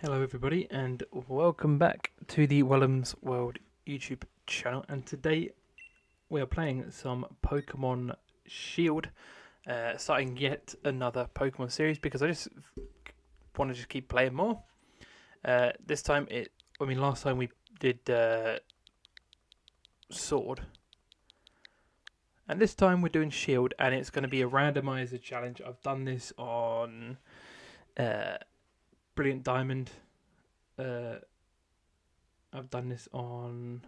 Hello everybody and welcome back to the Wellham's World YouTube channel, and today we are playing some Pokemon Shield, starting yet another Pokemon series because I just want to just keep playing more. This time last time we did Sword, and this time we're doing Shield, and it's going to be a randomizer challenge. I've done this on Brilliant Diamond. I've done this on...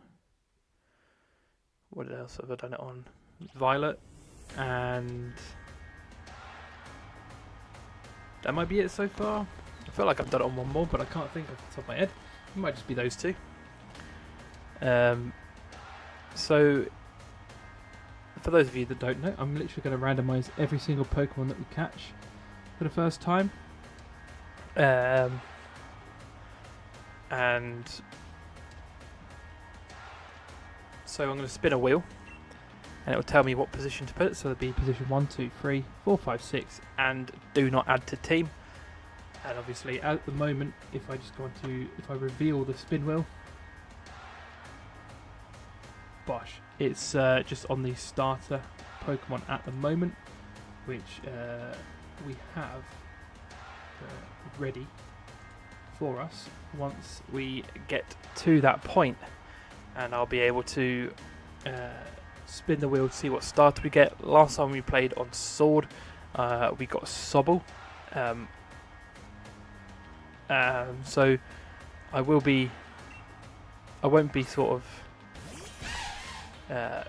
What else have I done it on? Violet, and that might be it so far. I feel like I've done it on one more, but I can't think off the top of my head. It might just be those two. So, for those of you that don't know, I'm literally going to randomise every single Pokemon that we catch for the first time. And so I'm going to spin a wheel and it will tell me what position to put it. So it'll be position 1, 2, 3, 4, 5, 6, and do not add to team. And obviously at the moment, if I reveal the spin wheel, bosh, it's just on the starter Pokemon at the moment, which we have ready for us once we get to that point, and I'll be able to spin the wheel to see what starter we get. Last time we played on Sword, we got Sobble, so I won't be sort of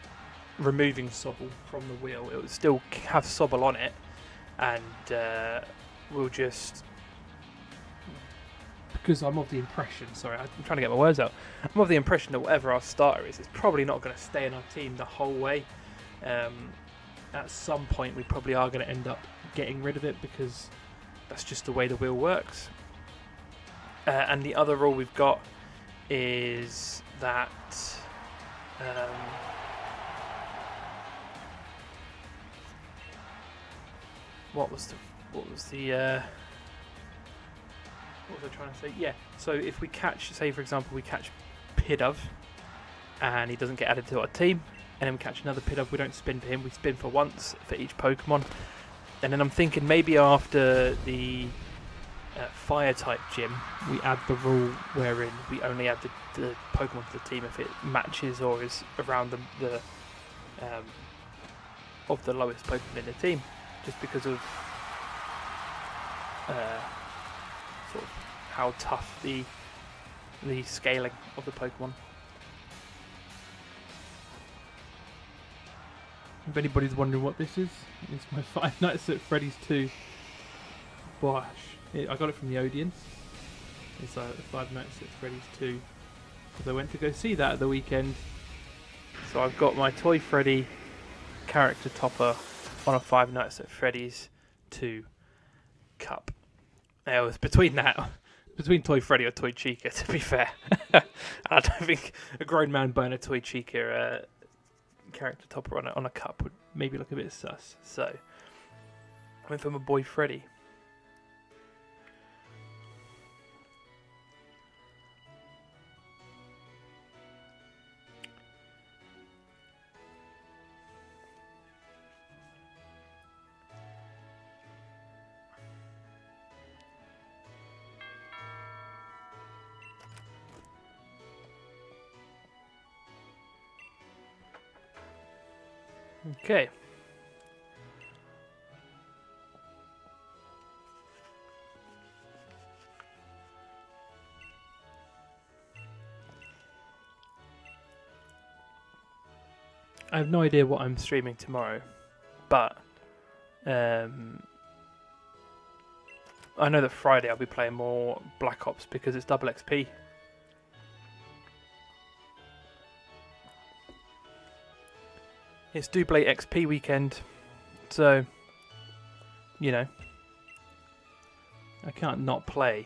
removing Sobble from the wheel. It will still have Sobble on it, and we'll just, because I'm of the impression, sorry, I'm trying to get my words out. I'm of the impression that whatever our starter is, it's probably not going to stay in our team the whole way. At some point, we probably are going to end up getting rid of it because that's just the way the wheel works. And the other rule we've got is that what was I trying to say? Yeah, so if we catch, say for example, we catch Pidove and he doesn't get added to our team, and then we catch another Pidove, we don't spin for him, we spin for once for each Pokemon. And then I'm thinking maybe after the fire type gym, we add the rule wherein we only add the Pokemon to the team if it matches or is around the of the lowest Pokemon in the team, just because of sort of how tough the scaling of the Pokemon. If anybody's wondering what this is, it's my Five Nights at Freddy's 2. Bosh, I got it from the Odeon. It's Five Nights at Freddy's 2 because I went to go see that at the weekend. So I've got my Toy Freddy character topper on a Five Nights at Freddy's 2 cup. Now, it was between Toy Freddy or Toy Chica, to be fair. I don't think a grown man buying a Toy Chica character topper on a cup would maybe look a bit sus. So I went for my boy Freddy. Okay. I have no idea what I'm streaming tomorrow, but I know that Friday I'll be playing more Black Ops because it's double XP. It's Double XP weekend, so, you know, I can't not play.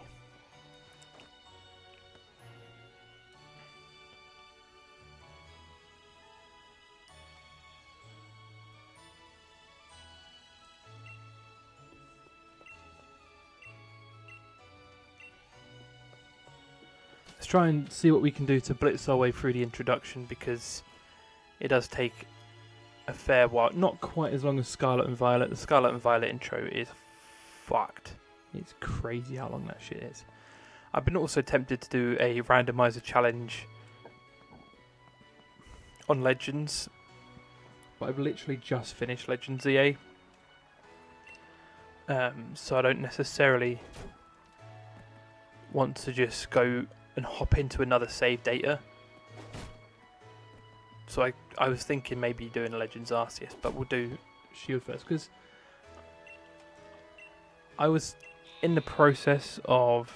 Let's try and see what we can do to blitz our way through the introduction, because it does take a fair while. Not quite as long as Scarlet and Violet. The Scarlet and Violet intro is fucked. It's crazy how long that shit is. I've been also tempted to do a randomizer challenge on Legends, but I've literally just finished Legends EA. So I don't necessarily want to just go and hop into another save data. So I was thinking maybe doing a Legends Arceus, but we'll do Shield first, because I was in the process of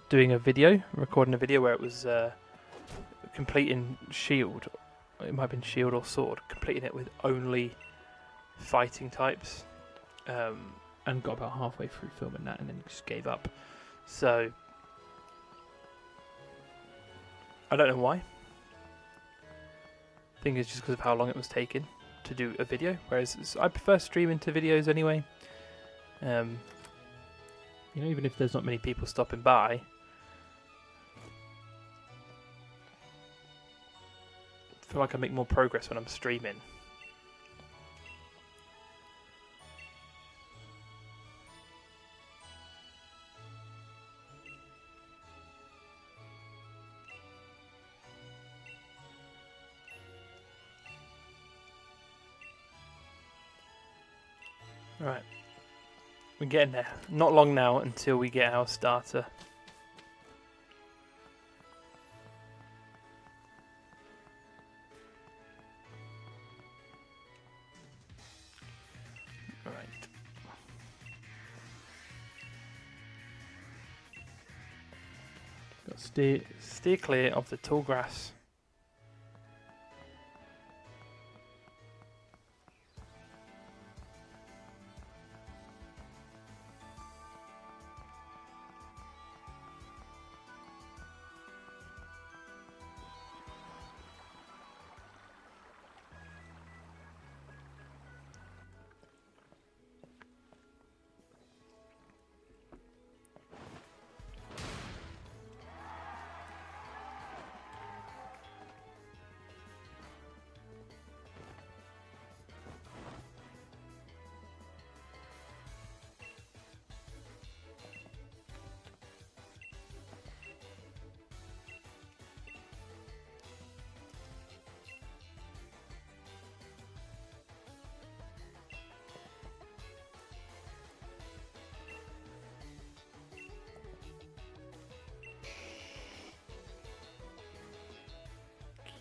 doing a video, recording a video where it was completing Shield. It might have been Shield or Sword, completing it with only fighting types, and got about halfway through filming that and then just gave up. So I don't know why. I think it's just because of how long it was taking to do a video, whereas I prefer streaming to videos anyway. You know, even if there's not many people stopping by, I feel like I make more progress when I'm streaming. Right, we're getting there. Not long now until we get our starter. Right. Got to steer clear of the tall grass.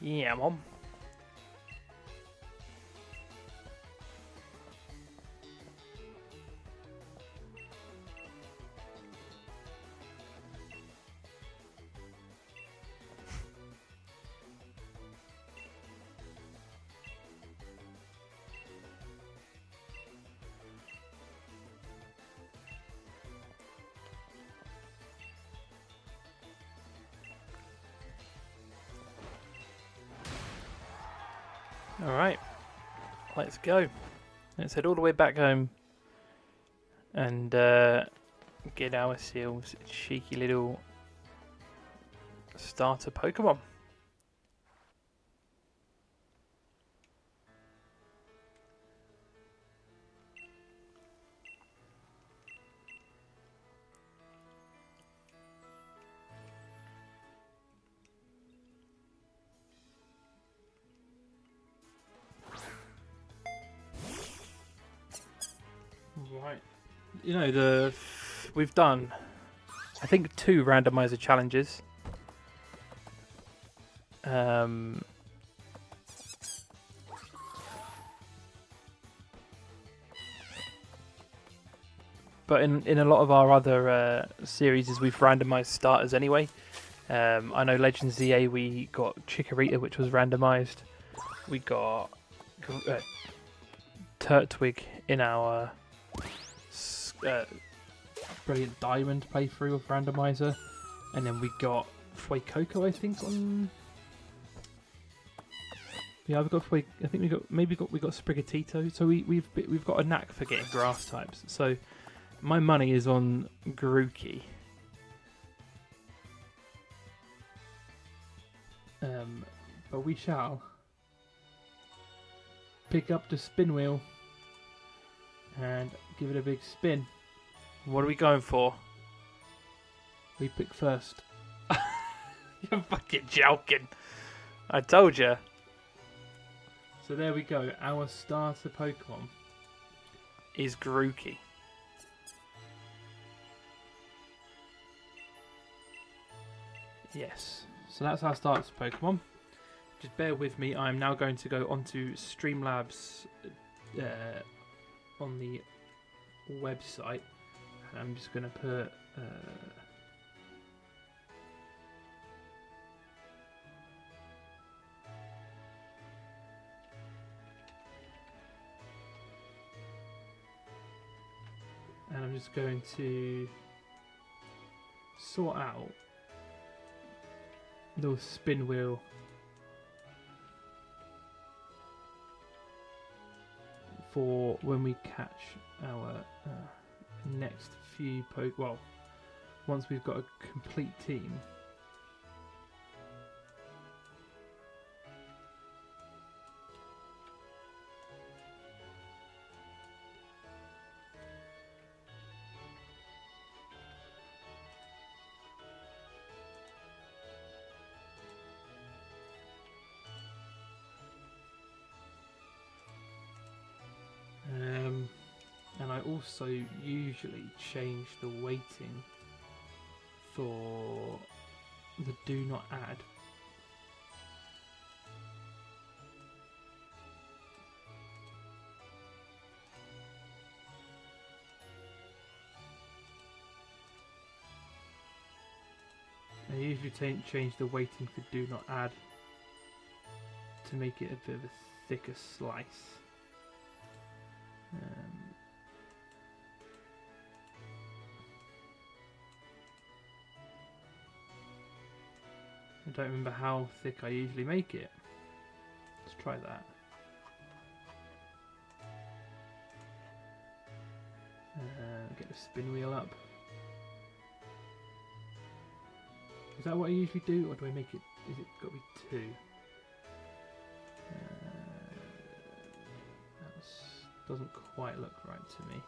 Yeah, Mom. Alright, let's go. Let's head all the way back home and get ourselves a cheeky little starter Pokemon. Right, you know, we've done, I think, 2 randomizer challenges. But in a lot of our other series, we've randomized starters anyway. I know Legends EA, we got Chikorita, which was randomized. We got Turtwig in our Brilliant Diamond playthrough of randomizer, and then we got Fuecoco, I think, on. Yeah, we've got I think we got Sprigatito. So we've got a knack for getting grass types. So my money is on Grookey. But we shall pick up the spin wheel and give it a big spin. What are we going for? We pick first. You're fucking joking. I told you. So there we go. Our starter Pokemon Is Grookey. Yes. So that's our starter Pokemon. Just bear with me. I'm now going to go onto Streamlabs on the website. And I'm just going to put... and I'm just going to sort out the spin wheel for when we catch our next few well, once we've got a complete team. And I also usually change the weighting for the do not add. I usually change the weighting for do not add to make it a bit of a thicker slice. I don't remember how thick I usually make it. Let's try that. Get the spin wheel up. Is that what I usually do, or do I make it? Is it got to be 2? That doesn't quite look right to me.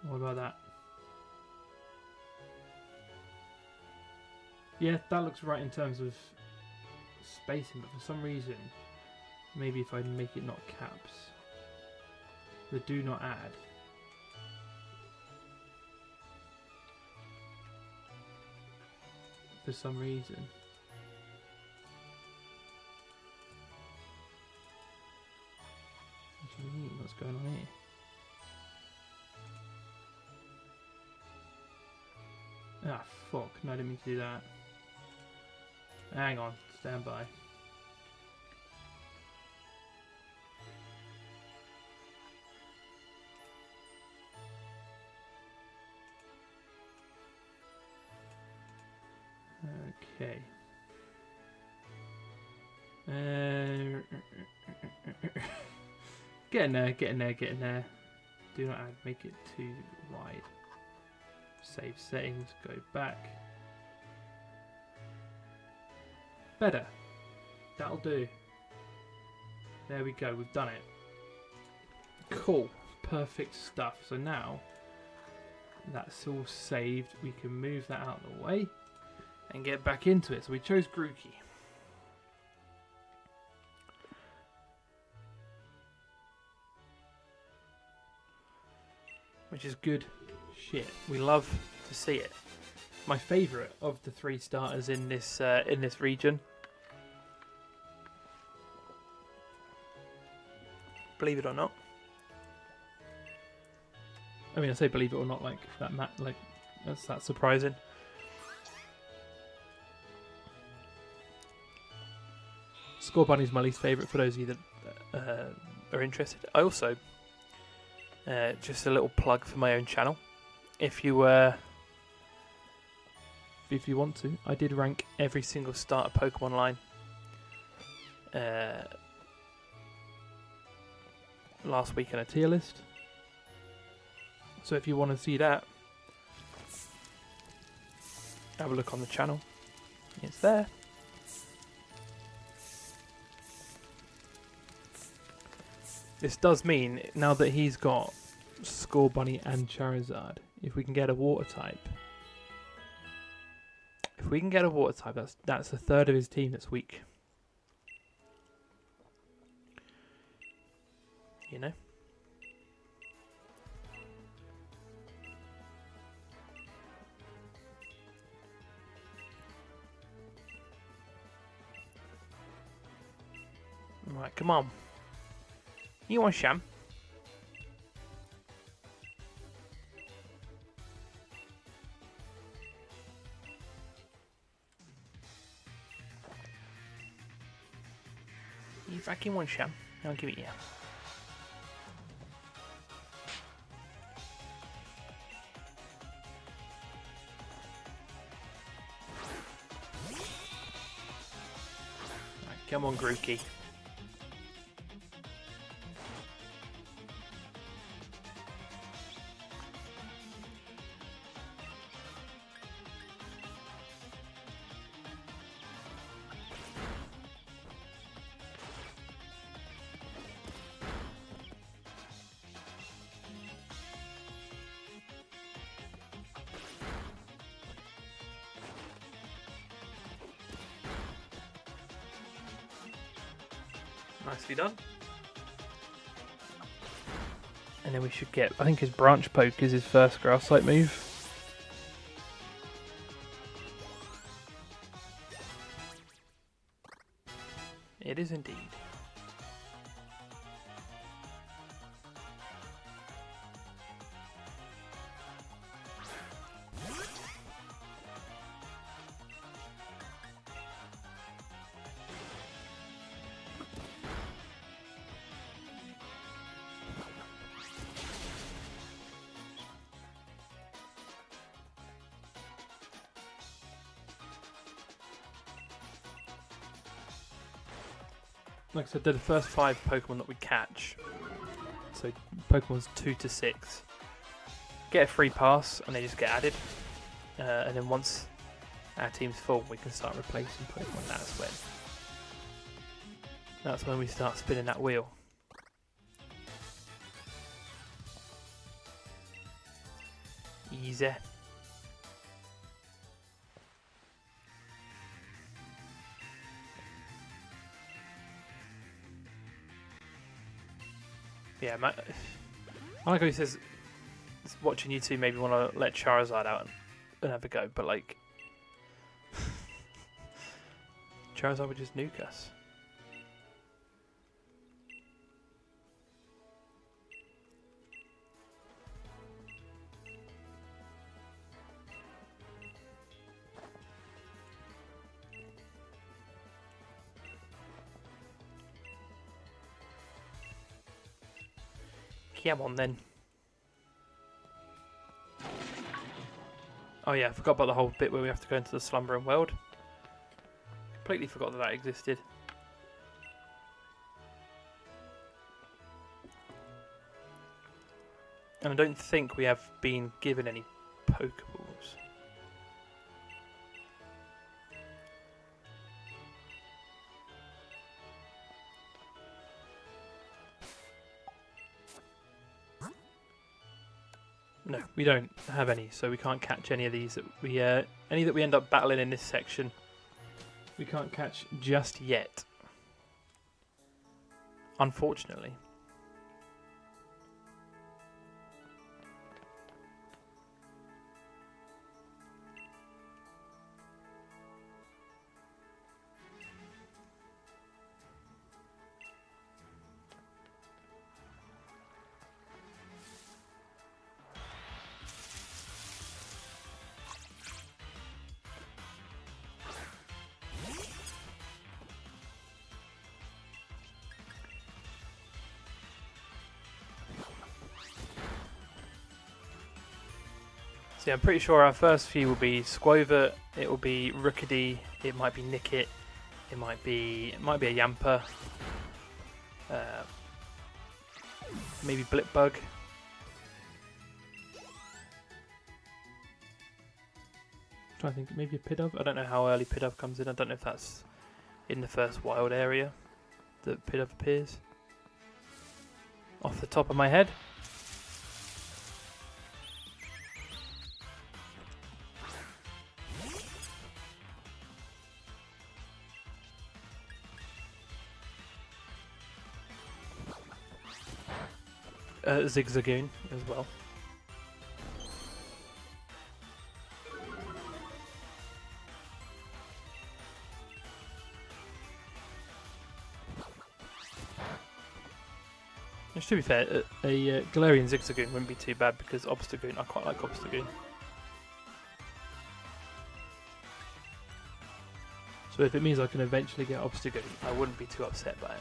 What about that? Yeah, that looks right in terms of spacing, but for some reason, maybe if I make it not caps, the do not add, for some reason. What do you mean? What's going on here? Ah, fuck. No, I didn't mean to do that. Hang on. Stand by. Okay. Get in there, get in there, get in there. Do not add, make it too wide. Save settings, go back. Better. That'll do. There we go, we've done it. Cool. Perfect stuff. So now that's all saved. We can move that out of the way and get back into it. So we chose Grookey. Which is good shit. We love to see it. My favourite of the 3 starters in this region. Believe it or not. I mean, I say believe it or not, like that. Like that's surprising. Scorbunny's my least favourite for those of you that are interested. I also, just a little plug for my own channel. If you want to, I did rank every single starter Pokemon line last week in a tier list. So if you want to see that, have a look on the channel. It's there. This does mean, now that he's got Score Bunny and Charizard, if we can get a water type, that's a third of his team that's weak. You know? Right, come on. You want Sham? You fucking want Sham? I'll give it you. Right, come on, Grookey. Nicely done. And then we should get, I think his Branch Poke is his first grass type move. It is indeed. Like I said, they're the first 5 Pokemon that we catch. So Pokemon's 2 to 6 Get a free pass and they just get added. And then once our team's full, we can start replacing Pokemon. That's when we start spinning that wheel. Easy. Yeah, I like how he says, watching you two maybe want to let Charizard out and have a go, but like, Charizard would just nuke us. Come on then. Oh yeah, I forgot about the whole bit where we have to go into the slumbering world. Completely forgot that existed. And I don't think we have been given any Pokeballs. No, we don't have any, so we can't catch any of these that we end up battling in this section. We can't catch just Yet. Unfortunately. So yeah, I'm pretty sure our first few will be Squover, it will be Rookidee, it might be Nickit, it might be a Yamper. Maybe Blipbug. Trying to think, maybe a Pidove. I don't know how early Pidove comes in. I don't know if that's in the first wild area that Pidove appears. Off the top of my head. Zigzagoon as well. Which, to be fair, a Galarian Zigzagoon wouldn't be too bad because Obstagoon, I quite like Obstagoon. So if it means I can eventually get Obstagoon, I wouldn't be too upset by it.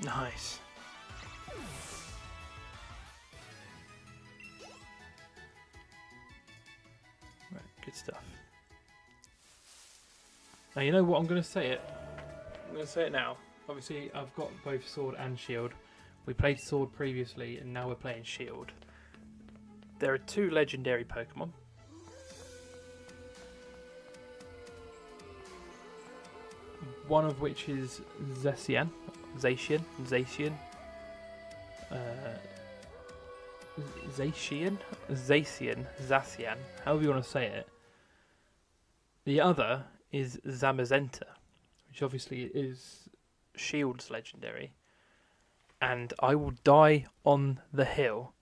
Nice. Right, good stuff. Now you know what, I'm going to say it. I'm going to say it now. Obviously, I've got both Sword and Shield. We played Sword previously, and now we're playing Shield. There are two legendary Pokemon. One of which is Zacian. Zacian. Zacian, however you want to say it. The other is Zamazenta, which obviously is Shield's legendary. And I will die on the hill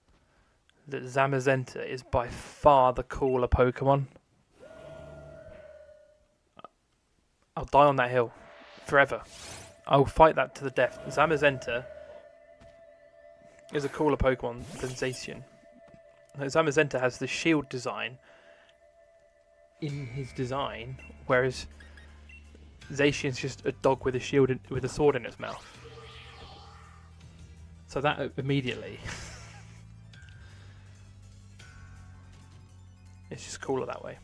that Zamazenta is by far the cooler Pokemon. I'll die on that hill forever. I will fight that to the death. Zamazenta is a cooler Pokemon than Zacian. Zamazenta has the shield design in his design, whereas Zacian's just a dog with a shield with a sword in its mouth. So that immediately, it's just cooler that way.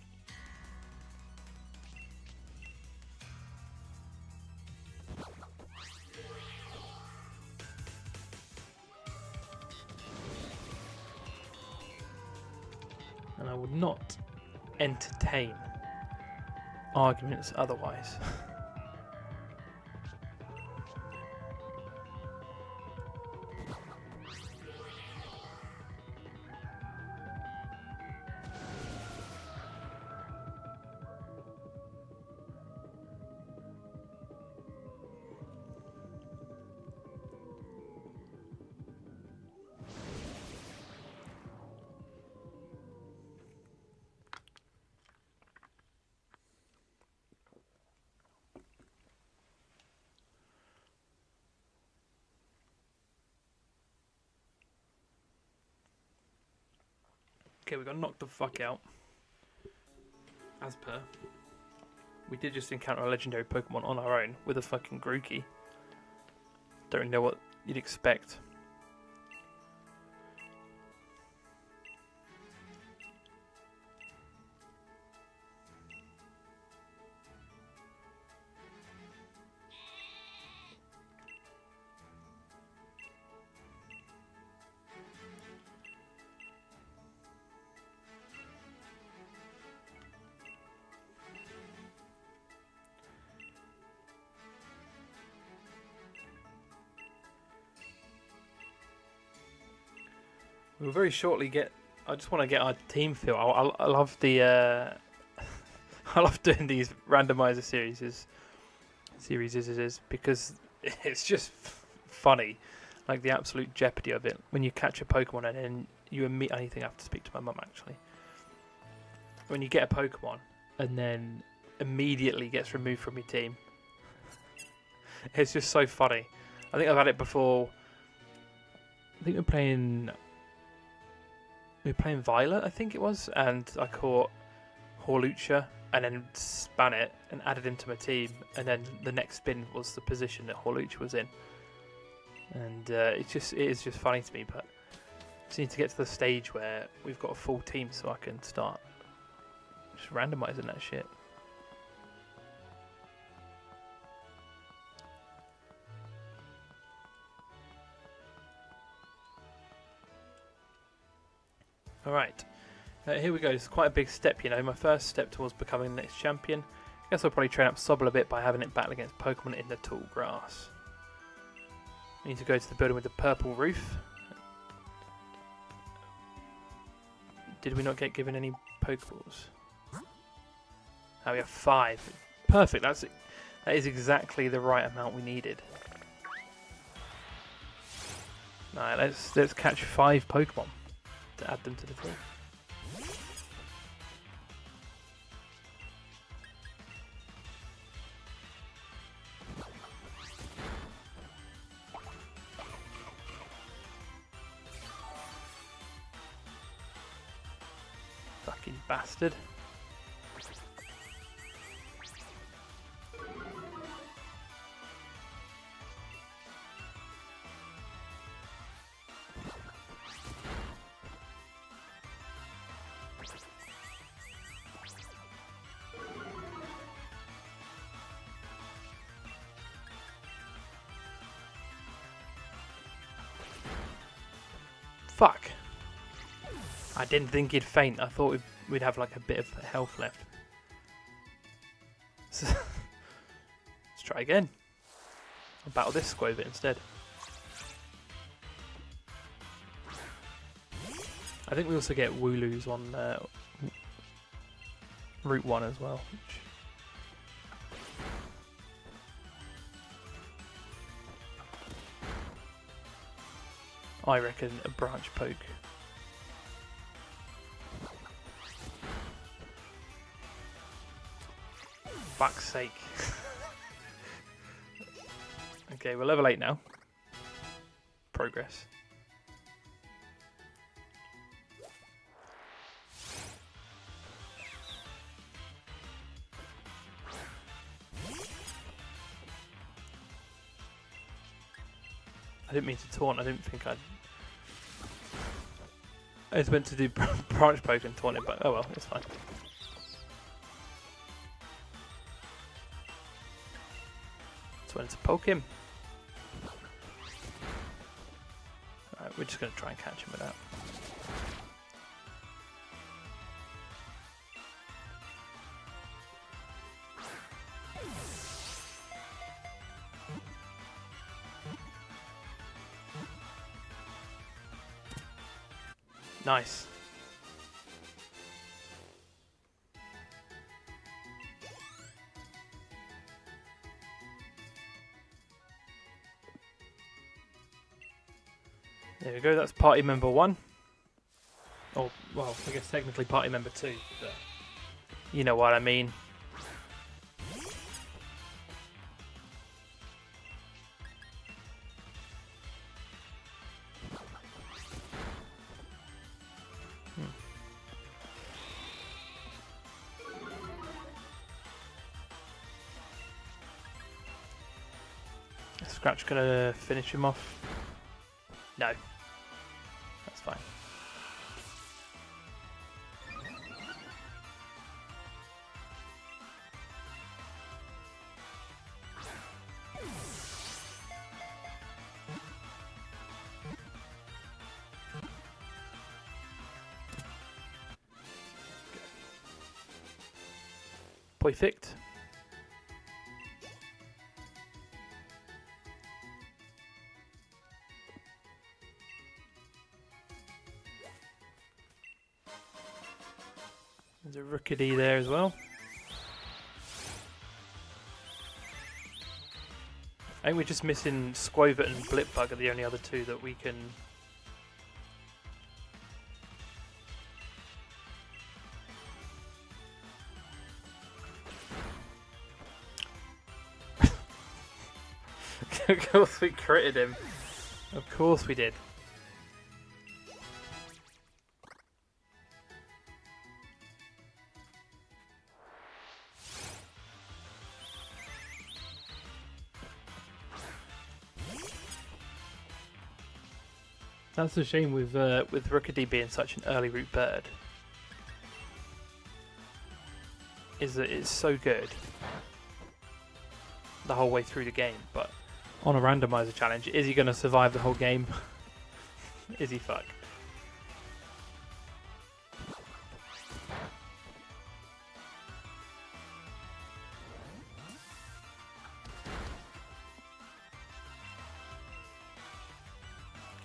And I would not entertain arguments otherwise. Okay, we got knocked the fuck out. As per. We did just encounter a legendary Pokemon on our own with a fucking Grookey. Don't really know what you'd expect. We'll very shortly get. I just want to get our team feel. I love the. I love doing these randomizer series because it's just funny, like the absolute jeopardy of it when you catch a Pokemon and then you I think I have to speak to my mum actually. When you get a Pokemon and then immediately gets removed from your team, it's just so funny. I think I've had it before. I think we were playing Violet, I think it was, and I caught Hawlucha and then span it and added him to my team, and then the next spin was the position that Hawlucha was in. And it is just funny to me, but I just need to get to the stage where we've got a full team so I can start just randomizing that shit. Alright, here we go. It's quite a big step, you know. My first step towards becoming the next champion. I guess I'll probably train up Sobble a bit by having it battle against Pokemon in the tall grass. I need to go to the building with the purple roof. Did we not get given any Pokeballs? Oh, we have 5. Perfect. That is exactly the right amount we needed. Alright, let's catch 5 Pokemon to add them to the team. Fucking bastard. Fuck. I didn't think he'd faint. I thought we'd have like a bit of health left. So let's try again. I'll battle this Squovit instead. I think we also get Wooloos on Route 1 as well. I reckon a branch poke. Fuck's sake. Okay, we're level 8 now. Progress. I didn't mean to taunt. I didn't think I was meant to do branch poke and taunt it, but oh well, it's fine. Just wanted to poke him. Alright, we're just going to try and catch him with that. Nice. There we go, that's party member 1. Oh, well, I guess technically party member 2, but you know what I mean. Scratch gonna finish him off? No. That's fine. Perfect. There's a Rookidee there as well. think we're just missing Squovit and Blipbug are the only other two that we can... Of course we critted him. Of course we did. That's a shame with Rookedy being such an early route bird. Is that it's so good the whole way through the game, but on a randomizer challenge, is he going to survive the whole game? Is he fucked?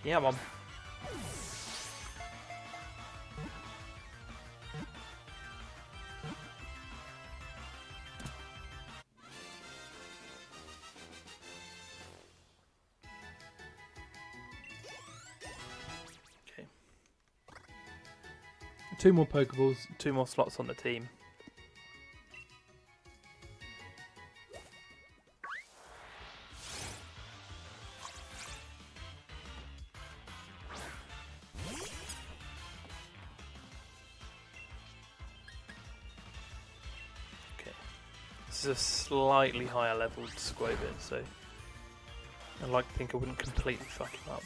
Yeah, Mom. Okay. 2 more Pokeballs, 2 more slots on the team. This is a slightly higher leveled Squovit, so I'd like to think I wouldn't completely fuck him up.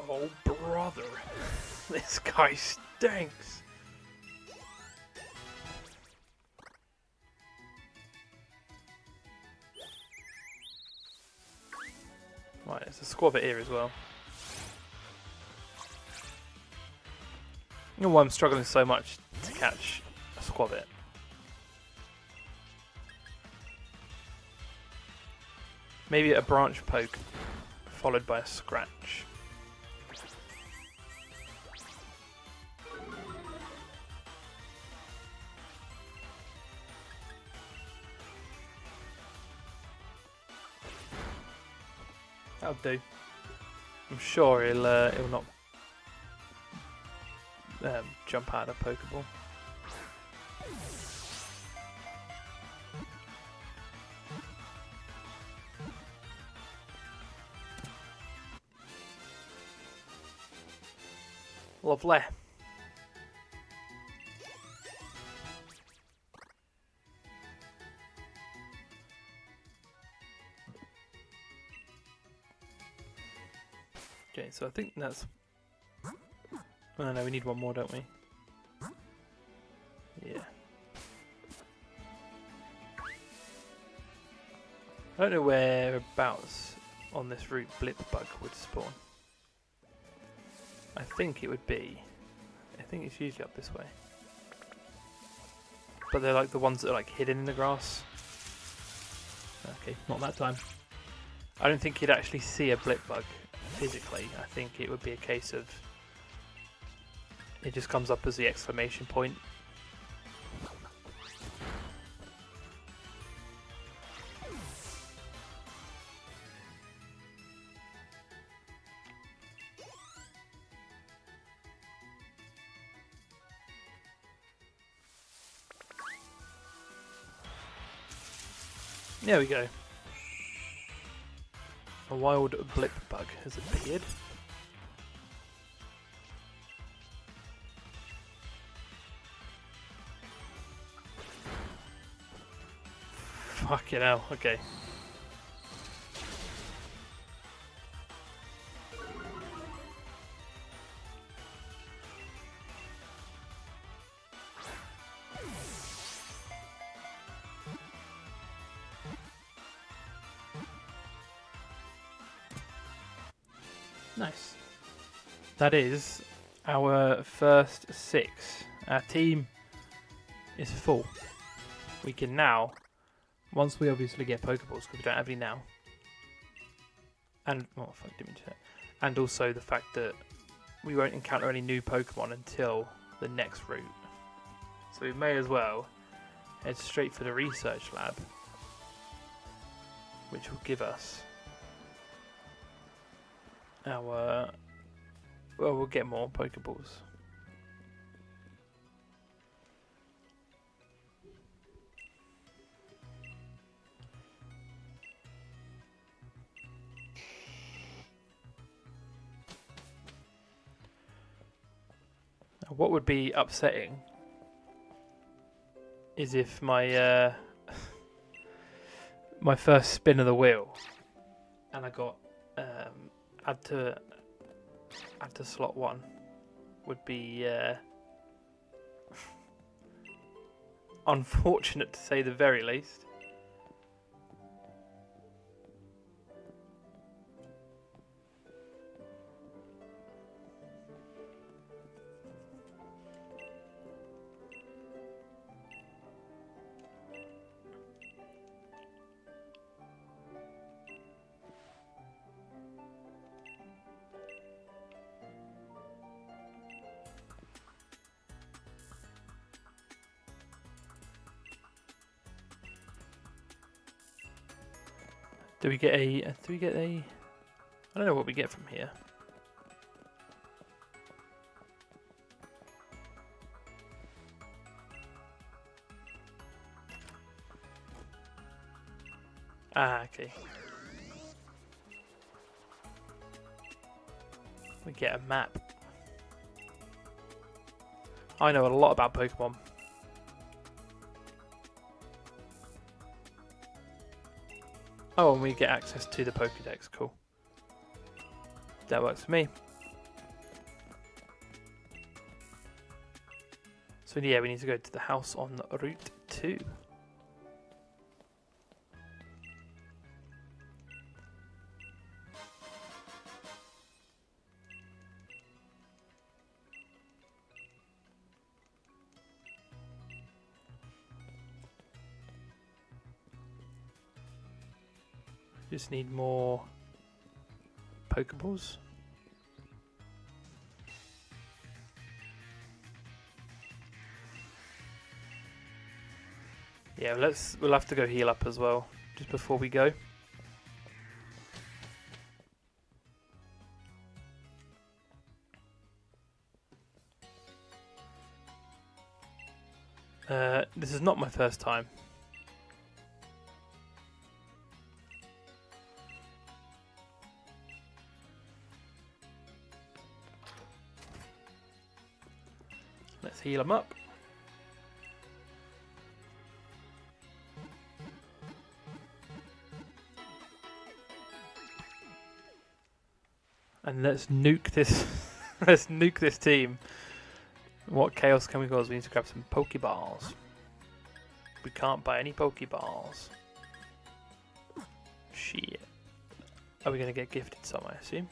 Oh brother, this guy stinks. Right, there's a Squovit here as well. You know why I'm struggling so much to catch a Squovit? Maybe a branch poke followed by a scratch. That'll do. I'm sure he'll not jump out of a Pokeball. Lovely. Okay, so I think that's... Oh no, we need one more, don't we? Yeah. I don't know whereabouts on this route Blipbug would spawn. I think it would be... I think it's usually up this way. But they're like the ones that are like hidden in the grass. Okay, not that time. I don't think you'd actually see a Blipbug physically. I think it would be a case of it just comes up as the exclamation point. There we go. A wild Blipbug has appeared. Fucking hell, okay. Nice. That is our first 6. Our team is full. We can now, once we obviously get Pokeballs, because we don't have any now, and, oh fuck, didn't mean to say And also the fact that we won't encounter any new Pokemon until the next route. So we may as well head straight for the research lab, which will give us our... Well, we'll get more Pokeballs. Now, what would be upsetting is if my my first spin of the wheel and I got add to slot 1 would be unfortunate to say the very least. Do we get a... I don't know what we get from here. Ah, okay. We get a map. I know a lot about Pokemon. Oh, and we get access to the Pokédex. Cool. That works for me. So yeah, we need to go to the house on Route 2. Just need more Pokeballs. Yeah, we'll have to go heal up as well, just before we go. This is not my first time. Let's heal them up. And let's nuke this. Let's nuke this team. What chaos can we cause? We need to grab some Pokeballs. We can't buy any Pokeballs. Shit. Are we going to get gifted some, I assume?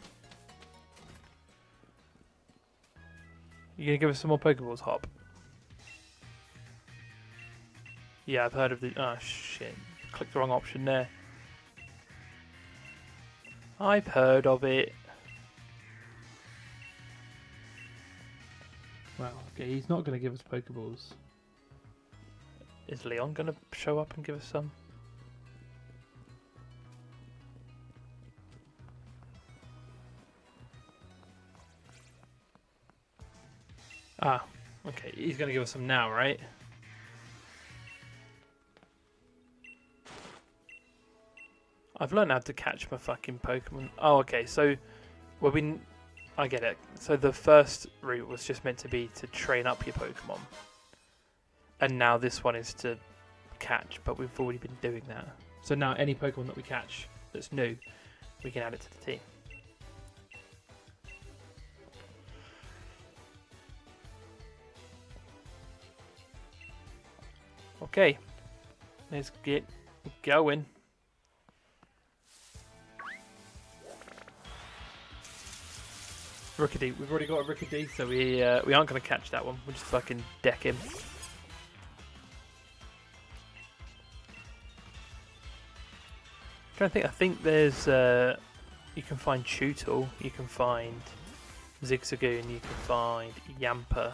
You going to give us some more Pokeballs, Hop? Yeah, I've heard of the... Oh, shit. Clicked the wrong option there. I've heard of it. Wow, okay, he's not going to give us Pokeballs. Is Leon going to show up and give us some? Ah, okay, he's going to give us some now, right? I've learned how to catch my fucking Pokemon. Oh, okay, so... Well, I get it. So the first route was just meant to be to train up your Pokemon. And now this one is to catch, but we've already been doing that. So now any Pokemon that we catch that's new, we can add it to the team. Okay, let's get going. Rookidee. We've already got a Rookidee, so we aren't going to catch that one. We'll just fucking deck him. I think there's you can find Tootle, you can find Zigzagoon, you can find Yamper,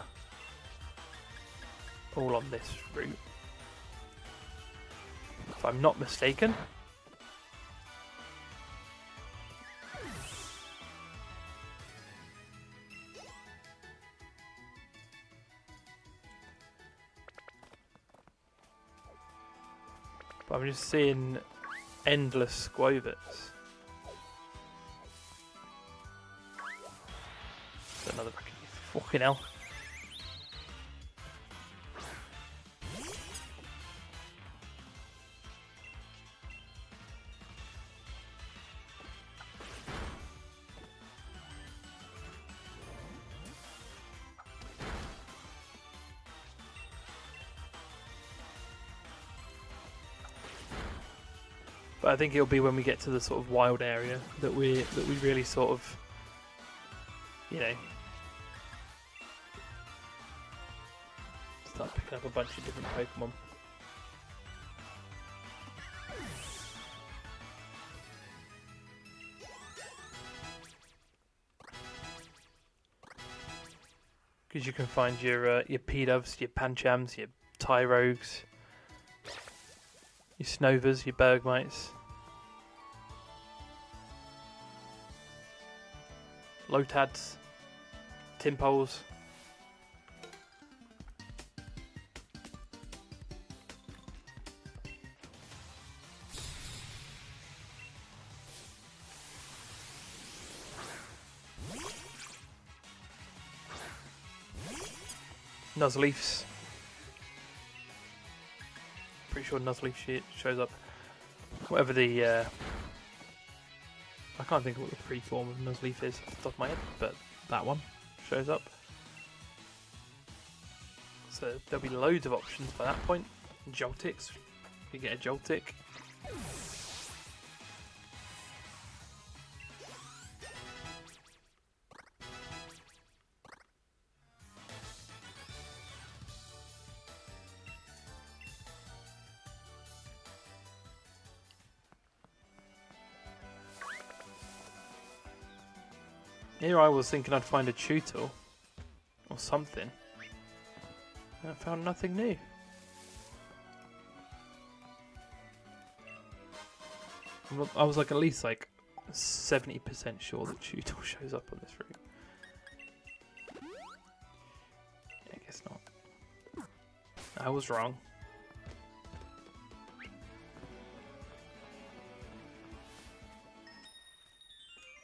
all on this route. If I'm not mistaken. But I'm just seeing endless Squovits. Another fucking hell. But I think it'll be when we get to the sort of wild area that we really sort of, you know, start picking up a bunch of different Pokemon. Because you can find your P-Doves, your Panchams, your Tyrogues, your Snovas, your Bergmites, Lotads, Timpoles. Nuzleafs. Pretty sure Nuzleaf shows up. Whatever the I can't think of what the free form of Nuzleaf is off the top of my head, but that one shows up. So there'll be loads of options by that point. Joltix, you get a Joltik. Here I was thinking I'd find a Tootle or something. And I found nothing new. I was like at least like 70% sure that Tootle shows up on this route. I guess not. I was wrong.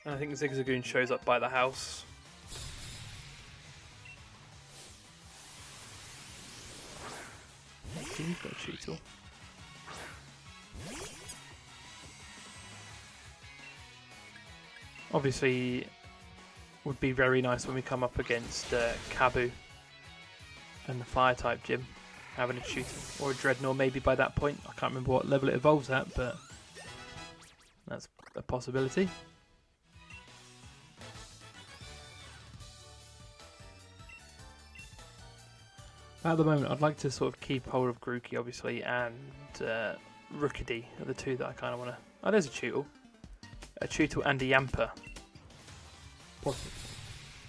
I think Zigzagoon shows up by the house. You've got a Tootle. Obviously, would be very nice when we come up against Kabu and the Fire-type gym, having a Tootle or a Dreadnought maybe by that point. I can't remember what level it evolves at, but that's a possibility. At the moment, I'd like to sort of keep hold of Grookey, obviously, and Rookidee are the two that I kind of want to... Oh, there's a Tootle. A Tootle and a Yamper.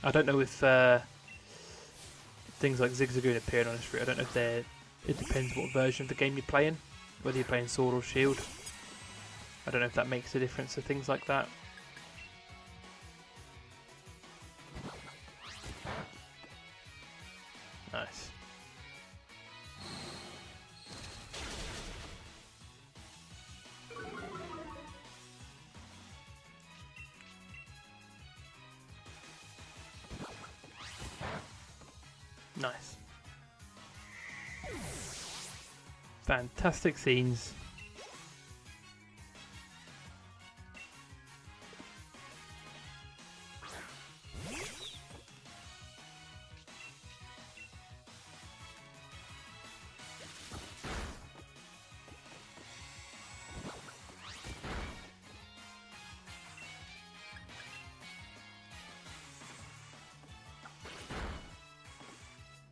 I don't know if things like Zigzagoon appearing on this route. I don't know if they're... It depends what version of the game you're playing. Whether you're playing Sword or Shield. I don't know if that makes a difference to things like that. Nice. Nice. Fantastic scenes.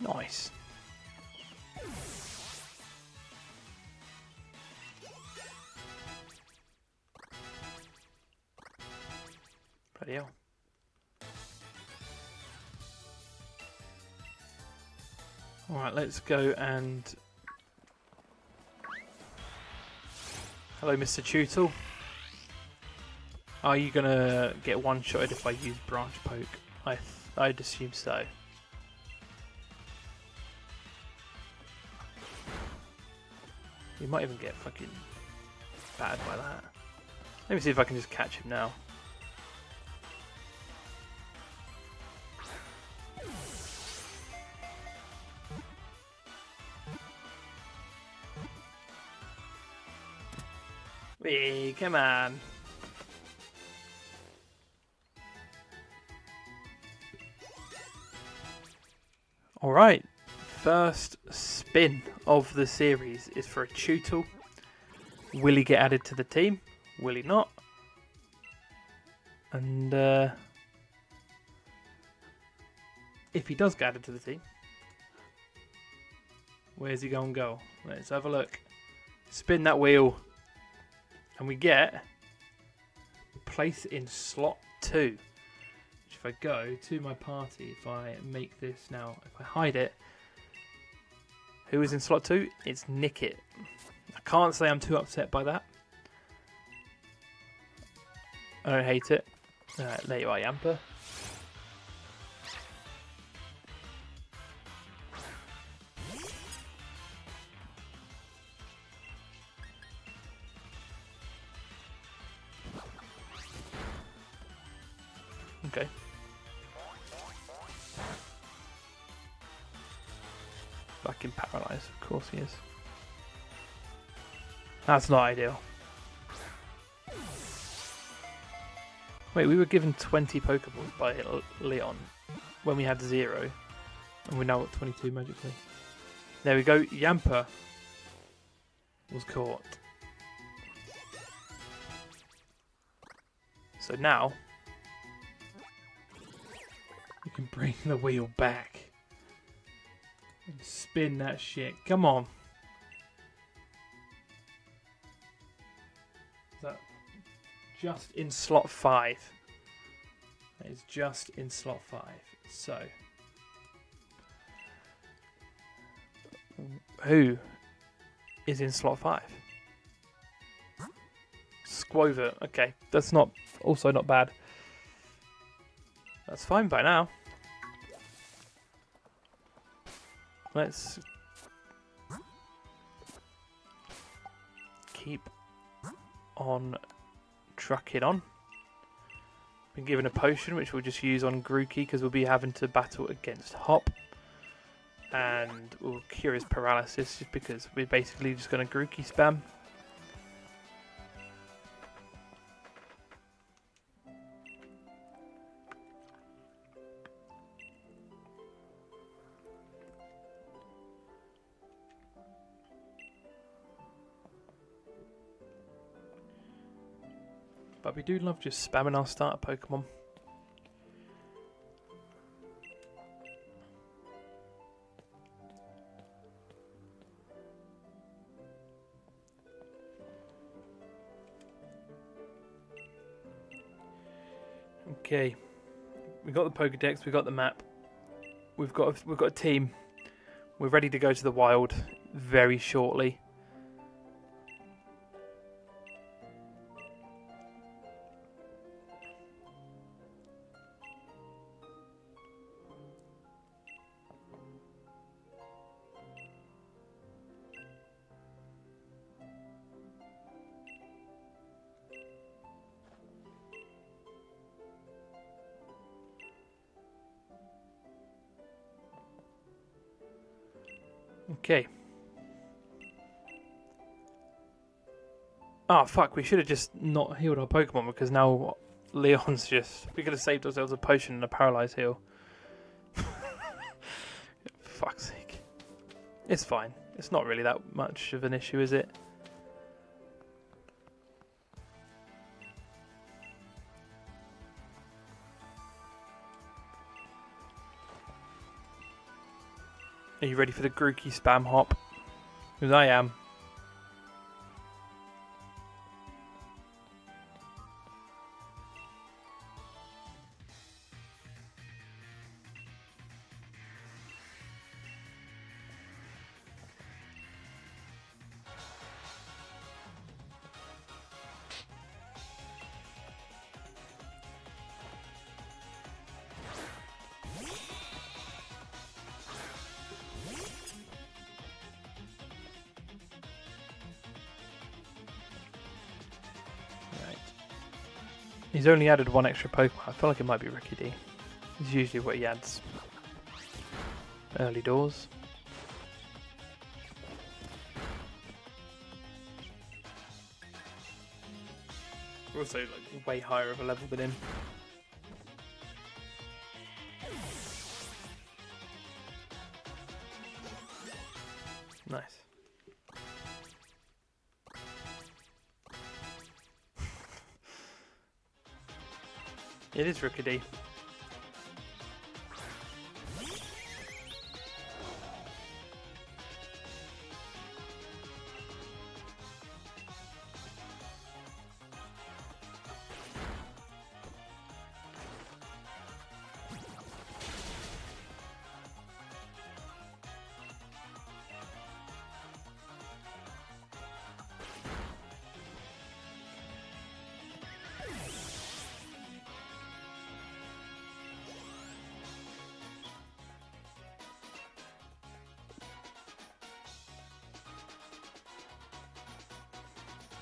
Nice. Bloody hell. Alright, let's go and... Hello, Mr. Tootle. Are you going to get one-shotted if I use branch poke? I'd assume so. You might even get fucking battered by that. Let me see if I can just catch him now. Hey, come on. Alright, first spin of the series is for a Tootle. Will he get added to the team? Will he not? And if he does get added to the team, where's he going to go? Let's have a look. Spin that wheel. And we get place in slot 2. Which if I go to my party, if I make this now, if I hide it, who is in slot 2? It's Nickit. I can't say I'm too upset by that. I don't hate it. There you are, Yamper. Okay. Fucking paralyzed, of course he is. That's not ideal. Wait, we were given 20 Pokeballs by Leon when we had 0. And we're now at 22 magically. There we go, Yamper was caught. So now you can bring the wheel back and spin that shit. Come on. Is that just in slot 5? That is just in slot 5. So, who is in slot 5? Squover. Okay, that's not also not bad. That's fine by now. Let's keep on trucking on. Been given a potion which we'll just use on Grookey because we'll be having to battle against Hop. And we'll cure his paralysis just because we're basically just going to Grookey spam. But we do love just spamming our starter Pokemon. Okay, we got the Pokedex, we got the map, we've got a team. We're ready to go to the wild very shortly. Okay. Oh fuck, we should have just not healed our Pokemon because now Leon's just... We could have saved ourselves a potion and a paralyzed heal. Fuck's sake. It's fine. It's not really that much of an issue, is it? Are you ready for the Grookey spam hop? Because I am. He's only added one extra Pokemon. I feel like it might be Ricky D. It's usually what he adds early doors. Also, like, way higher of a level than him. Nice. It is Rookie D.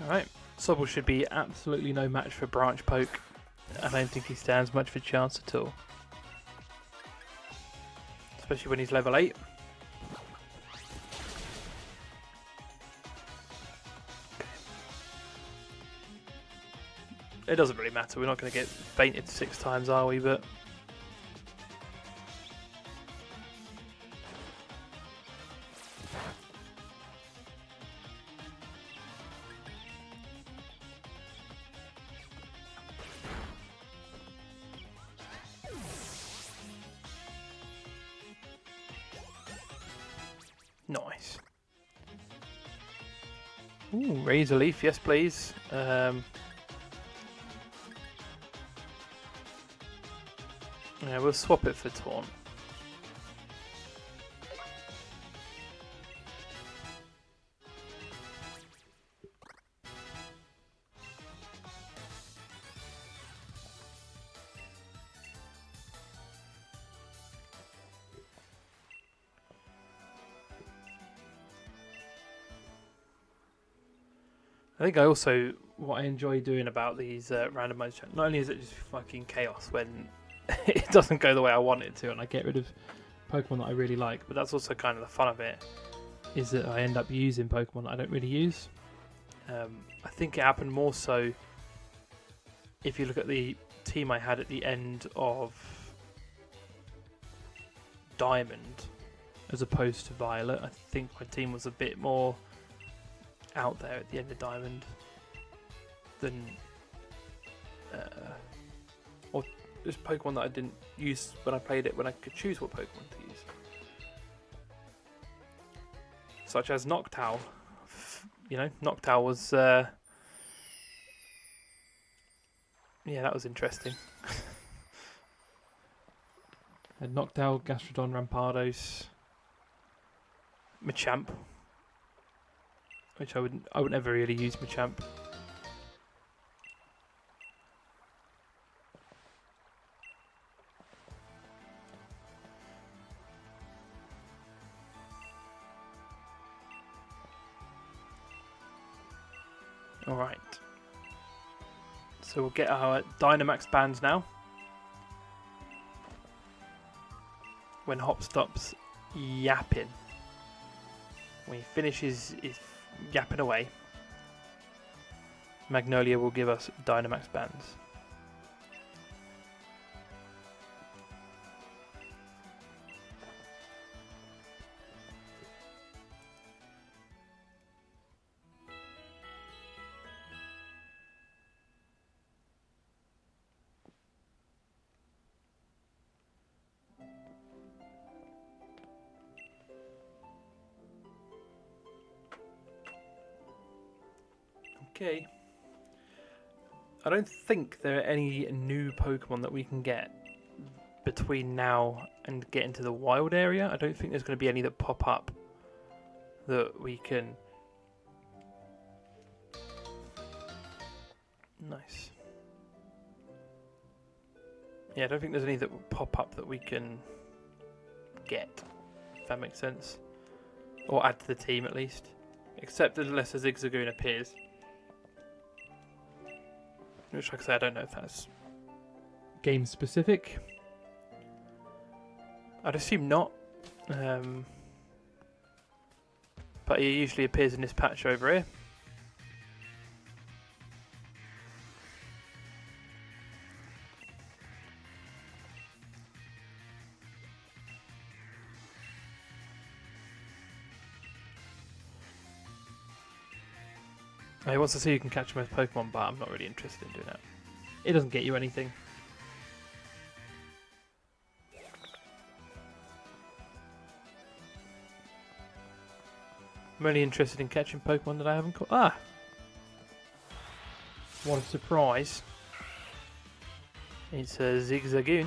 Alright, Sobble should be absolutely no match for Branch Poke. I don't think he stands much of a chance at all. Especially when he's level 8. It doesn't really matter, we're not going to get fainted 6 times, are we? But nice. Ooh, Razor Leaf, yes please. Yeah, we'll swap it for Taunt. I think what I enjoy doing about these randomized challenges, not only is it just fucking chaos when it doesn't go the way I want it to and I get rid of Pokemon that I really like, but that's also kind of the fun of it, is that I end up using Pokemon that I don't really use. I think it happened more so if you look at the team I had at the end of Diamond as opposed to Violet. I think my team was a bit more out there at the end of Diamond than or just Pokemon that I didn't use when I played it when I could choose what Pokemon to use, such as Noctowl. You know, Noctowl was yeah, that was interesting. And Noctowl, Gastrodon, Rampardos, Machamp, which I would never really use Machamp. Alright. So we'll get our Dynamax bands now. When Hop stops yapping. When he finishes his yapping away, Magnolia will give us Dynamax bands. Okay. I don't think there are any new Pokemon that we can get between now and get into the wild area. I don't think there's going to be any that pop up that we can... Nice. Yeah, I don't think there's any that will pop up that we can get, if that makes sense. Or add to the team at least. Except unless a Zigzagoon appears. Which, like I say, I don't know if that's... game specific. I'd assume not. But he usually appears in this patch over here. He wants to see you can catch him as Pokemon, but I'm not really interested in doing that. It doesn't get you anything. I'm only interested in catching Pokemon that I haven't caught. Ah! What a surprise. It's a Zigzagoon.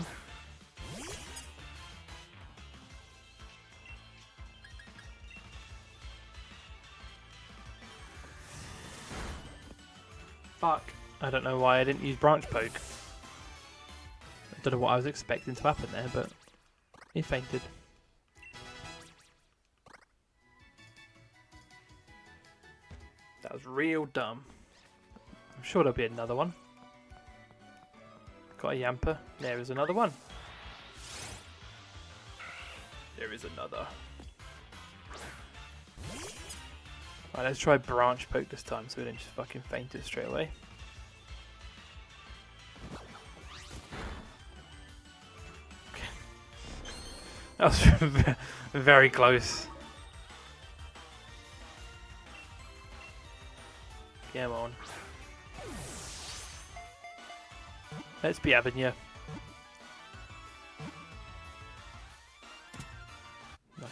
Fuck. I don't know why I didn't use Branch Poke. I don't know what I was expecting to happen there, but he fainted. That was real dumb. I'm sure there'll be another one. Got a Yamper. There is another one. There is another. Right, let's try Branch Poke this time so we don't just fucking faint it straight away. That was very close. Come on. Let's be having you. Nice.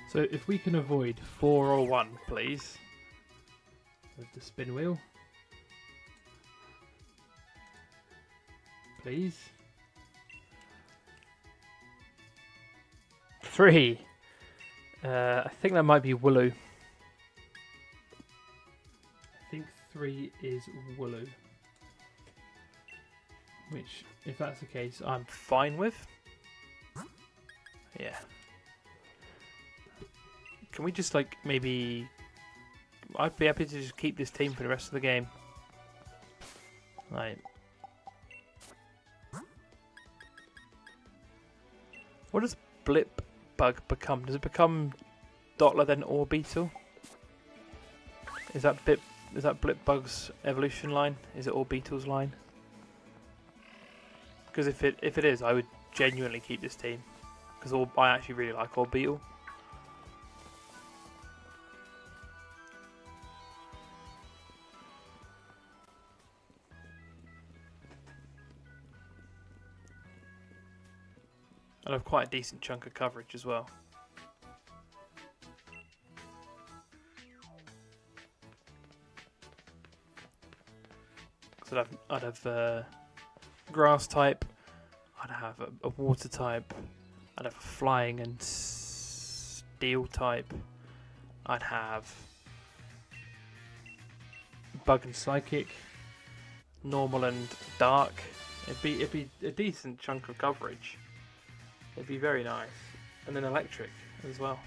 So if we can avoid 4 or 1, please, with the spin wheel, please. 3. I think that might be Wooloo. I think 3 is Wooloo. Which, if that's the case, I'm Fine with. Yeah. Can we just like maybe... I'd be happy to just keep this team for the rest of the game. Right. What does Blip Bug become? Does it become Dottler then Orbeetle? Is that Blip Bug's evolution line? Is it Orbeetle's line? Because if it is, I would genuinely keep this team. Because I actually really like Orbeetle. And I have quite a decent chunk of coverage as well. So I'd have grass type, I'd have a water type, I'd have a flying and steel type, I'd have bug and psychic, normal and dark. It'd be a decent chunk of coverage. It'd be very nice. And then electric as well.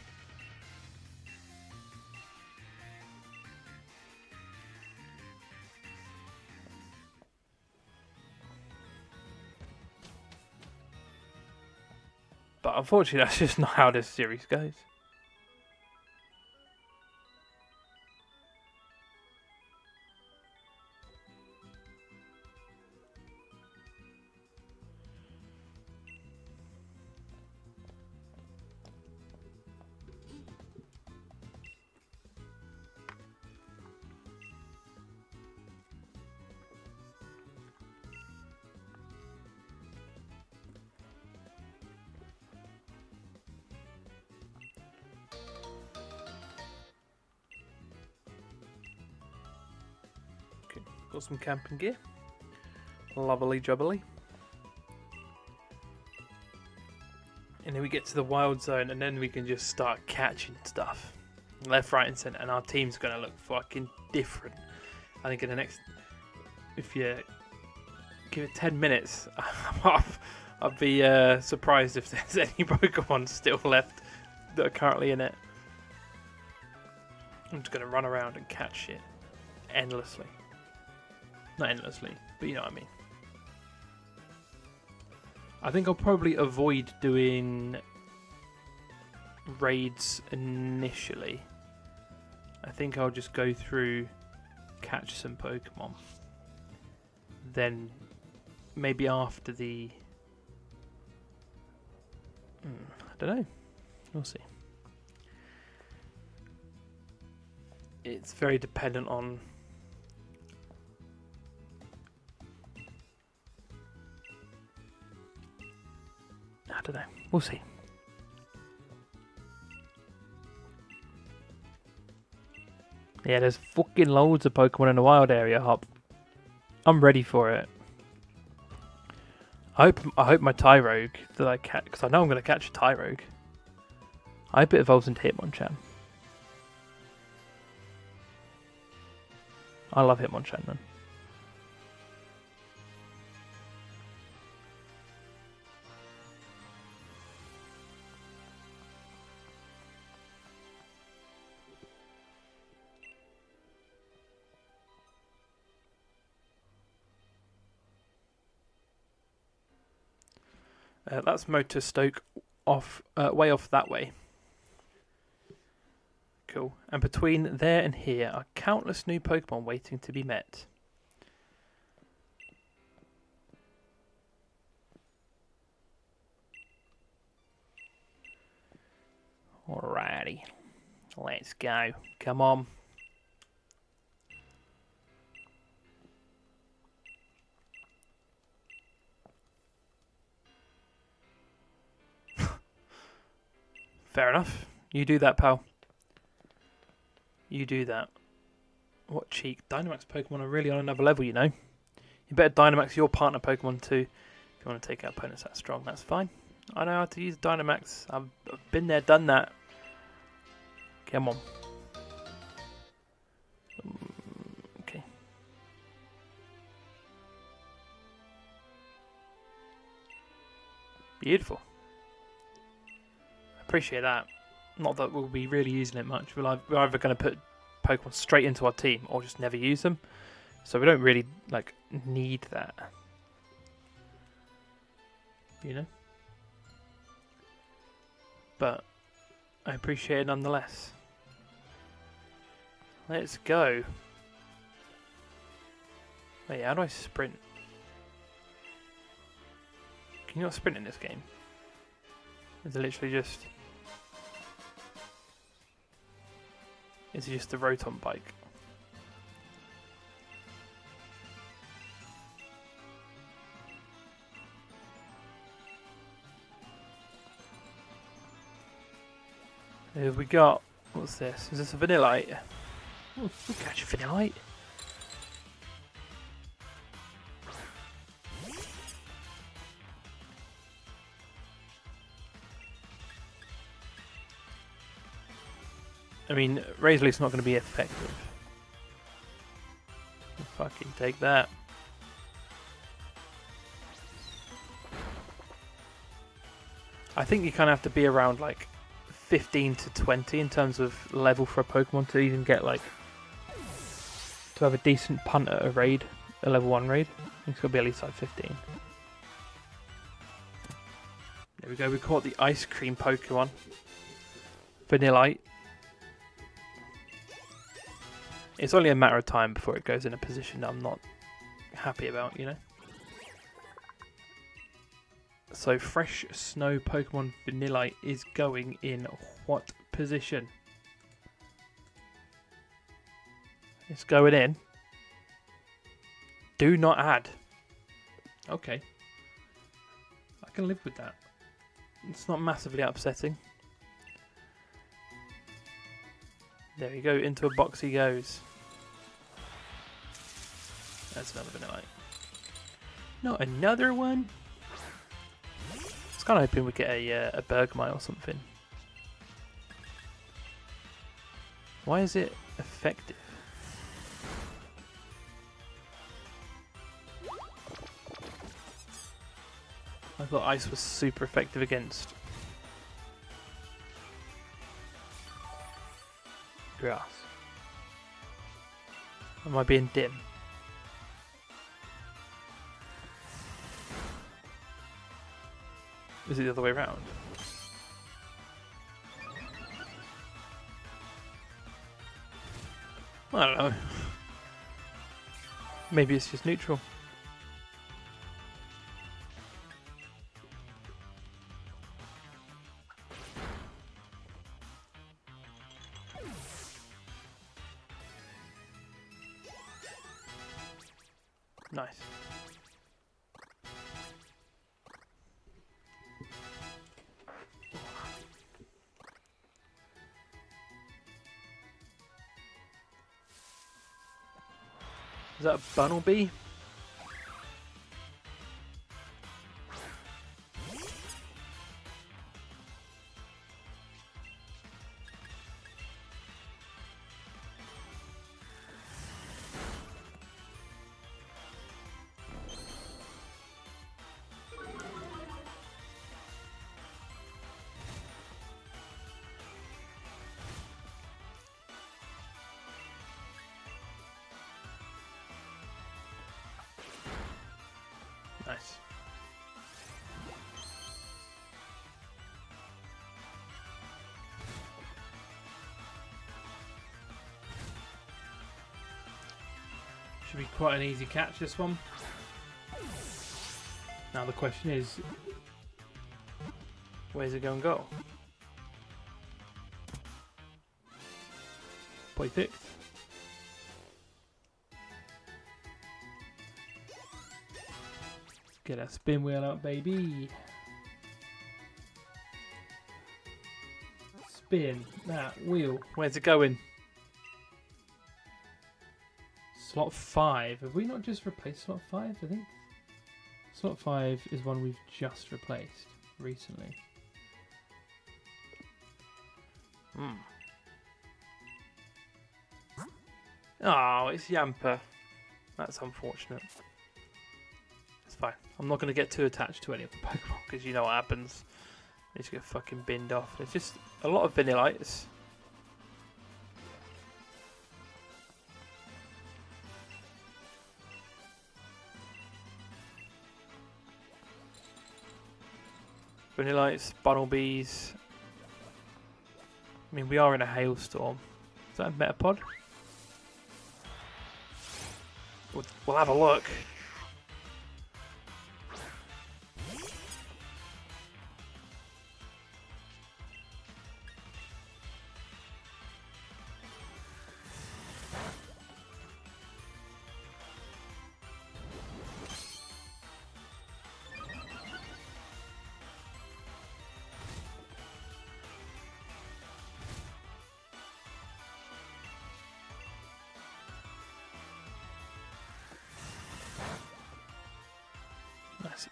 But unfortunately, that's just not how this series goes. Got some camping gear. Lovely jubbly. And then we get to the wild zone and then we can just start catching stuff. Left, right and centre. And our team's going to look fucking different. I think in the next... If you give it 10 minutes, I'd be surprised if there's any Pokemon still left that are currently in it. I'm just going to run around and catch shit endlessly. Not endlessly, but you know what I mean. I think I'll probably avoid doing raids initially. I think I'll just go through, catch some Pokemon. Then maybe after the... I don't know. We'll see. It's very dependent on... I don't know. We'll see. Yeah, there's fucking loads of Pokemon in the wild area, Hop. I'm ready for it. I hope my Tyrogue that I catch, because I know I'm going to catch a Tyrogue. I hope it evolves into Hitmonchan. I love Hitmonchan, man. That's Motor Stoke off, way off that way. Cool. And between there and here are countless new Pokemon waiting to be met. Alrighty. Let's go. Come on. Fair enough. You do that, pal. You do that. What cheek. Dynamax Pokemon are really on another level, you know. You better Dynamax your partner Pokemon too. If you want to take out opponents that strong, that's fine. I know how to use Dynamax. I've been there, done that. Come on. Okay. Beautiful. Appreciate that. Not that we'll be really using it much. We're either going to put Pokemon straight into our team or just never use them. So we don't really need that. You know? But I appreciate it nonetheless. Let's go. Wait, how do I sprint? Can you not sprint in this game? Is it literally just... Is it just a Rotom bike? Here we got... What's this? Is this a Vanillite? Oh, we'll catch a Vanillite. I mean, Razor Leaf's not going to be effective. Fucking take that. I think you kind of have to be around 15 to 20 in terms of level for a Pokemon to even get to have a decent punt at a raid, a level 1 raid. I think it's got to be at least 15. There we go, we caught the Ice Cream Pokemon. Vanillite. It's only a matter of time before it goes in a position that I'm not happy about, you know? So, Fresh Snow Pokemon Vanillite is going in what position? It's going in. Do not add. Okay. I can live with that. It's not massively upsetting. There we go, into a box he goes. That's another Vanillite. Not another one? I was kind of hoping we'd get a Bergmite or something. Why is it effective? I thought ice was super effective against grass. Am I being dim? Is it the other way around? I don't know. Maybe it's just neutral. Nice. Is that a Bunnelby? Nice. Should be quite an easy catch, this one. Now the question is, Where's it going to go? perfect. Let's get our spin wheel out, baby. Spin that wheel. Where's it going? Slot 5. Have we not just replaced slot 5? I think slot 5 is one we've just replaced recently. Hmm. Oh, it's Yamper. That's unfortunate. It's fine. I'm not going to get too attached to any of the Pokemon because you know what happens. They just get fucking binned off. There's just a lot of Vanillites. Vanillites, Bunnelbees. I mean, we are in a hailstorm. Is that a Metapod? We'll have a look.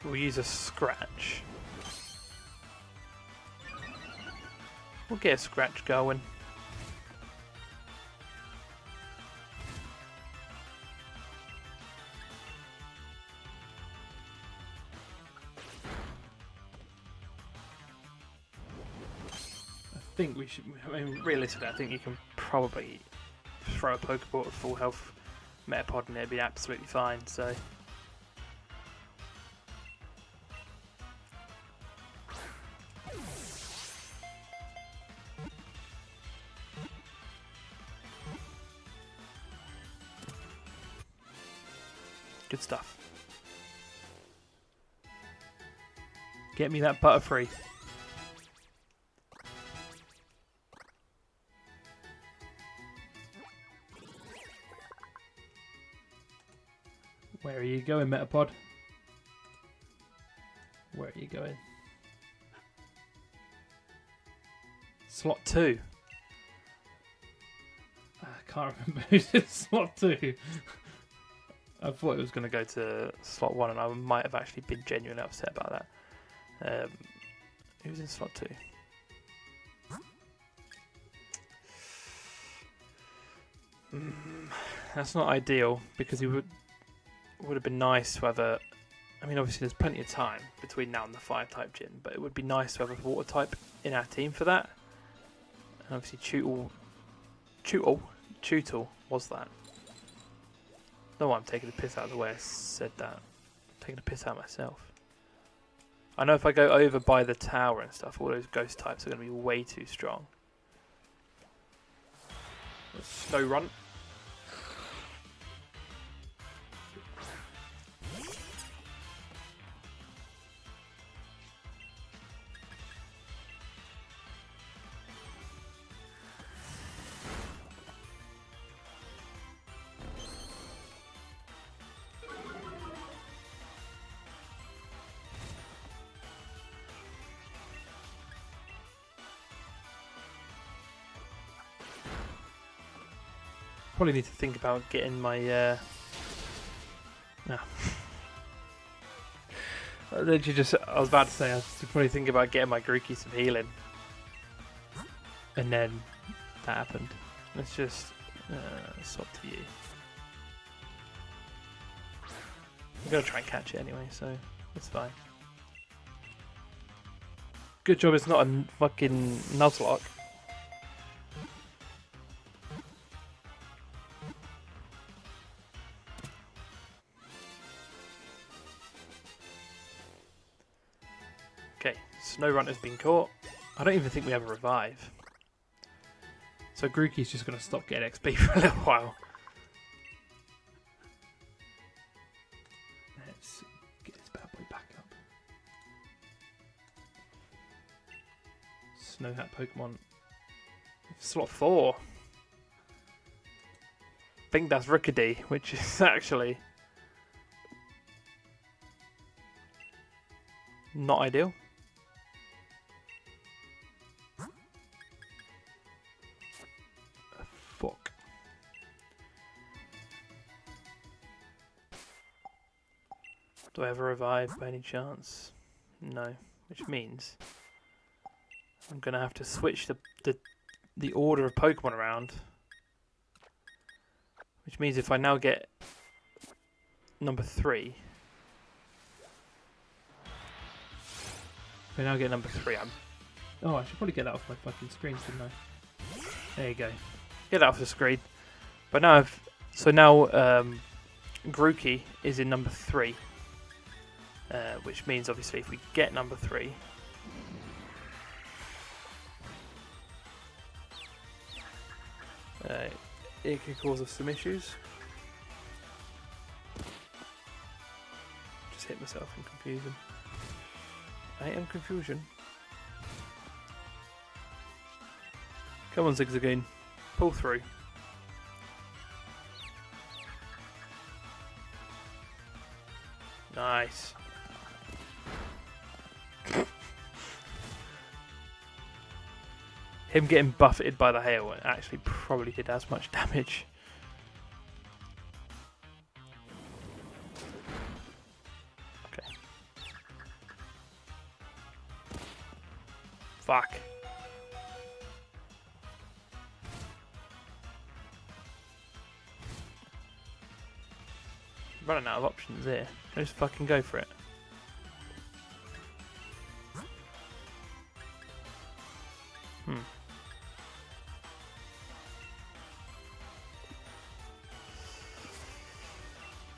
We'll use a scratch. We'll get a scratch going. I think we should. I mean, realistically, I think you can probably throw a Pokeball at full health Metapod and it'd be absolutely fine, so. Good stuff. Get me that Butterfree. Where are you going, Metapod? Where are you going? Slot 2. I can't remember who's in slot 2. I thought it was going to go to slot 1 and I might have actually been genuinely upset about that. Who's in slot 2? That's not ideal because it would have been nice to have a I mean, obviously there's plenty of time between now and the fire type gym, but it would be nice to have a water type in our team for that. And obviously Tutel was that. No, I'm taking the piss out of the way I said that. I'm taking the piss out myself. I know if I go over by the tower and stuff, all those ghost types are going to be way too strong. Snow run. Probably need to think about getting my no. I was about to say I should probably think about getting my Grookey some healing. And then that happened. Let's just swap to you. I'm gonna try and catch it anyway, so it's fine. Good job it's not a fucking Nuzlocke. Okay, Snowrun has been caught. I don't even think we have a revive. So Grookey's just going to stop getting XP for a little while. Let's get this bad boy back up. Snow Hat Pokemon. Slot 4. I think that's Rookidee, which is actually not ideal. Fuck. Do I have a revive by any chance? No. Which means I'm gonna have to switch the order of Pokemon around. Which means if I now get number 3. If I now get number 3, I'm... Oh, I should probably get that off my fucking screen, shouldn't I? There you go. Get that off the screen. But now now Grookey is in number 3. Which means obviously if we get number 3, it could cause us some issues. Just hit myself in confusion. I am confusion. Come on, Zigzagoon. Pull through. Nice. Him getting buffeted by the hail actually probably did as much damage. Okay. Fuck. Running out of options here. Just fucking go for it.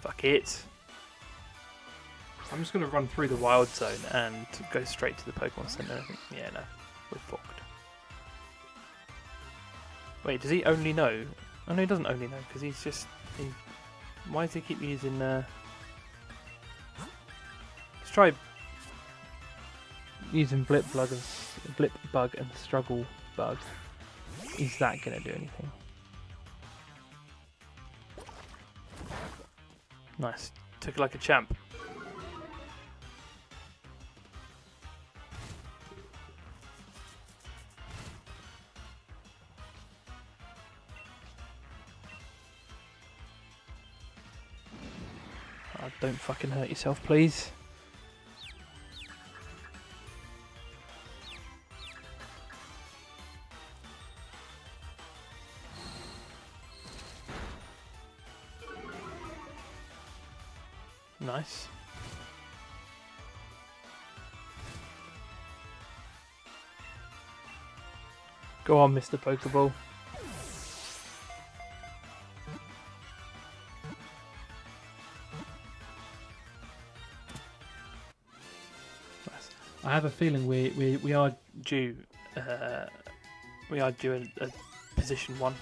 Fuck it. I'm just going to run through the wild zone and go straight to the Pokemon Center. I think. Yeah, no. We're fucked. Wait, does he only know? Oh no, he doesn't only know because he's just... Why does he keep using... Let's try using Blip Bug and Struggle Bug. Is that going to do anything? Nice. Took it like a champ. Oh, don't fucking hurt yourself, please. Nice. Go on, Mr. Pokeball. I have a feeling we are Due. We are due a position 1.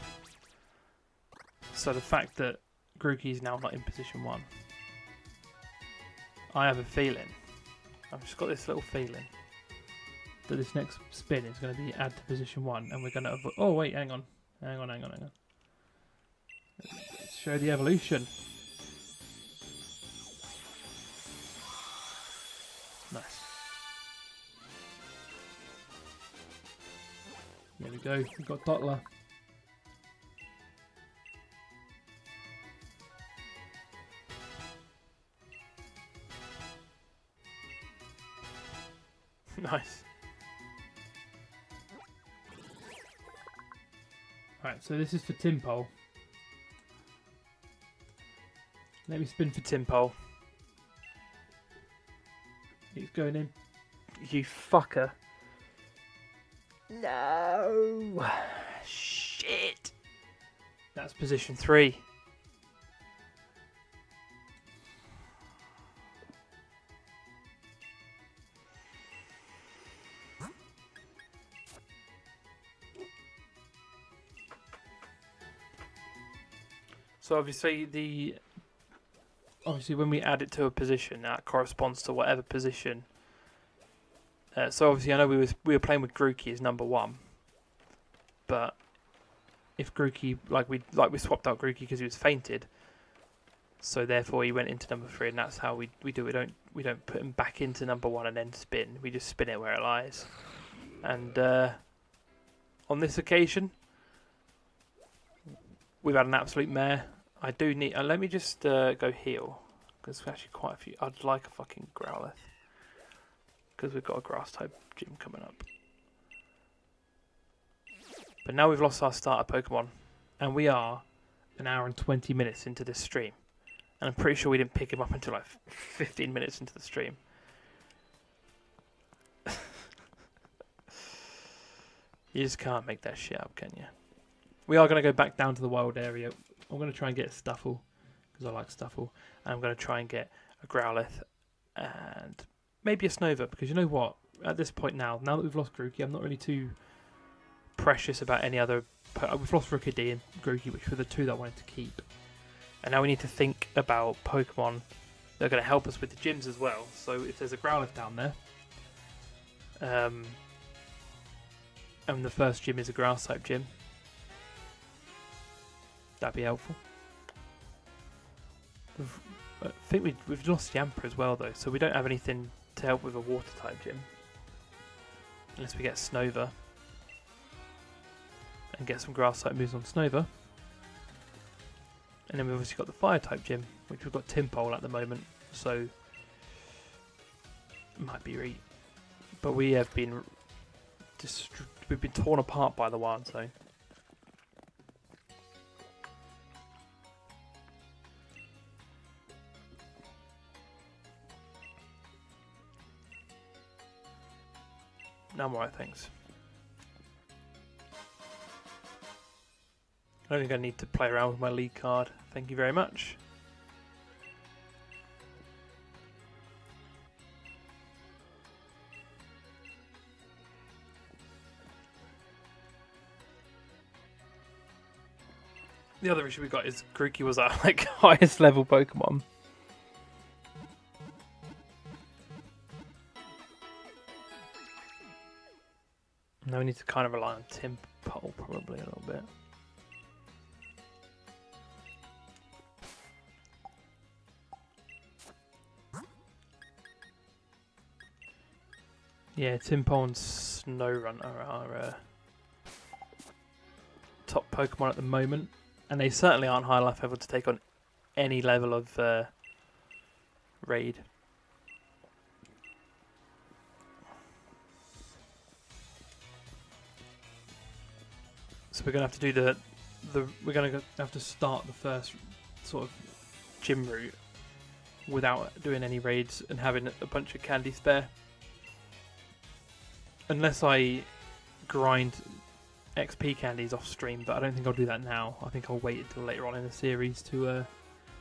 So the fact that Grookey is now not in position 1, I have a feeling. I've just got this little feeling that this next spin is going to be add to position 1, and we're going to avoid. Oh wait, hang on. Let's show the evolution. Nice. There we go. We've got Dottler. Nice. Right, so this is for Timpole. Let me spin for Timpole. It's going in. You fucker. No. Shit. That's position 3. So obviously when we add it to a position, that corresponds to whatever position. So obviously I know we were playing with Grookey as number 1, but if Grookey like we swapped out Grookey because he was fainted, so therefore he went into number 3, and that's how we do it. We don't put him back into number 1 and then spin. We just spin it where it lies. And on this occasion, we've had an absolute mare. I do need. Let me just go heal, because there's actually quite a few. I'd like a fucking Growlithe, because we've got a grass type gym coming up. But now we've lost our starter Pokemon, and we are an hour and 20 minutes into this stream, and I'm pretty sure we didn't pick him up until like 15 minutes into the stream. You just can't make that shit up, can you? We are going to go back down to the wild area. I'm going to try and get a Stuffle, because I like Stuffle. And I'm going to try and get a Growlithe and maybe a Snover, because you know what? At this point now that we've lost Grookey, I'm not really too precious about any other. We've lost Rookidee and Grookey, which were the 2 that I wanted to keep. And now we need to think about Pokemon that are going to help us with the gyms as well. So if there's a Growlithe down there, and the first gym is a grass type gym, that'd be helpful. I think we've lost Yamper as well though, so we don't have anything to help with a water type gym. Unless we get Snover. And get some grass type moves on Snover. And then we've obviously got the fire type gym, which we've got Timpole at the moment, so it might be but we have been we've been torn apart by the Wild Zone. No more things. I don't think I need to play around with my league card. Thank you very much. The other issue we got is Grookey was our highest level Pokemon. Now we need to kind of rely on Timpole probably a little bit. Yeah, Timpole and Snorunt are our top Pokemon at the moment, and they certainly aren't high enough level to take on any level of raid. So we're gonna have to do we're gonna have to start the first sort of gym route without doing any raids and having a bunch of candy spare. Unless I grind XP candies off stream, but I don't think I'll do that now. I think I'll wait until later on in the series to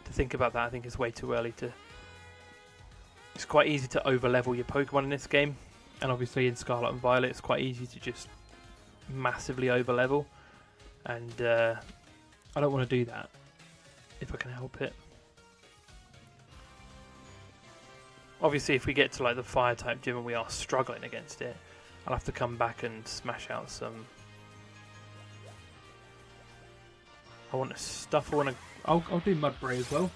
think about that. I think it's way too early to... It's quite easy to over-level your Pokemon in this game, and obviously in Scarlet and Violet it's quite easy to just massively over-level, and I don't want to do that if I can help it. Obviously if we get to like the Fire-type gym and we are struggling against it, I'll have to come back and smash out some... I want a Stuffle and a... I'll do Mudbray as well.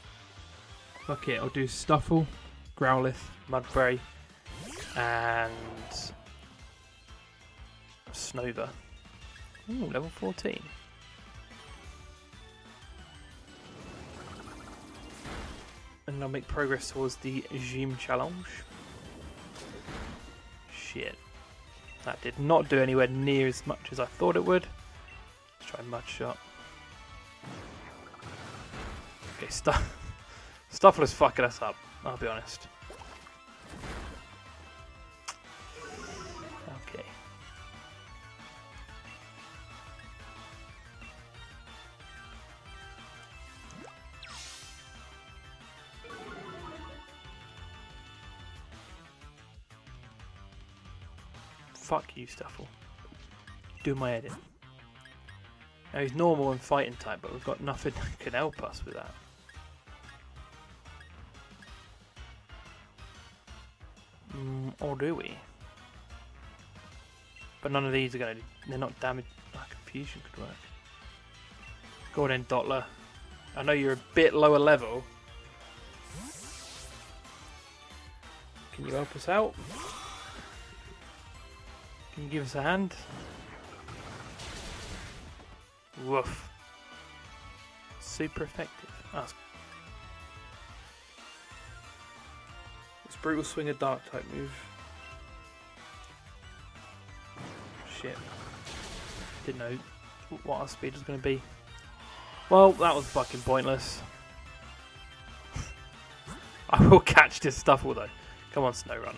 Fuck it, I'll do Stuffle, Growlithe, Mudbray, and Snover. Ooh, level 14. And I'll make progress towards the Gym Challenge. Shit. That did not do anywhere near as much as I thought it would. Let's try Mud Shot. Okay, Stuffler's fucking us up, I'll be honest. Okay. Fuck you, Stuffle. Do my head in. Now he's normal and fighting type, but we've got nothing that can help us with that. Or do we? But none of these are going to... They're not damaged. Oh, Confusion could work. Go on then, Dottler. I know you're a bit lower level. Can you help us out? Can you give us a hand? Woof. Super effective. Oh, it's Brutal Swing a Dark type move. Shit. Didn't know what our speed was going to be. Well, that was fucking pointless. I will catch this Stuffle though. Come on, Snowrun.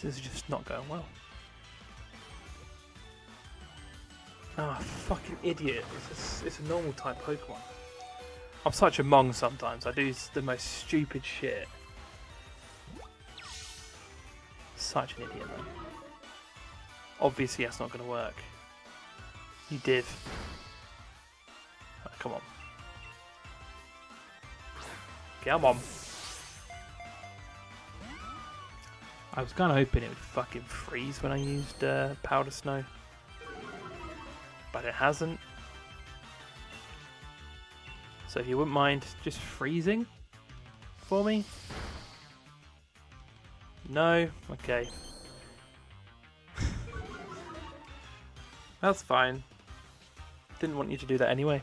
This is just not going well. Ah, fucking idiot. It's a normal type Pokemon. I'm such a mong sometimes. I do the most stupid shit. Such an idiot, man. Obviously that's not going to work. You did. Oh, come on. Come on. I was kind of hoping it would fucking freeze when I used Powder Snow. But it hasn't. So if you wouldn't mind just freezing for me? No? Okay. That's fine. Didn't want you to do that anyway.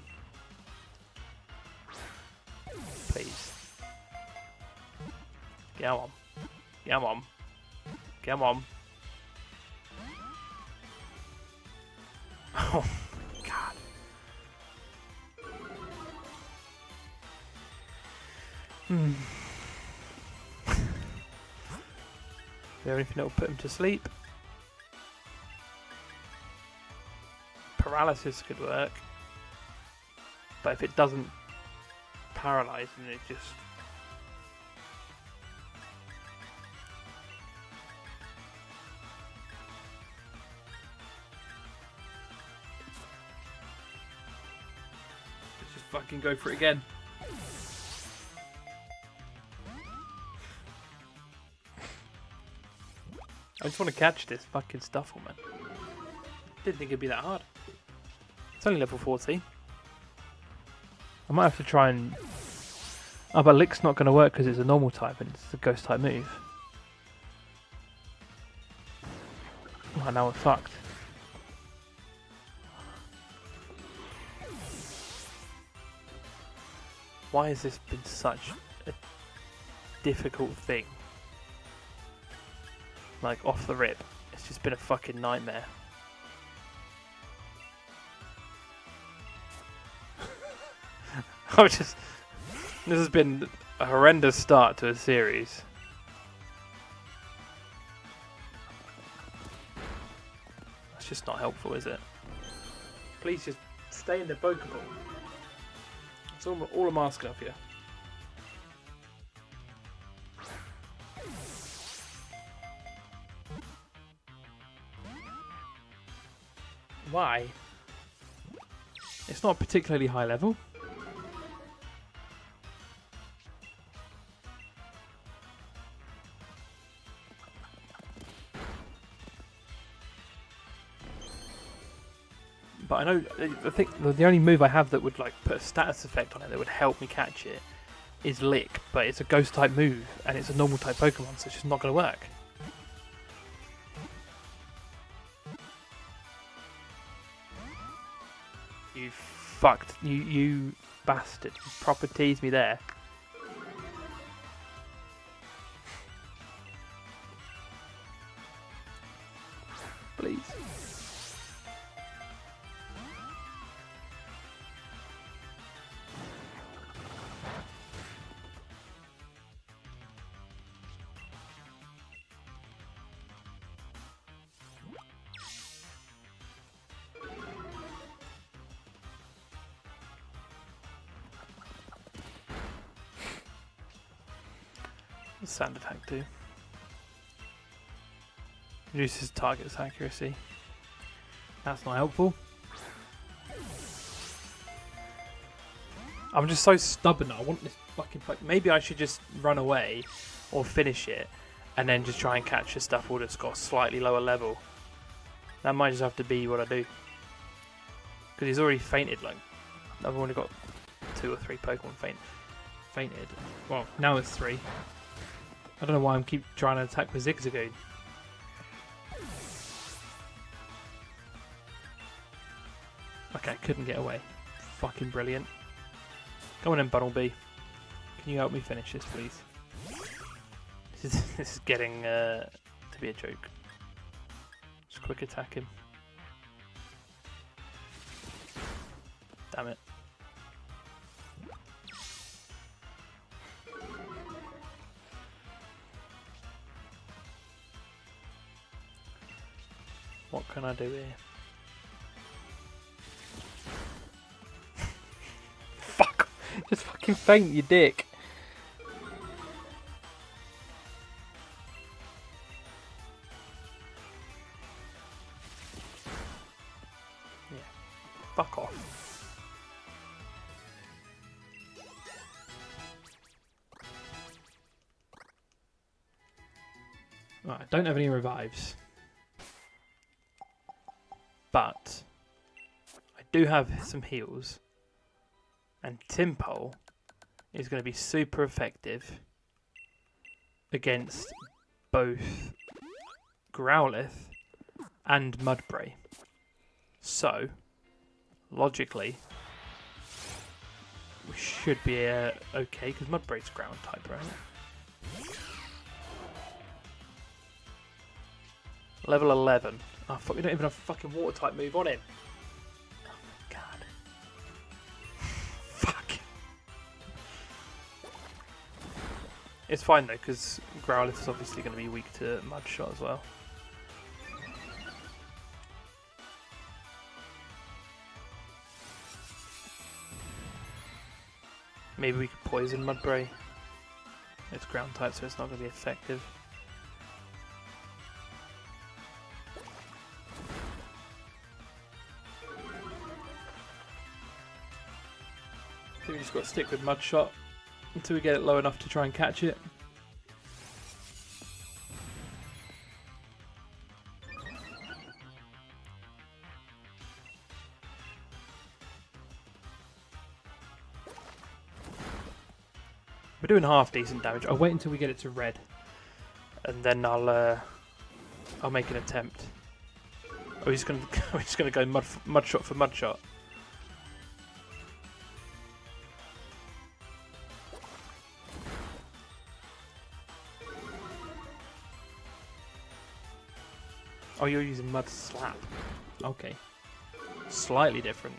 Please. Come on. Come on. Come on. Oh, God. Is there anything that will put him to sleep? Paralysis could work. But if it doesn't paralyze him, it just... fucking go for it again. I just want to catch this fucking Stuffle, man. Didn't think it'd be that hard. It's only level 14. I might have to try and... Oh, but Lick's not going to work because it's a normal type and it's a ghost type move. Oh, now we're fucked. Why has this been such a difficult thing? like off the rip. It's just been a fucking nightmare. This has been a horrendous start to a series. That's just not helpful, is it? Please just stay in the Pokeball. That's all I'm asking of you. Why? It's not particularly high level. But I know, I think the only move I have that would like put a status effect on it that would help me catch it is Lick, but it's a ghost type move and it's a normal type Pokemon, so it's just not going to work. You fucked, you bastard, you proper teased me there. Please. Sand attack too. Reduces target's accuracy. That's not helpful. I'm just so stubborn. I want this fucking maybe I should just run away or finish it and then just try and catch the stuff that's got a slightly lower level. That might just have to be what I do. Because he's already fainted, like I've only got 2 or 3 Pokemon fainted. Well, now it's 3. I don't know why I'm keep trying to attack with Zigzagoon. Okay, couldn't get away. Fucking brilliant. Come on in, Bumblebee. Can you help me finish this, please? This is getting to be a joke. Just quick attack him. Damn it. What can I do here? Fuck! Just fucking faint, you dick! Yeah. Fuck off. Right, I don't have any revives. But I do have some heals, and Timpole is going to be super effective against both Growlithe and Mudbray. So, logically, we should be okay, because Mudbray's ground type, right? Level 11. Oh fuck, we don't even have a fucking water type move on him. Oh my god. Fuck. It's fine though, because Growlithe is obviously going to be weak to Mud Shot as well. Maybe we could poison Mudbray. It's ground type, so it's not going to be effective. I think we just got to stick with Mud Shot until we get it low enough to try and catch it. We're doing half decent damage. I'll wait until we get it to red, and then I'll make an attempt. Are we just gonna go mud shot for Mud Shot? Oh, you're using Mud Slap. Okay. Slightly different.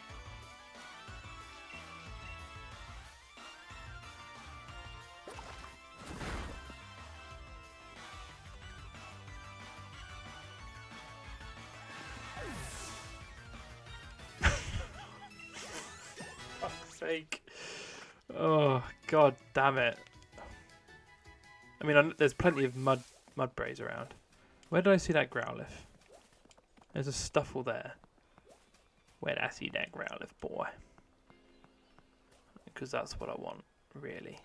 Fuck's sake. Oh, god damn it. I mean, there's plenty of mud brays around. Where did I see that Growlithe? There's a Stuffle there. Where did I see that Growlithe, boy? Because that's what I want, really.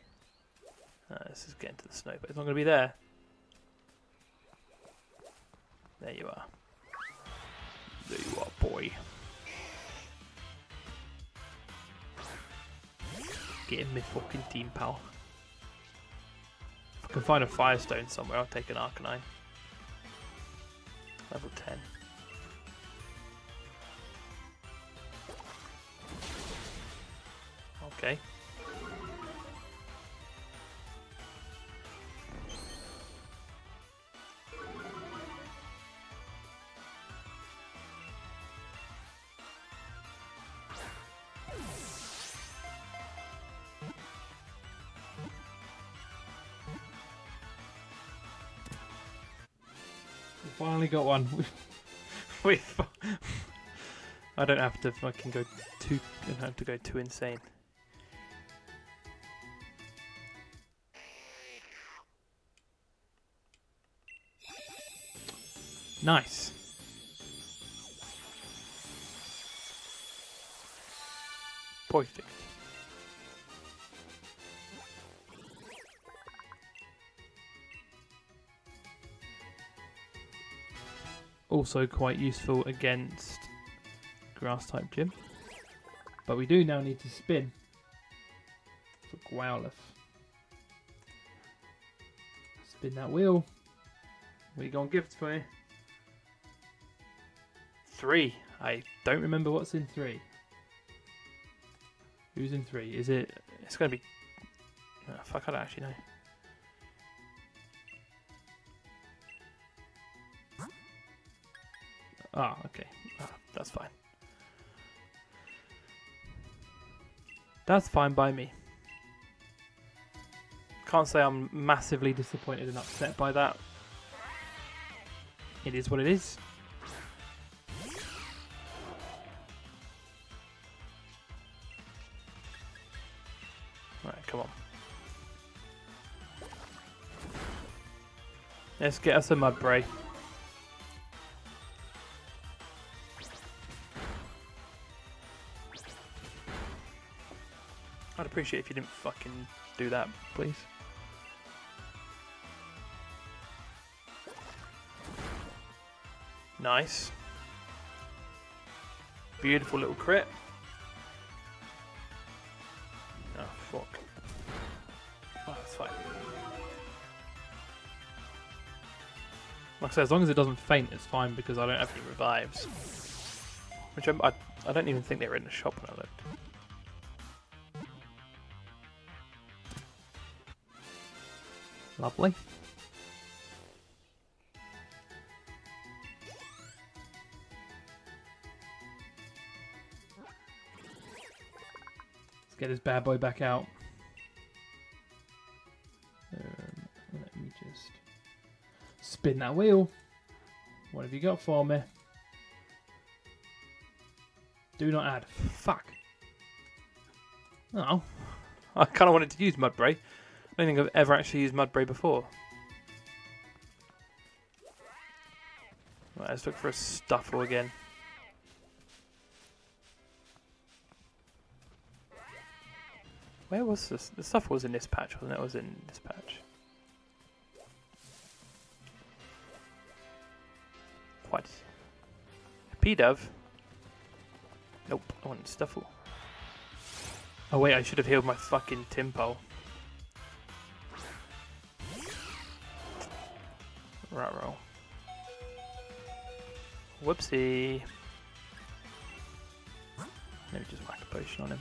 This is getting to the snow, but it's not going to be there. There you are. There you are, boy. Get in my fucking team, pal. If I can find a Firestone somewhere, I'll take an Arcanine. Level 10. Okay. We finally got one. I don't have to fucking go too. I don't have to go too insane. Nice. Perfect. Also quite useful against grass type gym. But we do now need to spin for Growlithe. Spin that wheel. What are you going to give to me? 3. I don't remember what's in 3. Who's in 3? Is it... It's going to be... Oh, fuck, I don't actually know. Ah, okay. That's fine. That's fine by me. Can't say I'm massively disappointed and upset by that. It is what it is. Alright, come on. Let's get us a Mudbray. I'd appreciate if you didn't fucking do that, please. Nice. Beautiful little crit. Oh, fuck. Oh, that's fine. Like I said, as long as it doesn't faint, it's fine because I don't have any revives. Which I don't even think they were in the shop when I looked. Lovely. Let's get this bad boy back out. Let me just spin that wheel. What have you got for me? Do not add. Fuck. Oh. I kind of wanted to use Mudbray. I don't think I've ever actually used Mudbray before. Right, let's look for a Stuffle again. Where was this? The Stuffle was in this patch, wasn't it? It was in this patch. What? A P-Dove? Nope, I want Stuffle. Oh wait, I should have healed my fucking Timpole. Right roll. Whoopsie. Maybe just whack a potion on him.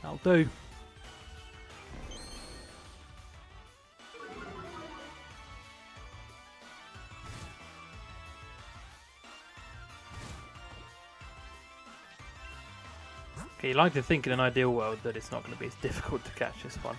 That'll do. Okay, you like to think in an ideal world that it's not going to be as difficult to catch this one.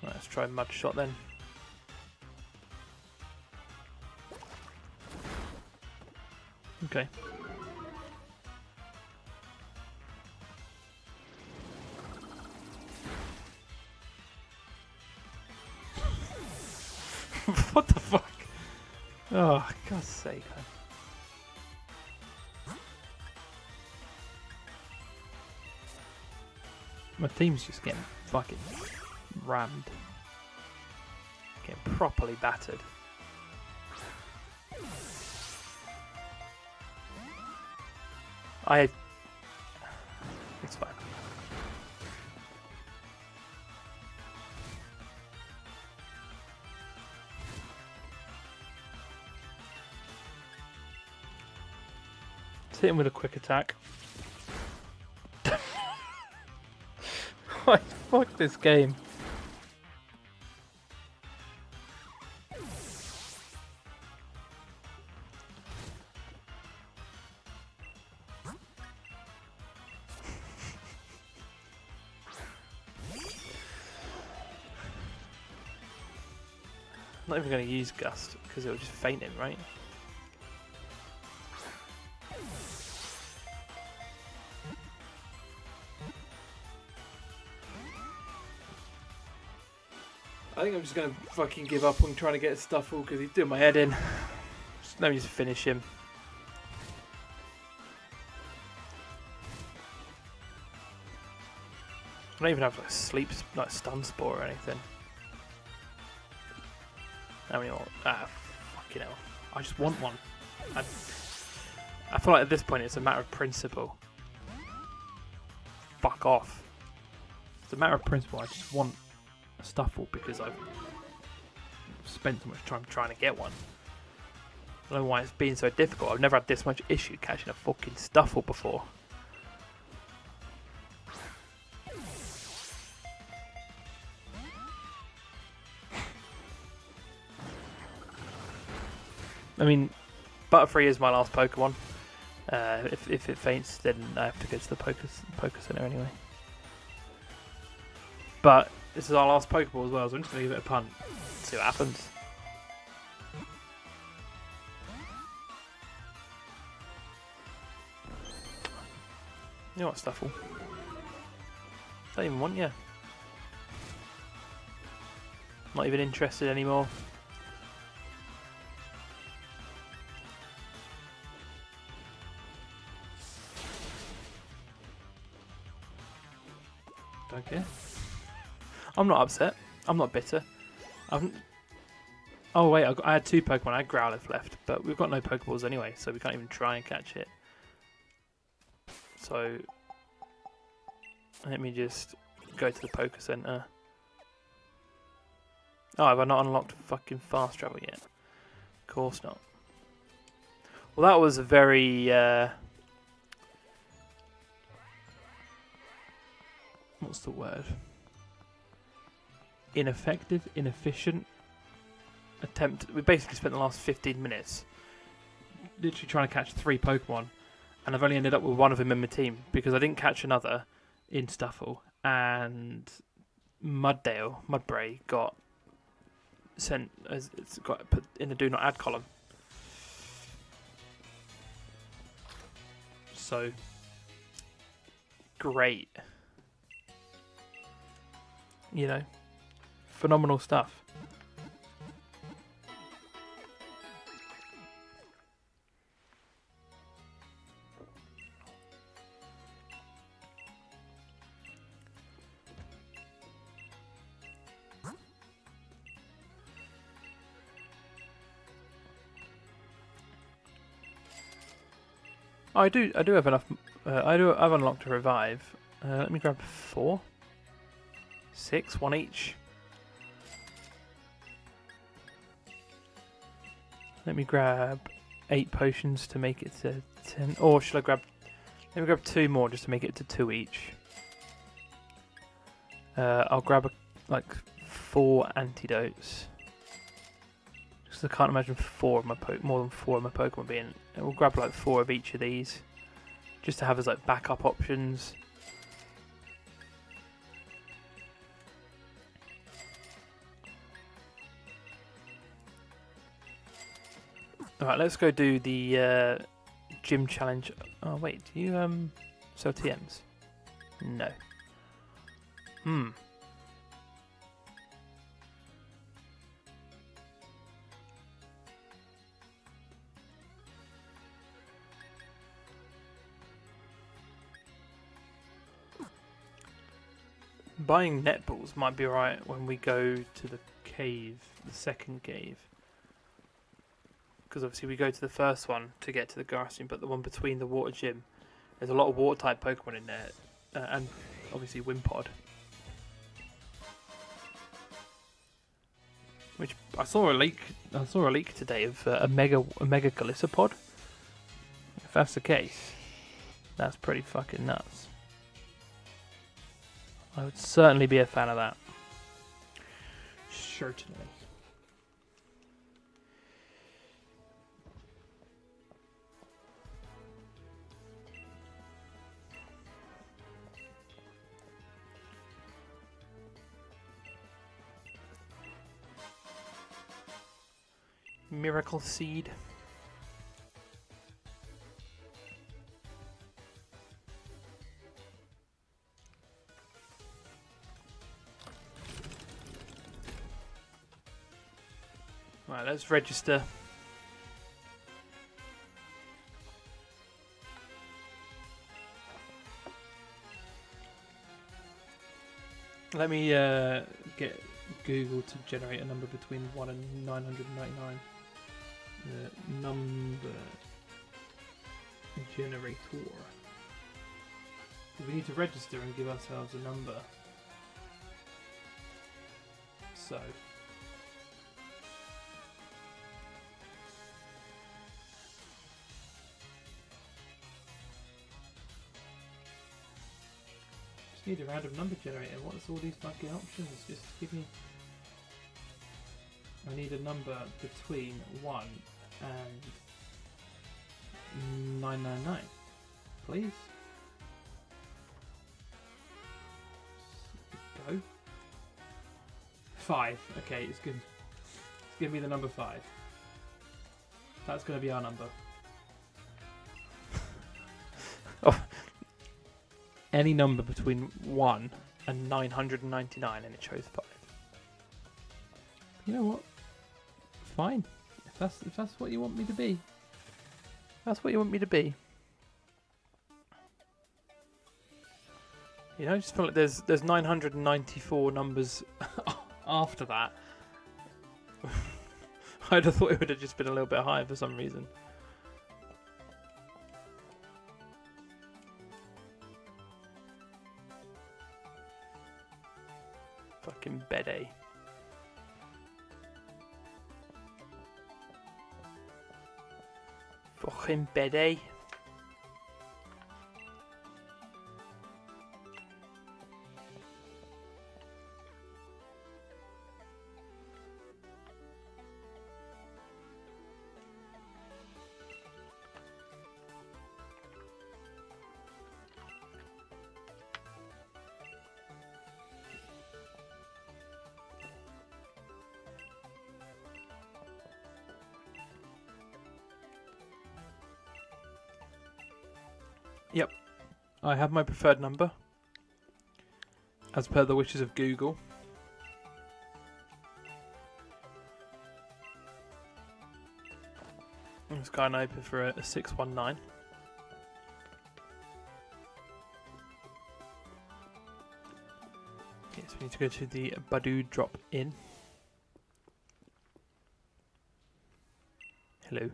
Let's try Mud Shot then. Okay. What the fuck? Oh, God's sake, man. My team's just getting fucking rammed. Getting properly battered. It's fine. Let's hit him with a quick attack. Fuck this game. I'm not even going to use Gust because it'll just faint him, right? I think I'm just going to fucking give up on trying to get Stuffle because he's doing my head in. Let me just finish him. I don't even have like stun spore or anything. How many more? Fucking hell. I just want one. I feel like at this point it's a matter of principle. Fuck off. It's a matter of principle. I just want a Stuffle because I've spent so much time trying to get one. I don't know why it's been so difficult. I've never had this much issue catching a fucking Stuffle before. I mean, Butterfree is my last Pokemon. If it faints, then I have to go to the Poké Center anyway. But this is our last Pokeball as well, so I'm just going to give it a punt. See what happens. You know what, Stuffle? Don't even want you. Not even interested anymore. Don't care. I'm not upset. I'm not bitter. Oh wait, I had 2 Pokemon. I had Growlithe left, but we've got no Pokeballs anyway, so we can't even try and catch it. So let me just go to the Poké Center. Oh, have I not unlocked fucking fast travel yet? Of course not. Well, that was a very what's the word? Ineffective, inefficient attempt. We basically spent the last 15 minutes literally trying to catch 3 Pokemon, and I've only ended up with one of them in my team because I didn't catch another in Stuffle, and Mudbray got sent as it's got put in the do not add column. So great. You know, phenomenal stuff. I do have enough. I've unlocked a revive. Let me grab 4. 6, 1 each. Let me grab 8 potions to make it to 10. Or should I grab Let me grab 2 more just to make it to 2 each. I'll grab like 4 antidotes. Because I can't imagine more than 4 of my Pokemon being. And we'll grab like 4 of each of these, just to have as like backup options. Alright, let's go do the gym challenge. Oh wait, do you sell TMs? No. Buying netballs might be right when we go to the cave, the second cave. Because obviously we go to the first one to get to the grass gym, but the one between the water gym, there's a lot of water type Pokemon in there, and obviously Wimpod. Which I saw a leak today of a mega Galissapod. If that's the case, that's pretty fucking nuts. I would certainly be a fan of that. Certainly. Miracle Seed. Right, let's register. Let me get Google to generate a number between 1 and 999. Number generator. We need to register and give ourselves a number. So. Just need a random number generator. What's all these fucking options? Just give me. I need a number between 1 and 999, please. Go. 5. Okay, it's good. It's give me the number 5. That's going to be our number. Oh. Any number between 1 and 999, and it chose 5. You know what? Fine. If that's what you want me to be. That's what you want me to be. You know, I just feel like there's 994 numbers after that. I'd have thought it would have just been a little bit higher for some reason. Fucking Bede. Fucking Bede. Yep, I have my preferred number, as per the wishes of Google. Let's go and open for a 619. Yes, we need to go to the Badoo drop in. Hello.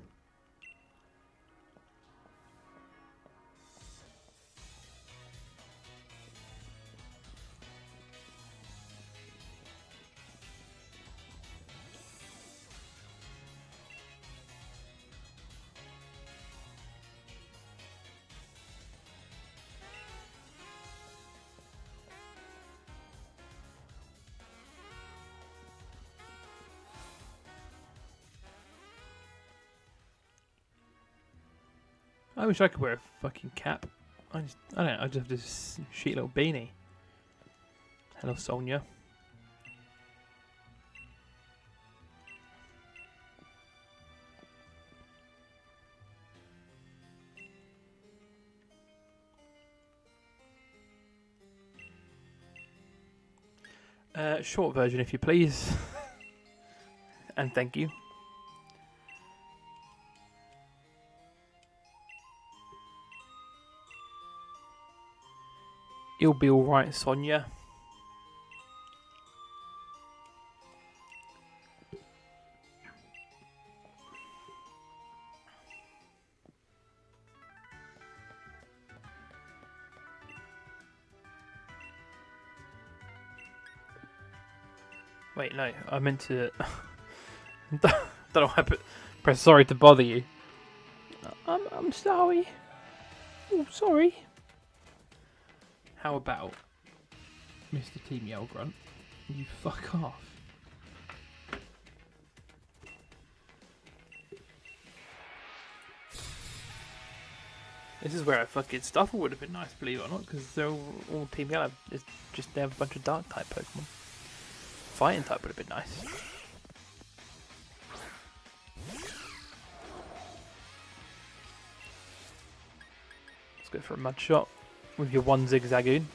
I wish I could wear a fucking cap. I don't know, I just have this shitty little beanie. Hello, Sonia. Short version, if you please. And thank you. You'll be alright, Sonia. Wait, no, I meant to... don't know why I press sorry to bother you. I'm sorry. Oh, sorry. How about Mr. Team Yell Grunt? You fuck off. This is where I fucking Stuffle would have been nice, believe it or not, because they're all Team Yellow. It's just they have a bunch of dark type Pokemon. Fighting type would have been nice. Let's go for a Mud Shot with your one Zigzagoon.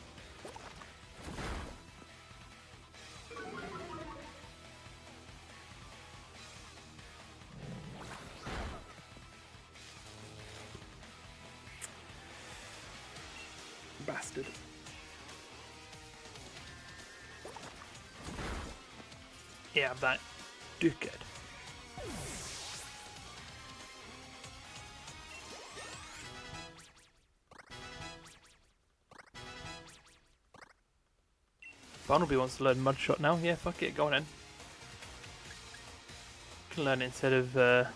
Bastard. Yeah, that dickhead. Barnaby wants to learn Mud Shot now. Yeah, fuck it, go on then. Can learn it instead of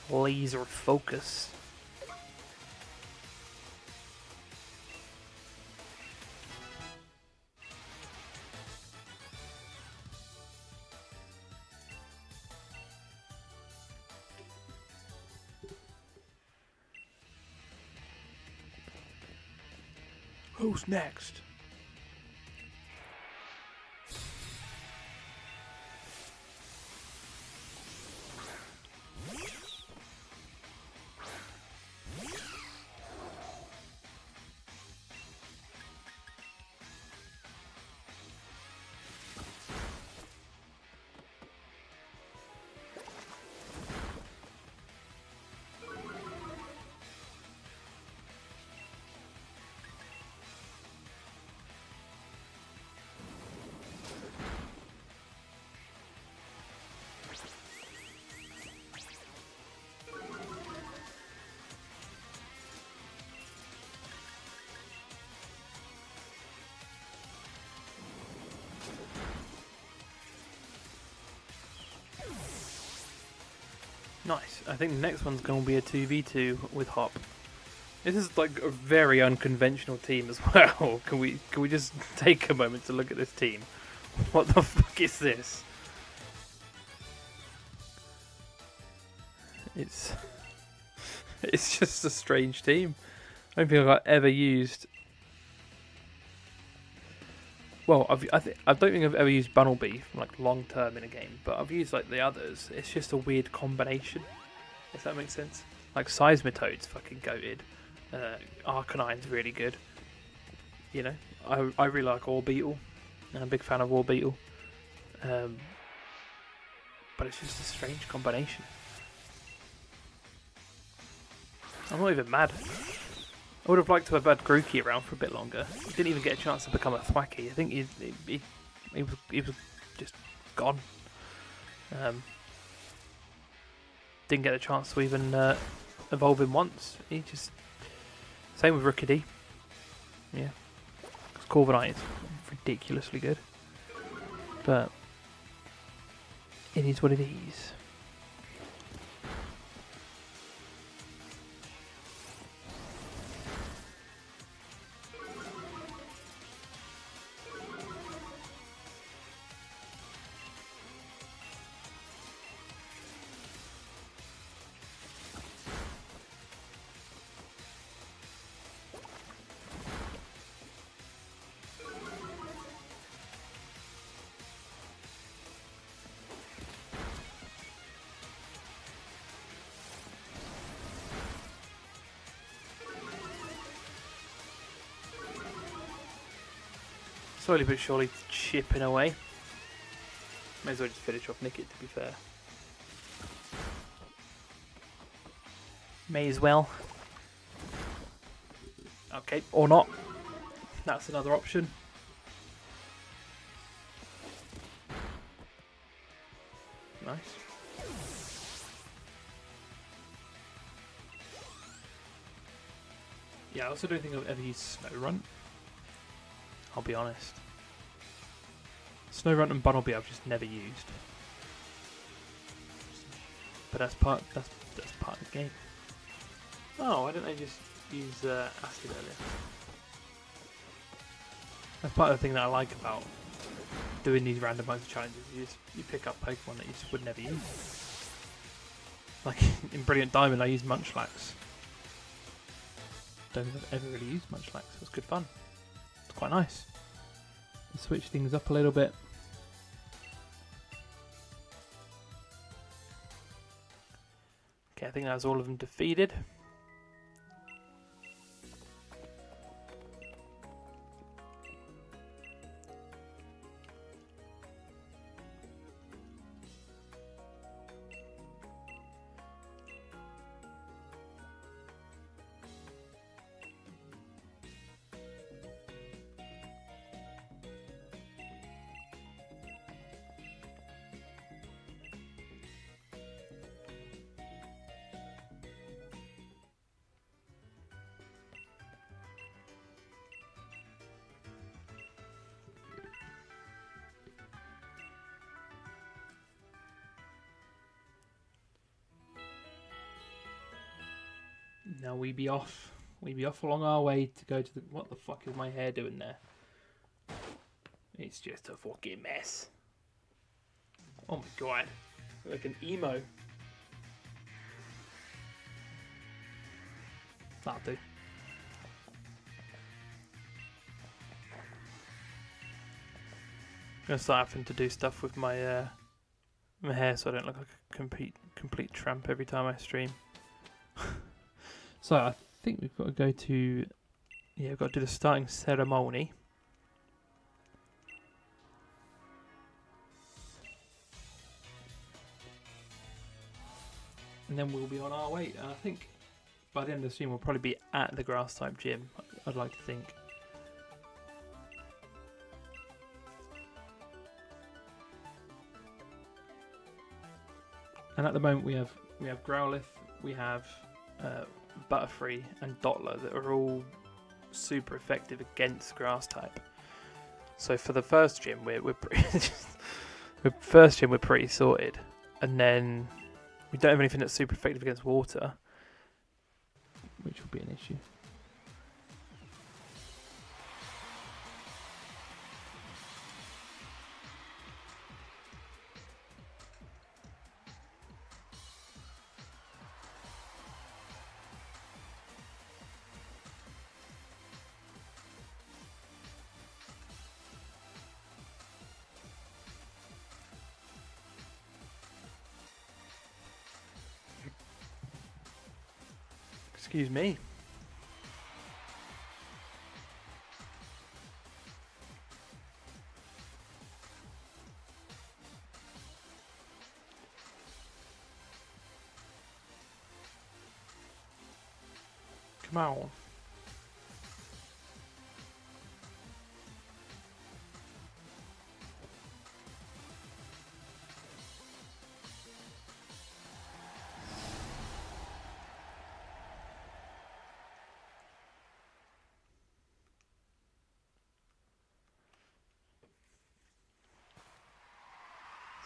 Laser Focus. Who's next? Nice. I think the next one's going to be a 2v2 with Hop. This is like a very unconventional team as well. Can we just take a moment to look at this team? What the fuck is this? It's just a strange team. I don't think I've ever used. Well, I don't think I've ever used Bunnelby like long term in a game, but I've used like the others. It's just a weird combination, if that makes sense. Like Seismitoad's fucking goated. Arcanine's really good. You know, I really like Orbeetle. I'm a big fan of Orbeetle. But it's just a strange combination. I'm not even mad. I would have liked to have had Grookey around for a bit longer. He didn't even get a chance to become a Thwackey. I think he was just gone. Didn't get a chance to even evolve him once. He just... Same with Rookidee. Yeah. Because Corviknight is ridiculously good. But... it is what it is. Slowly but surely chipping away. May as well just finish off Nickit, to be fair. May as well. Okay, or not. That's another option. Nice. Yeah, I also don't think I've ever used Snow Run. I'll be honest. Snow Run and Bunnelby I've just never used. But that's part of the game. Oh, why don't I just use Acid earlier? That's part of the thing that I like about doing these randomizer challenges. You pick up Pokemon that you just would never use. Like in Brilliant Diamond I used Munchlax. Don't think I've ever really used Munchlax. It was good fun. It's quite nice. You switch things up a little bit. Okay, I think that was all of them defeated. Now we be off. We be off along our way to go to the... What the fuck is my hair doing there? It's just a fucking mess. Oh my god. Like an emo. That'll do. I'm gonna start having to do stuff with my my hair so I don't look like a complete tramp every time I stream. So I think we've got to go to... Yeah, we've got to do the starting ceremony. And then we'll be on our way. And I think by the end of the stream we'll probably be at the grass type gym, I'd like to think. And at the moment we have Growlithe, we have Butterfree and Dottler that are all super effective against grass type. So for the first gym we're pretty sorted, and then we don't have anything that's super effective against water, which will be an issue. Excuse me. Come on.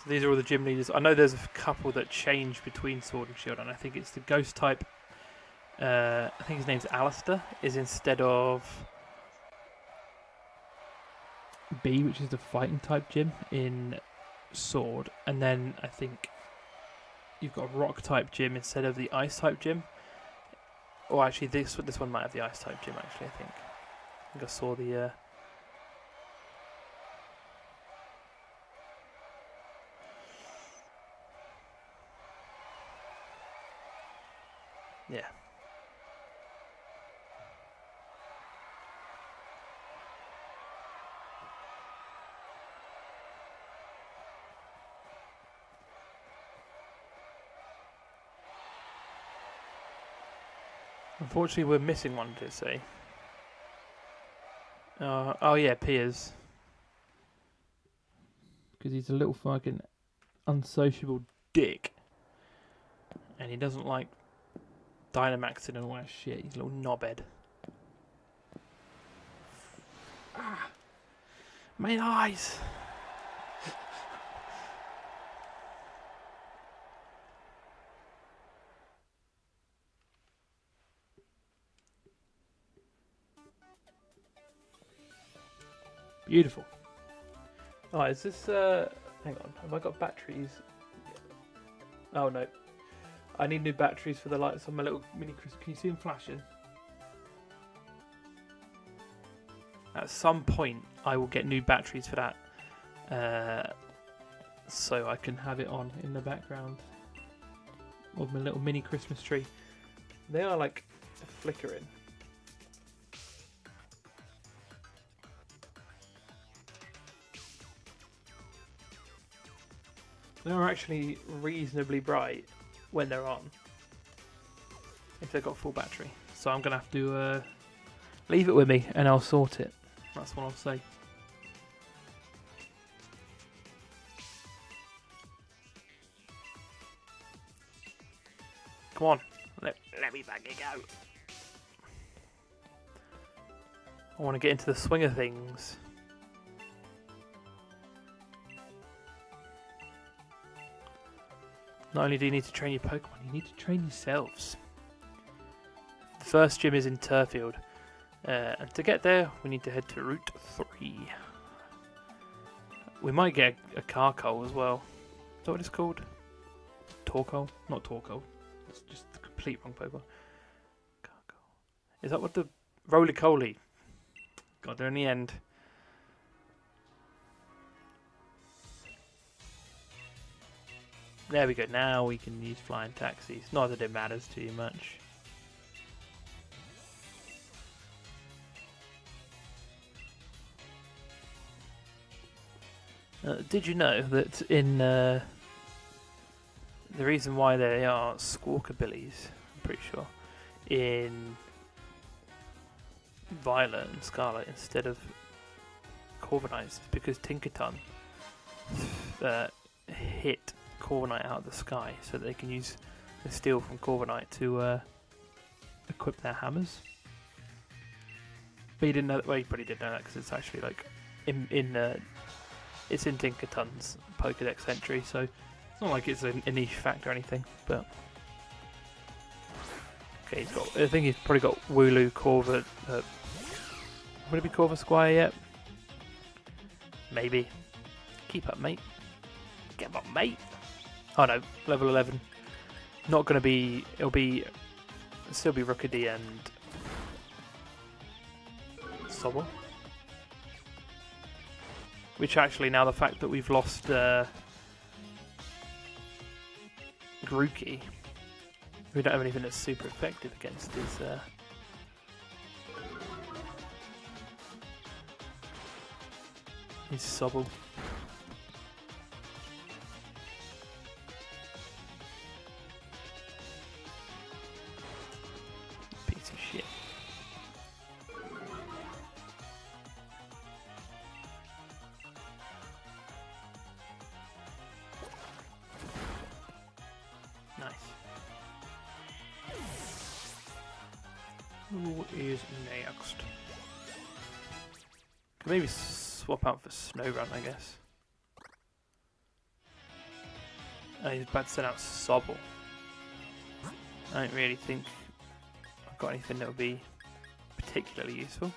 So these are all the gym leaders. I know there's a couple that change between Sword and Shield, and I think it's the Ghost type. I think his name's Alistair, is instead of B, which is the fighting type gym in Sword, and then I think you've got a rock type gym instead of the ice type gym. Or actually, this one might have the ice type gym. Actually, I think I saw the. Yeah. Unfortunately, we're missing one, did it say? Oh yeah, Piers. Because he's a little fucking unsociable dick. And he doesn't like Dynamaxing and all that shit. He's a little knobhead. Ah, my eyes! Beautiful. Oh, is this, hang on, have I got batteries? Oh no. I need new batteries for the lights on my little mini crystal. Can you see them flashing? At some point, I will get new batteries for that. So I can have it on in the background of my little mini Christmas tree. They are like flickering. They're actually reasonably bright when they're on, if they've got full battery. So I'm gonna have to leave it with me and I'll sort it. That's what I'll say. Come on, let me back it go. I want to get into the swing of things. Not only do you need to train your Pokemon, you need to train yourselves. The first gym is in Turfield. And to get there, we need to head to Route 3. We might get a Carcole as well. Is that what it's called? Torkoal? Not Torkoal. It's just the complete wrong Pokemon. Carcole. Is that what the... Roly-Coly. Got there in the end. There we go. Now we can use flying taxis. Not that it matters too much. Did you know that in the reason why they are Squawkabillies, I'm pretty sure, in Violet and Scarlet instead of Corviknights is because Tinkaton hit Corviknight out of the sky so that they can use the steel from Corviknight to equip their hammers. But you didn't know that. Well, you probably didn't know that because it's actually like it's in Tinkaton's Pokedex entry, so it's not like it's a niche fact or anything. But okay, he's got. I think he's probably got Wooloo, Corva. Would it be Corvisquire yet? Maybe. Keep up, mate. Get up, mate. Oh no, level 11. Not gonna be. It'll still be Rookidee and Sobble. Which actually, now the fact that we've lost Grookey, we don't have anything that's super effective against his Sobble. Piece of shit. Nice. Who is next? Can maybe swap out for Snowrun, I guess. Oh, he's about to send out Sobble. I don't really think I've got anything that would be particularly useful.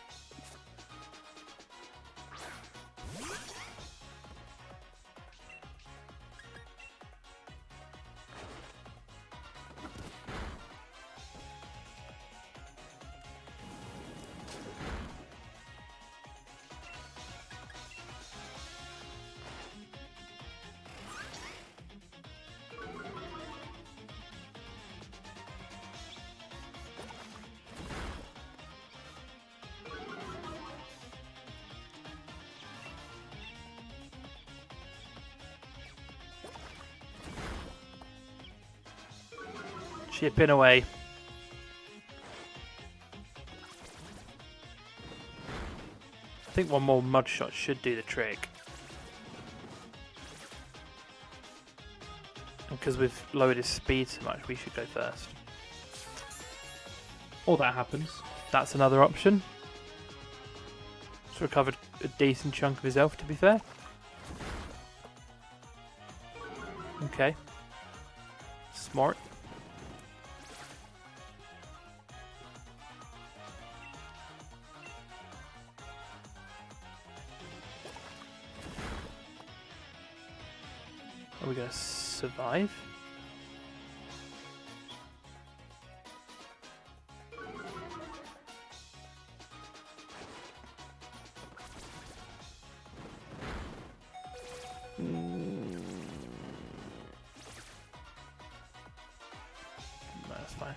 Chipping away. think one more mud shot should do the trick. Because we've lowered his speed so much, we should go first. Or that happens. That's another option. He's recovered a decent chunk of his health, to be fair. Okay. Smart. Are we going to survive? That's fine.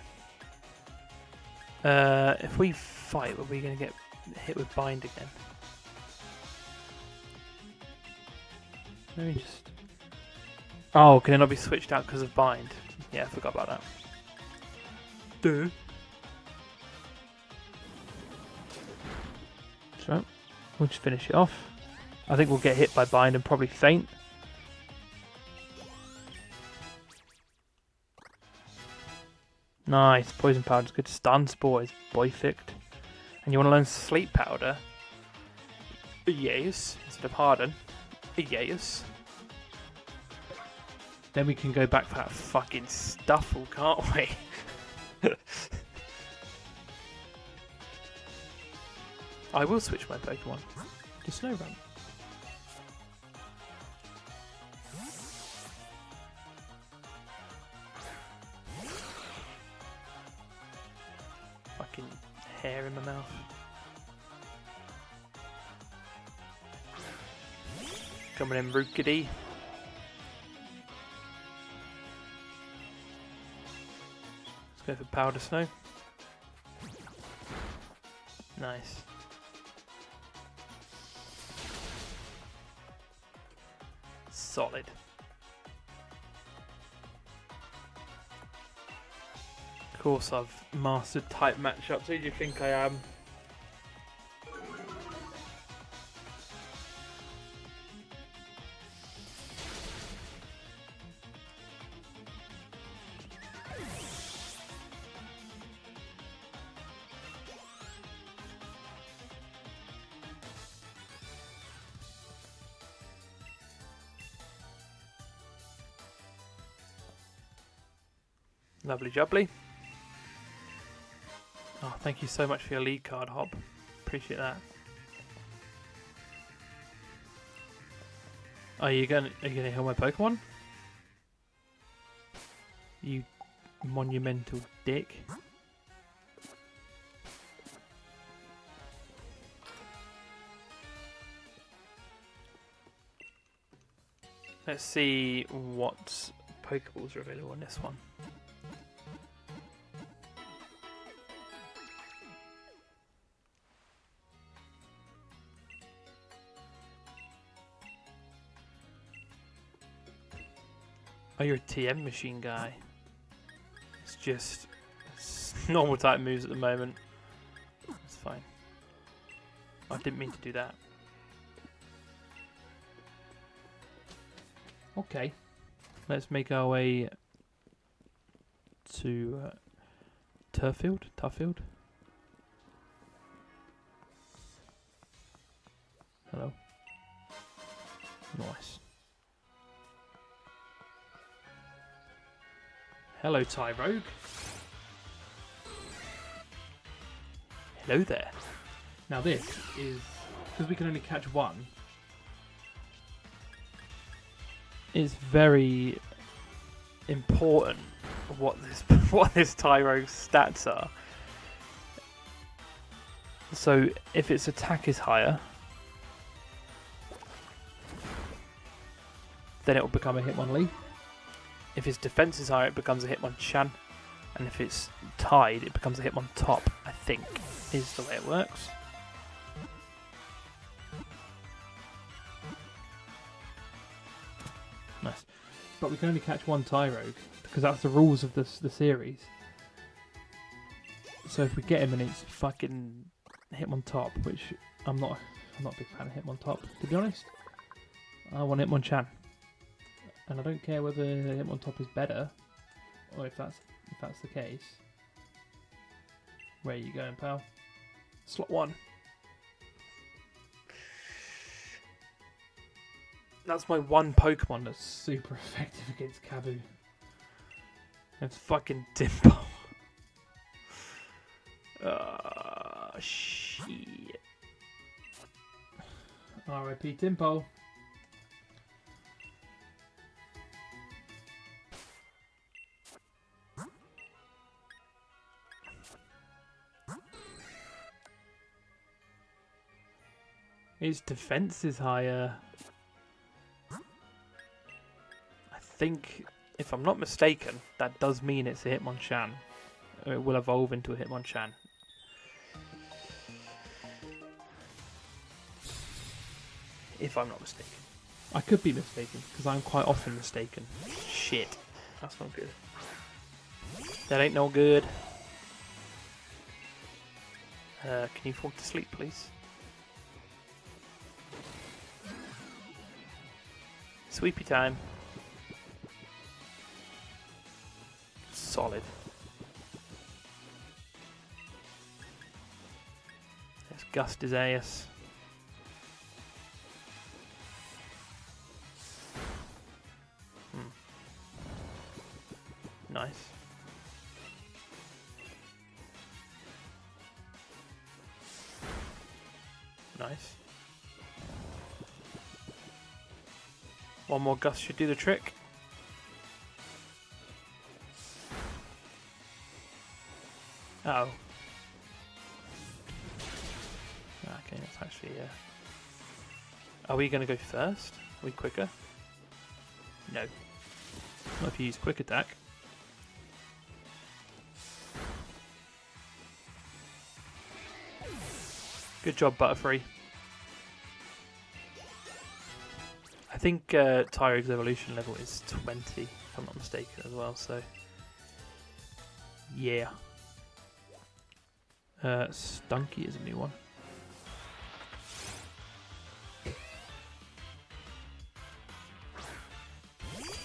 If we fight, are we going to get hit with bind again? Let me just... Oh, can it not be switched out because of bind? Yeah, I forgot about that. Duh. So, we'll just finish it off. I think we'll get hit by bind and probably faint. Nice, poison powder's good. Stun spore is perfect. And you want to learn sleep powder? Yes, instead of harden. Yes. Then we can go back for that fucking Stuffle, can't we? I will switch my Pokemon to Snowrun. Fucking hair in my mouth. Coming in Rookity. Let's go for Powder Snow. Nice. Solid. Of course I've mastered type matchups. Who do you think I am? Lovely jubbly. Oh, thank you so much for your lead card, Hop. Appreciate that. Are you gonna heal my Pokemon? You monumental dick. Let's see what Pokeballs are available on this one. Oh, you're a TM machine guy. It's just normal type moves at the moment. It's fine. I didn't mean to do that. Okay. Let's make our way to Turffield. Hello. Nice. Hello, Tyrogue. Hello there. Now this is, because we can only catch one, It's very important what this Tyrogue's stats are. So if its attack is higher, then it will become a Hitmonlee. If its defense is higher, it becomes a Hitmonchan. And if it's tied, it becomes a Hitmontop, I think, is the way it works. Nice. But we can only catch one Tyrogue, because that's the rules of the series. So if we get him and it's fucking Hitmontop, which I'm not I'm not a big fan of Hitmontop, to be honest. I want Hitmonchan. And I don't care whether Hitmontop is better, or if that's the case. Where are you going, pal? Slot 1. That's my one Pokemon that's Super effective against Kabu. It's fucking Dimple. Shit. R.I.P. Timpo. His defense is higher. I think, if I'm not mistaken, that does mean it's a Hitmonchan. It will evolve into a Hitmonchan. If I'm not mistaken. I could be mistaken, Because I'm quite often mistaken. Shit. That's not good. That ain't no good. Can you fall to sleep, please? Sweepy time. Solid. Let's gust his ass. Nice. Nice. One more gust should do the trick. Uh oh. Okay, that's actually, Are we going to go first? Are we quicker? No. Not if you use quick attack. Good job, Butterfree. I think Tyrogue's evolution level is 20, if I'm not mistaken, as well, so... Yeah. Stunky is a new one.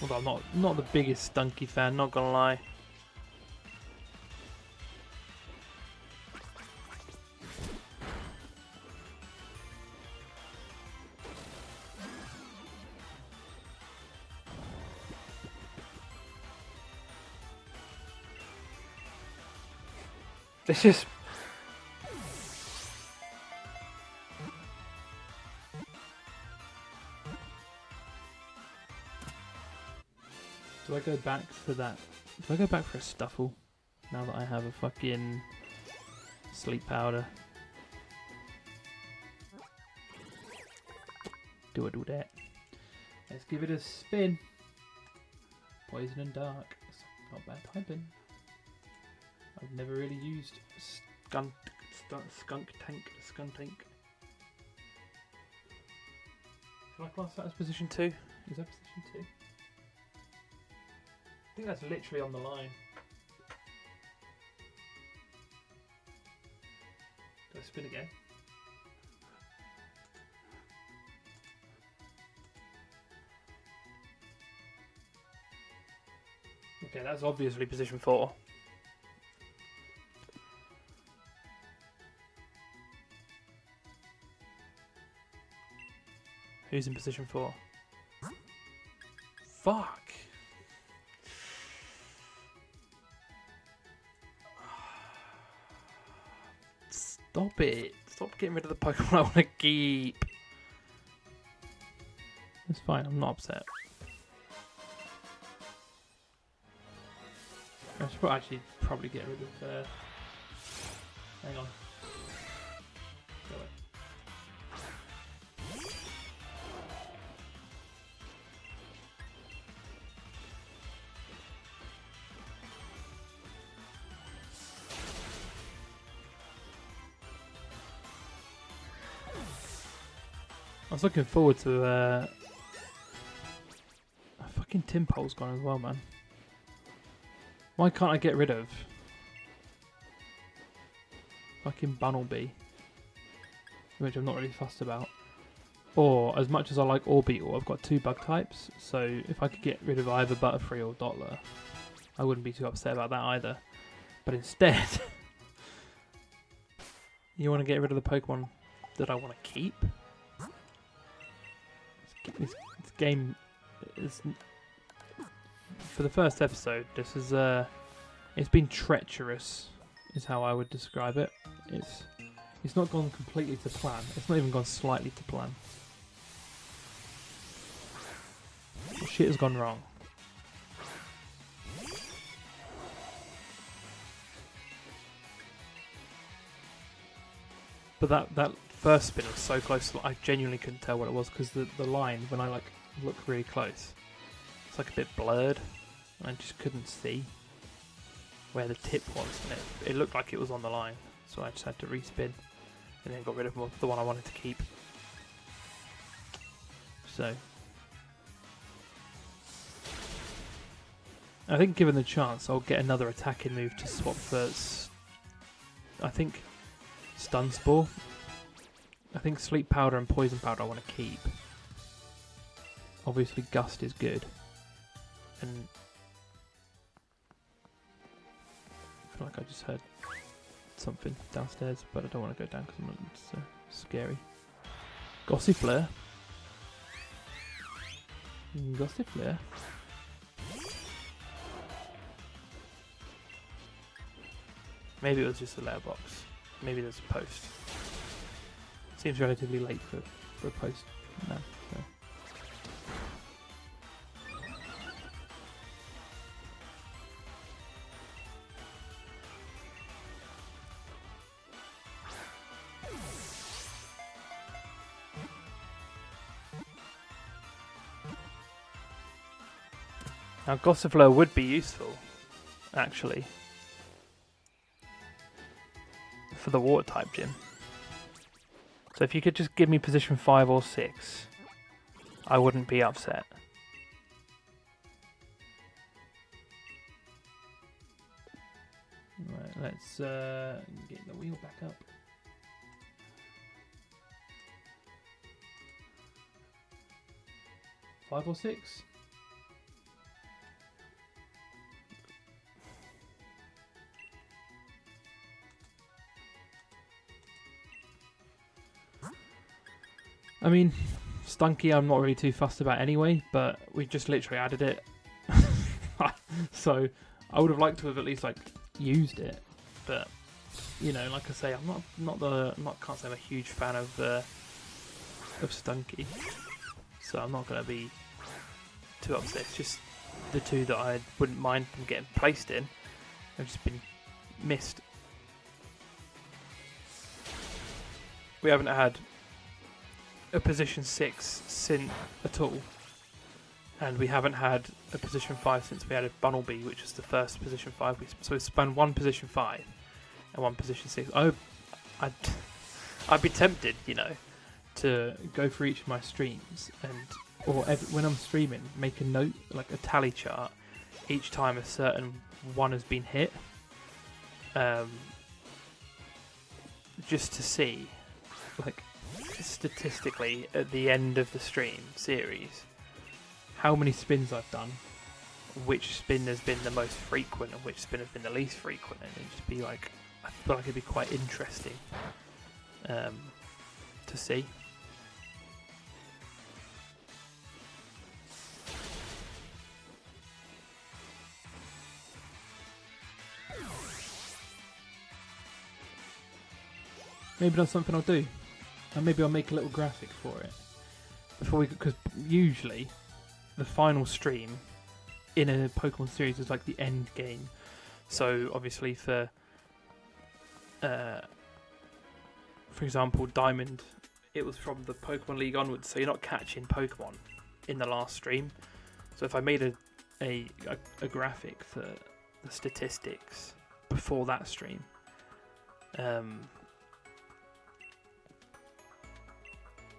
Although I'm not the biggest Stunky fan, not gonna lie. This is... Do I go back for that? Do I go back for a Stuffle? Now that I have a fucking sleep powder. Do I do that? Let's give it a spin. Poison and Dark. It's not bad typing. I've never really used Skunk Tank. Can I class that as position 2? Is that position 2? I think that's literally on the line. Do I spin again? Okay, that's obviously position 4. Who's in position 4? Fuck. Stop it. Stop getting rid of the Pokemon I want to keep. It's fine, I'm not upset. I should actually probably get rid of... hang on. Go away. I was looking forward to fucking Timpole's gone as well, man. Why can't I get rid of fucking Bunnelby? which I'm not really fussed about. Or, as much as I like Orbeetle, I've got 2 bug types, so if I could get rid of either Butterfree or Dottler, I wouldn't be too upset about that either. But instead, you want to get rid of the Pokemon that I want to keep? This game is... For the first episode, this is it's been treacherous, is how I would describe it. It's not gone completely to plan. It's not even gone slightly to plan. Shit has gone wrong. But that first spin was so close that I genuinely couldn't tell what it was, because the line, when I like look really close, it's like a bit blurred. I just couldn't see where the tip was, and it looked like it was on the line, so I just had to respin and then got rid of the one I wanted to keep. So I think given the chance, I'll get another attacking move to swap for, I think, Stun Spore. I think Sleep Powder and Poison Powder I want to keep. Obviously Gust is good. And I feel like I just heard something downstairs, but I don't want to go down because it's scary. Gossifleur. Gossifleur. Maybe it was just a letterbox. Maybe there's a post. Seems relatively late for a post now. So. Now Gossifleur would be useful, actually, for the water type gym. So if you could just give me position 5 or 6, I wouldn't be upset. Right, let's get the wheel back up. Five or 6? I mean, Stunky I'm not really too fussed about anyway, but we just literally added it. So I would have liked to have at least like used it, but you know, like I say, can't say I'm a huge fan of Stunky, so I'm not going to be too upset. It's just the two that I wouldn't mind them getting placed in have just been missed. We haven't had a position 6 since at all, and we haven't had a position 5 since we added Bunnelby, which is the first position 5. So we spun one position 5 and one position 6. I'd be tempted, you know, to go for each of my streams when I'm streaming, make a note, like a tally chart, each time a certain one has been hit, just to see, like, statistically at the end of the stream series how many spins I've done, which spin has been the most frequent and which spin has been the least frequent, and it'd just be like, I feel like it'd be quite interesting to see. Maybe that's something I'll do. And maybe I'll make a little graphic for it because usually the final stream in a Pokemon series is like the end game. So obviously for example, Diamond, it was from the Pokemon League onwards, so you're not catching Pokemon in the last stream. So if I made a graphic for the statistics before that stream,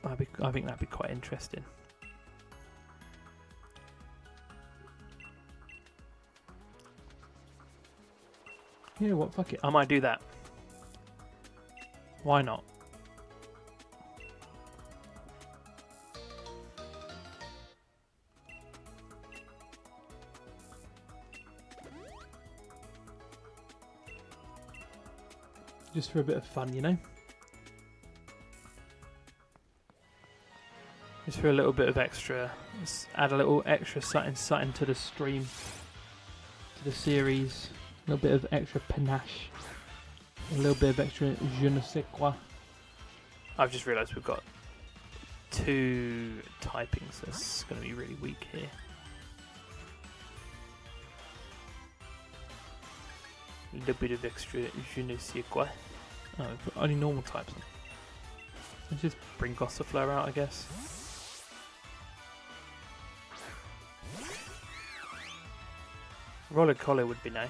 I think that'd be quite interesting. You know what? Fuck it. I might do that. Why not? Just for a bit of fun, you know? Just for a little bit of extra. Let's add a little extra something to the stream. To the series. A little bit of extra panache. A little bit of extra je ne sais quoi. I've just realised we've got 2 typings. That's going to be really weak here. A little bit of extra je ne sais quoi. Oh, we've got only normal types on. Let's just bring Gossifleur out, I guess. Roller Collar would be nice.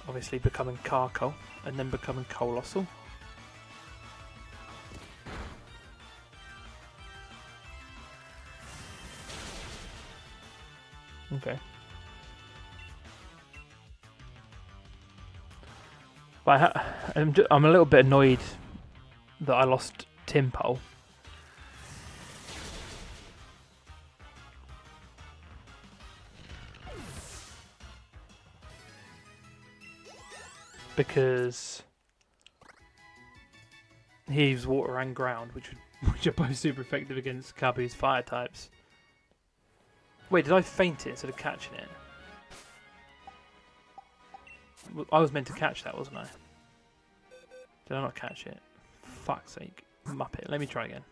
Obviously becoming Carcol and then becoming Colossal. Okay. But I'm a little bit annoyed that I lost Timpole. Because he uses water and ground, which are both super effective against Kabu's fire types. Wait, did I feint it instead of catching it? I was meant to catch that, wasn't I? Did I not catch it? Fuck's sake. Muppet. Let me try again.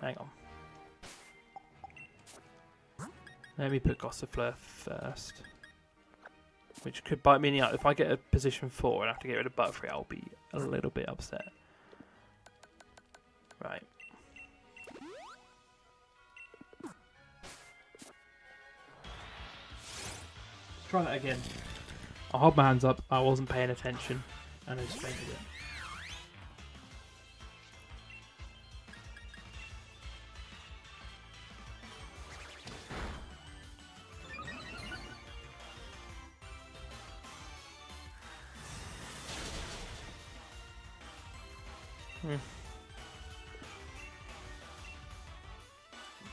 Hang on. Let me put Gossifleur first. Which could bite me in the eye. If I get a position 4 and have to get rid of Butterfree, I'll be a little bit upset. Right. Let's try that again. I'll hold my hands up. I wasn't paying attention. And I just fainted it.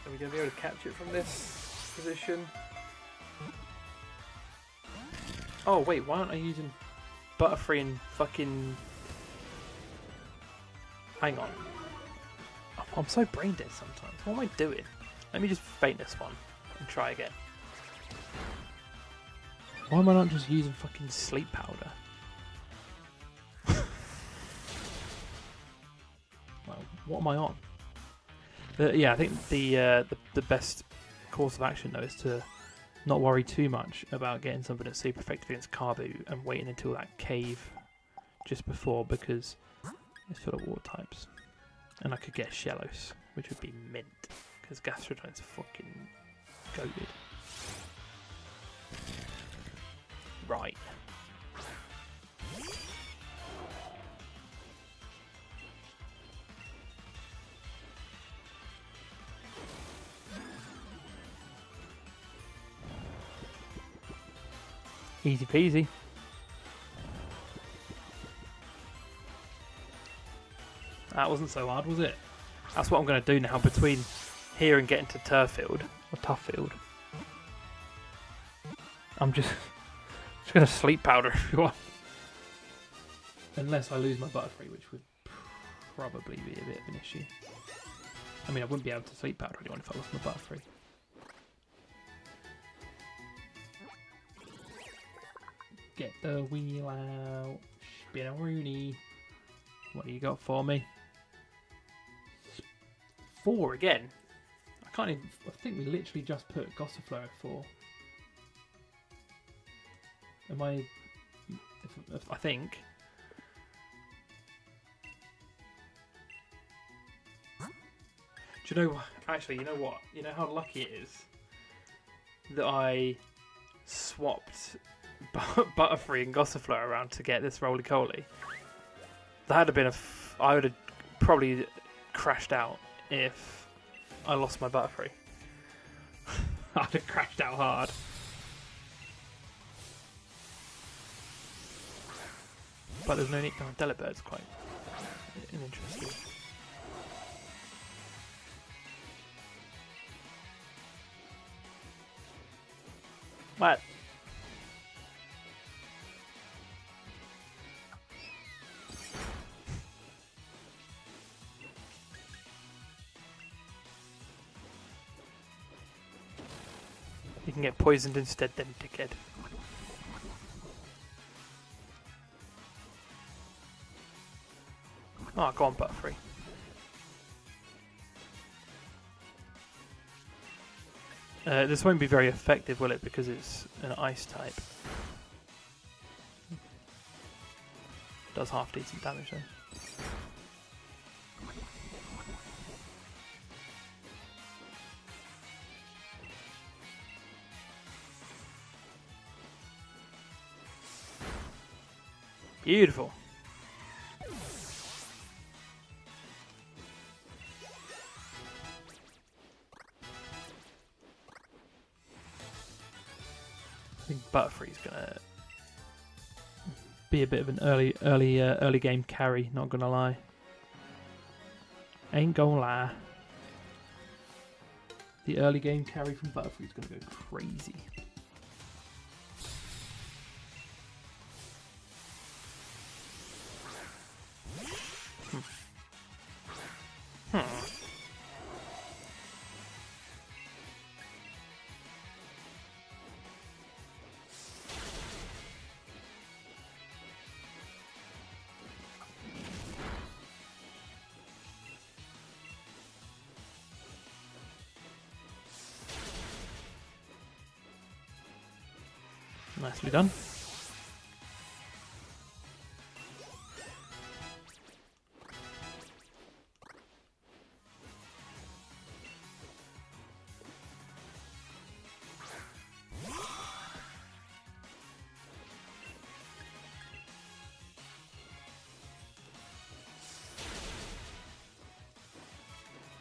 Are we going to be able to catch it from this position? Oh wait, why aren't I using Butterfree and fucking... Hang on. I'm so brain dead sometimes. What am I doing? Let me just feint this one and try again. Why am I not just using fucking sleep powder? Well, what am I on? Yeah, I think the best course of action though is to not worry too much about getting something that's super effective against Kabu and waiting until that cave just before, because it's full of water types. And I could get Shellos, which would be mint, because Gastrodon's fucking goated. Right. Easy peasy. That wasn't so hard, was it? That's what I'm going to do now between here and getting to Turffield, or Tufffield. I'm just going to sleep powder everyone. Unless I lose my Butterfree, which would probably be a bit of an issue. I mean, I wouldn't be able to sleep powder anyone if I lost my Butterfree. Get the wheel out. Spin a Rooney. What do you got for me? 4 again? I can't even... I think we literally just put Gossifleur at 4. Am I... If I think... Do you know... Actually, you know what? You know how lucky it is that I swapped Butterfree and Gossifleur around to get this roly-coly? That would have been I would have probably crashed out if I lost my Butterfree. I'd have crashed out hard. But there's no need. Oh, Delibird's quite interesting. What? can get poisoned instead then, dickhead. Oh, go on, Butterfree. This won't be very effective, will it? Because it's an ice type. Does half decent damage though. Beautiful. I think Butterfree's gonna be a bit of an early game carry. Not gonna lie. Ain't gonna lie. The early game carry from Butterfree's gonna go crazy. Nicely done.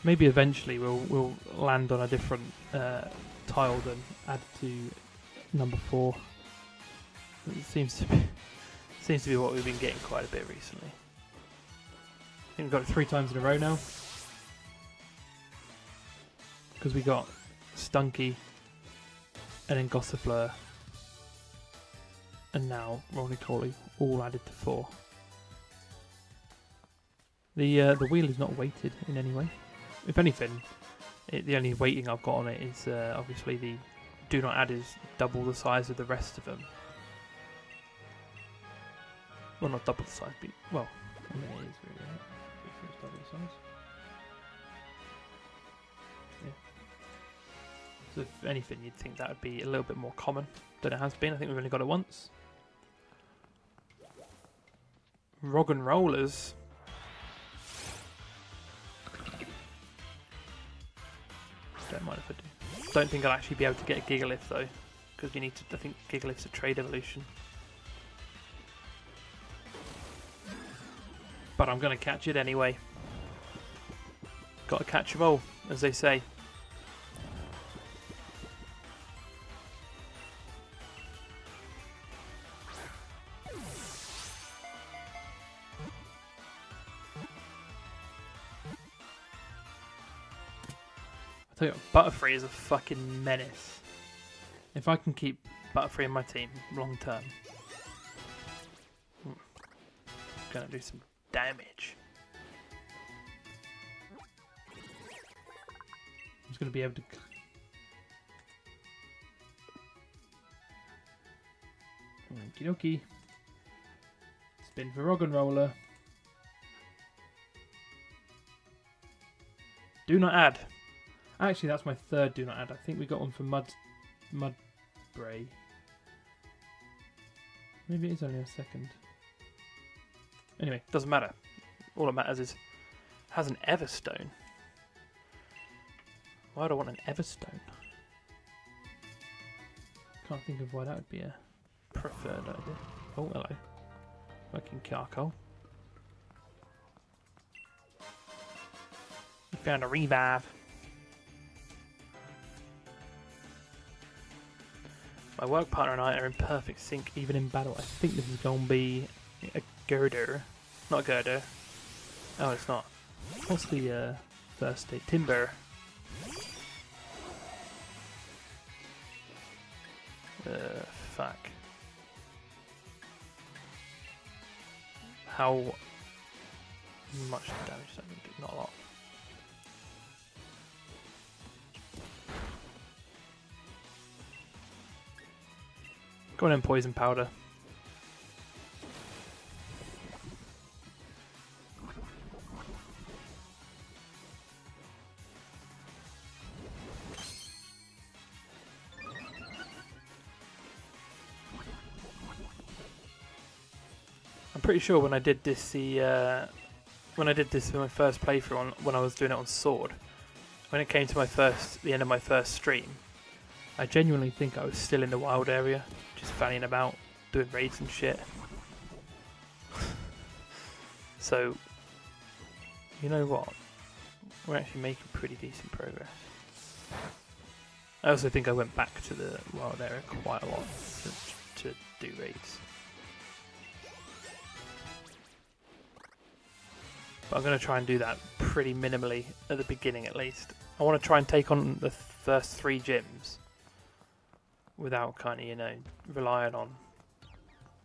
Maybe eventually we'll land on a different tile than add to number 4. It seems to be what we've been getting quite a bit recently. I think we've got it 3 times in a row now. Because we got Stunky, and then Gossifleur, and now Roly-Poly, all added to 4. The wheel is not weighted in any way. If anything, the only weighting I've got on it is obviously the do not add is double the size of the rest of them. Well, not double the size, but well, I mean, it is really, right? If it's double the size. Yeah. So if anything, you'd think that would be a little bit more common than it has been. I think we've only got it once. Rog and Rollers. Don't mind if I do. Don't think I'll actually be able to get a Gigalith though, because you need to. I think Gigalith's a trade evolution. But I'm going to catch it anyway. Got to catch them all, as they say. I tell you what, Butterfree is a fucking menace. If I can keep Butterfree in my team long term, I'm going to do some damage. I'm just going to be able to... Okie dokie. Spin for Rog and Roller. Do not add. Actually, that's my 3rd do not add. I think we got one for Mudbray. Maybe it is only a 2nd. Anyway, doesn't matter. All that matters is it has an Everstone. Why do I want an Everstone? Can't think of why that would be a preferred idea. Oh, hello. Fucking Carco. You found a revive. My work partner and I are in perfect sync, even in battle. I think this is going to be a girder. Not a girder. Oh, it's not. What's the first state? Timber. Fuck. How much damage does that do? Not a lot. Go on in, poison powder. I'm pretty sure when I did this when I did this in my first playthrough when I was doing it on sword, when it came to the end of my first stream, I genuinely think I was still in the wild area, just fanning about, doing raids and shit. So, you know what? We're actually making pretty decent progress. I also think I went back to the wild area quite a lot to do raids. But I'm going to try and do that pretty minimally at the beginning at least. I want to try and take on the first 3 gyms without kind of, you know, relying on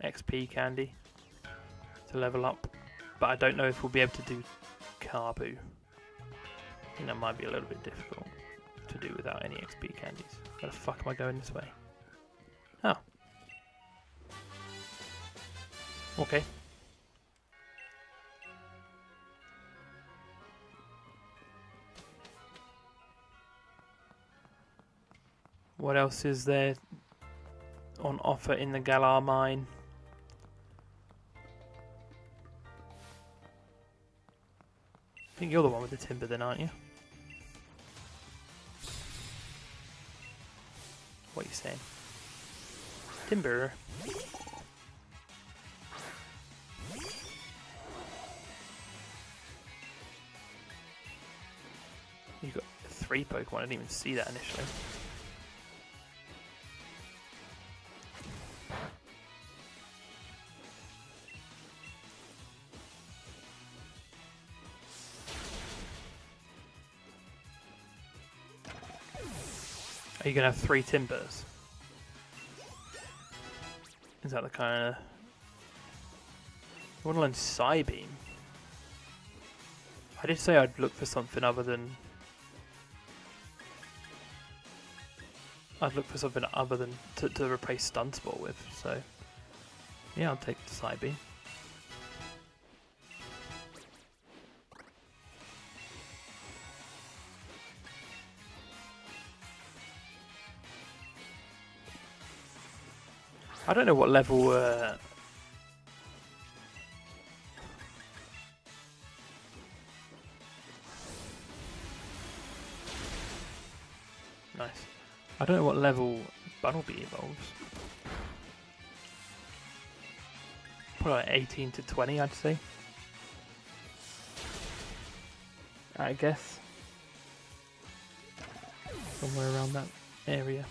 XP candy to level up. But I don't know if we'll be able to do Carbu. I think that might be a little bit difficult to do without any XP candies. Where the fuck am I going this way? Oh. Okay. What else is there on offer in the Galar mine? I think you're the one with the timber then, aren't you? What are you saying? Timber. You got 3 Pokemon, I didn't even see that initially. Are you going to have 3 Timbers? Is that the kind of... I want to learn Psybeam. I did say I'd look for something other than... to replace Stun Spore with, so... Yeah, I'll take the Psybeam. I don't know what level nice. I don't know what level Bunnelby evolves. Probably like 18 to 20, I'd say. I guess. Somewhere around that area.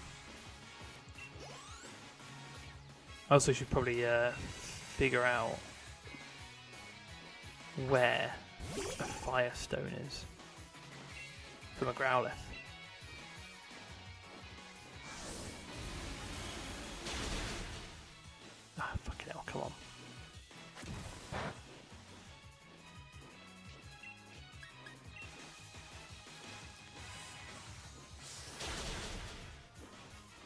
I also should probably figure out where a Firestone is from a Growlithe. Ah, fucking hell, come on.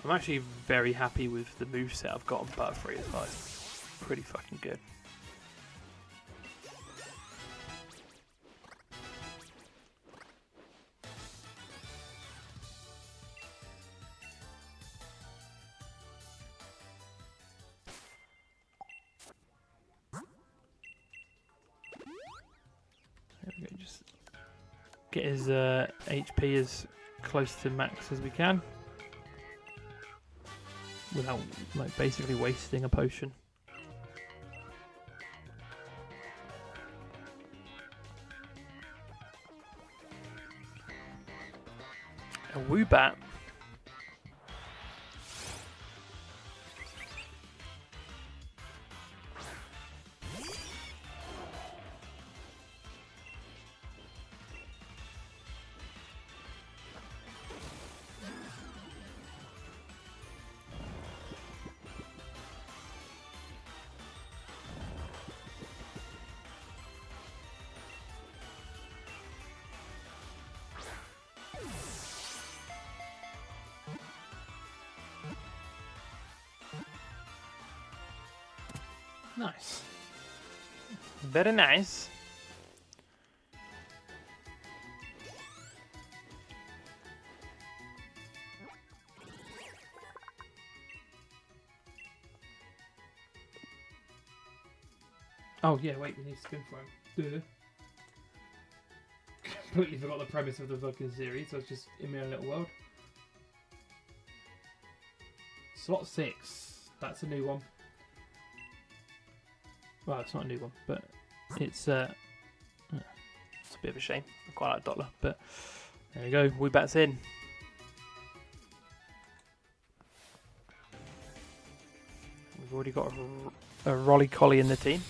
I'm actually very happy with the moveset I've got on Butterfree as well. It's pretty fucking good. There we go, just get his HP as close to max as we can. Without, like, basically wasting a potion. A Woobat. Nice. Very nice. Oh yeah, wait, we need to spin for him. Duh. Completely forgot the premise of the fucking series. I was just in my own little world. Slot 6. That's a new one. Well, it's not a new one, but it's a bit of a shame. I quite like Dottler, but there you go. Weebat's in. We've already got a Rolly Collie in the team.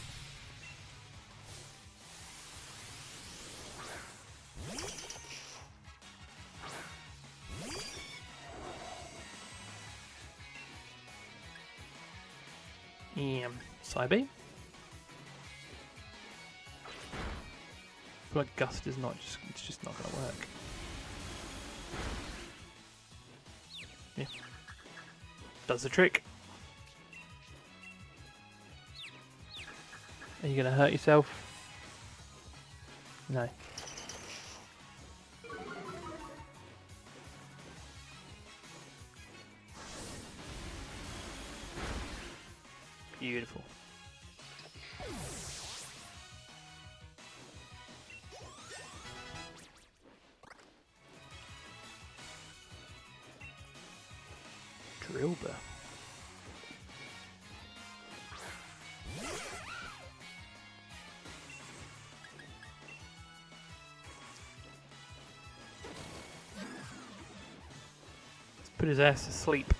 Psybe. I feel like Gust is not just, it's just not going to work. Yeah. Does the trick. Are you going to hurt yourself? No. Beautiful. Drillbur. Let's put his ass to sleep.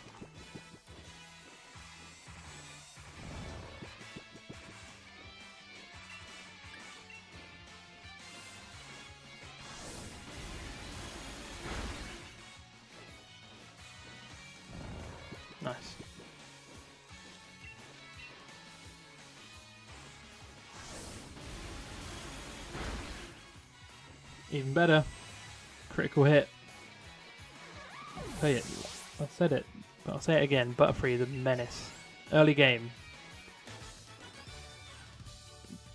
Nice. Even better. Critical hit. Say it. I said it, but I'll say it again. Butterfree, the menace. Early game.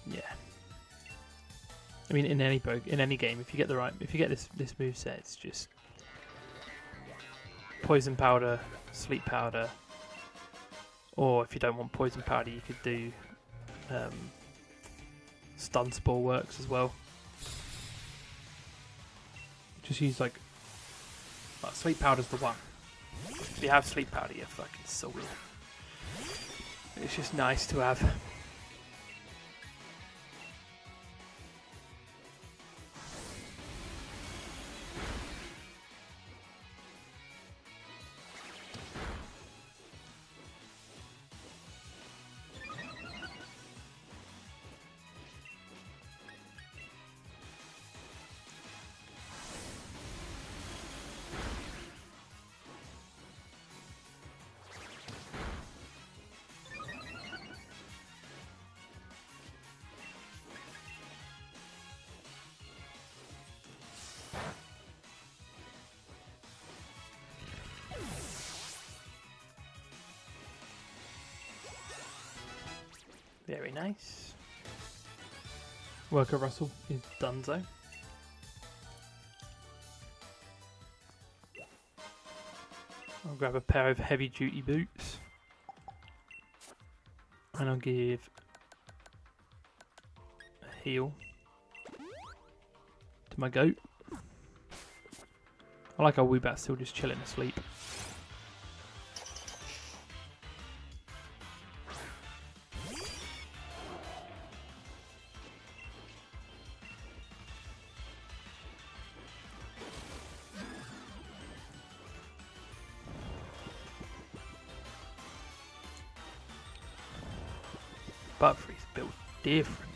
Yeah. I mean, in any game, if you get this move set, it's just poison powder, sleep powder, or if you don't want poison powder, you could do stun spore works as well. Just use like sleep powder's the one. If you have sleep powder, you're fucking sorted. It's just nice to have. Very nice. Worker Russell is donezo. I'll grab a pair of heavy duty boots. And I'll give a heal to my goat. I like how Weebat's still just chilling asleep. Butterfree's built different.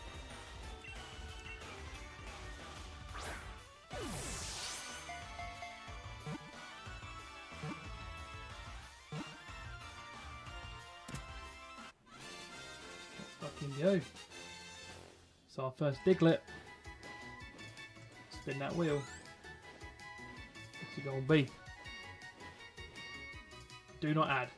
Let's fucking go. It's our first Diglett. Spin that wheel. What's it gonna be? Do not add.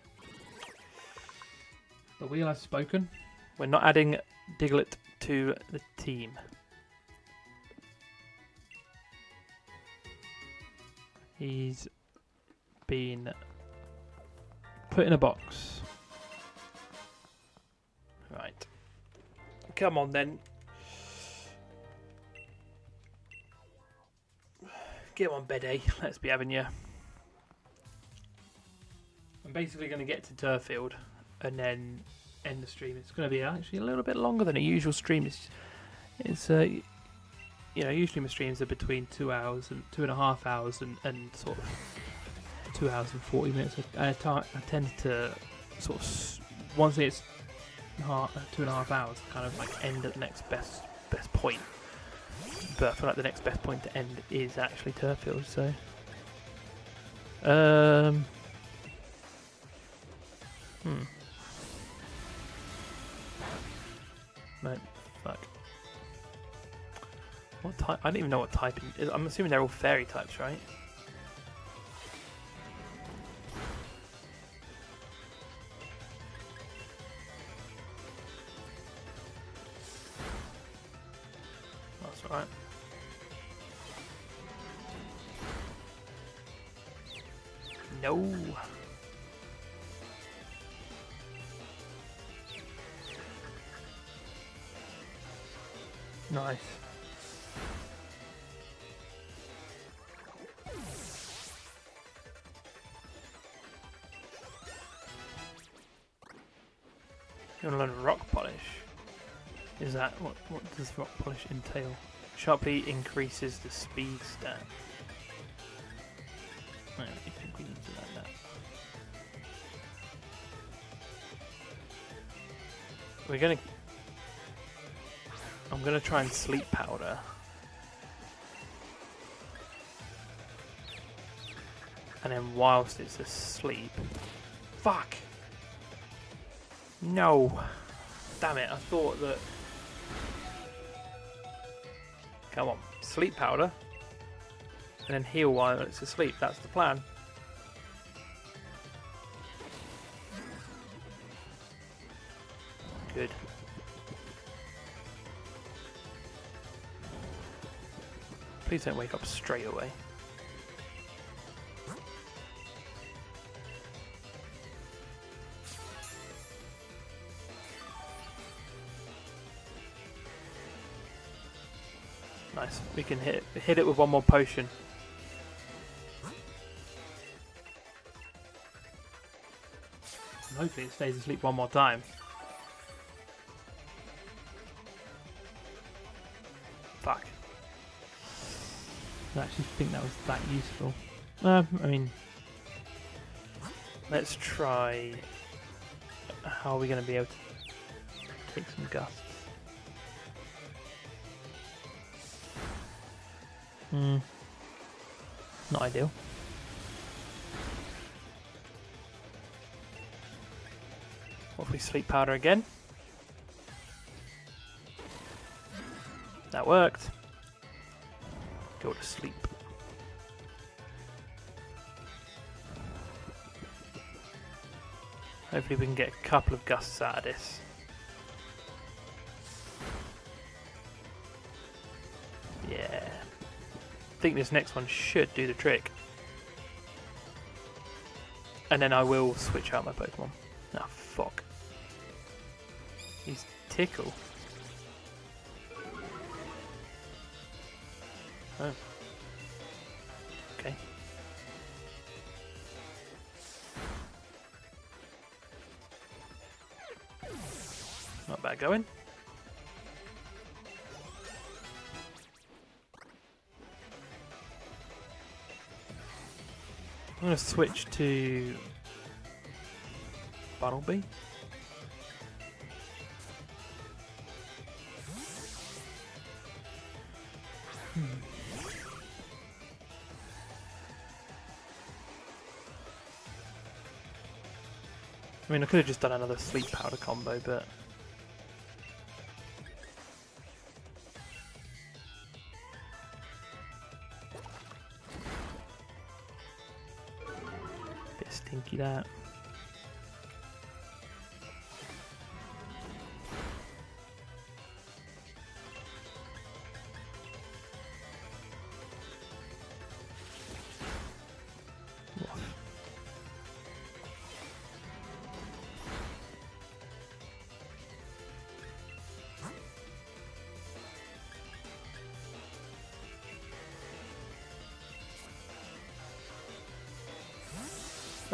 The wheel has spoken. We're not adding Diglett to the team. He's been put in a box. Right. Come on then. Get on bed, eh? Let's be having you. I'm basically going to get to Turfield and then end the stream. It's going to be actually a little bit longer than a usual stream. It's you know, usually my streams are between 2 hours and 2.5 hours and sort of 2 hours and 40 minutes. I tend to sort of, once it's 2.5 hours, kind of like end at the next best point. But I feel like the next best point to end is actually Turfield, so No, fuck. What type? I don't even know what typing is. I'm assuming they're all fairy types, right? That's right. No. Nice. You want to learn rock polish? Is that what does rock polish entail? Sharply increases the speed stat. I don't think we need to learn that. I'm gonna try and sleep powder. And then whilst it's asleep... Fuck! No! Damn it, I thought that... Come on, sleep powder. And then heal while it's asleep, that's the plan. Good. Please don't wake up straight away. Nice. We can hit it with one more potion. And hopefully it stays asleep one more time. Fuck. I actually think that was that useful. I mean, let's try. How are we going to be able to take some gusts? Not ideal. What if we sleep powder again? That worked. Go to sleep. Hopefully we can get a couple of gusts out of this. Yeah. I think this next one should do the trick. And then I will switch out my Pokemon. Ah, fuck. He's Tickle. Oh. Okay. Not bad going. I'm going to switch to Bumblebee. I mean, I could have just done another sleep powder combo, but bit stinky that.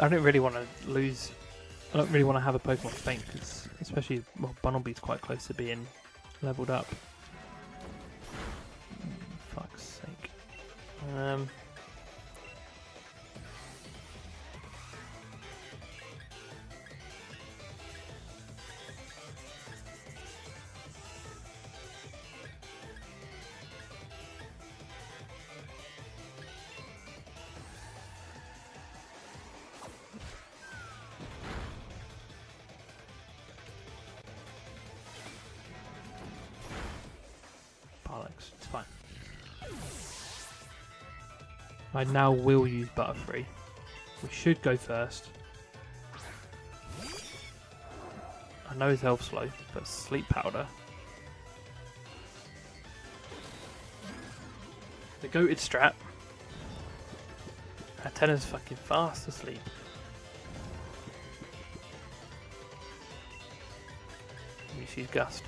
I don't really want to lose. I don't really want to have a Pokemon faint, because especially, well, Bunnelby's quite close to being leveled up. Fuck's sake. It's fine. I now will use Butterfree. We should go first. I know his health's low, but Sleep Powder. The goated strat. Antenna's fucking fast asleep. We just use Gust.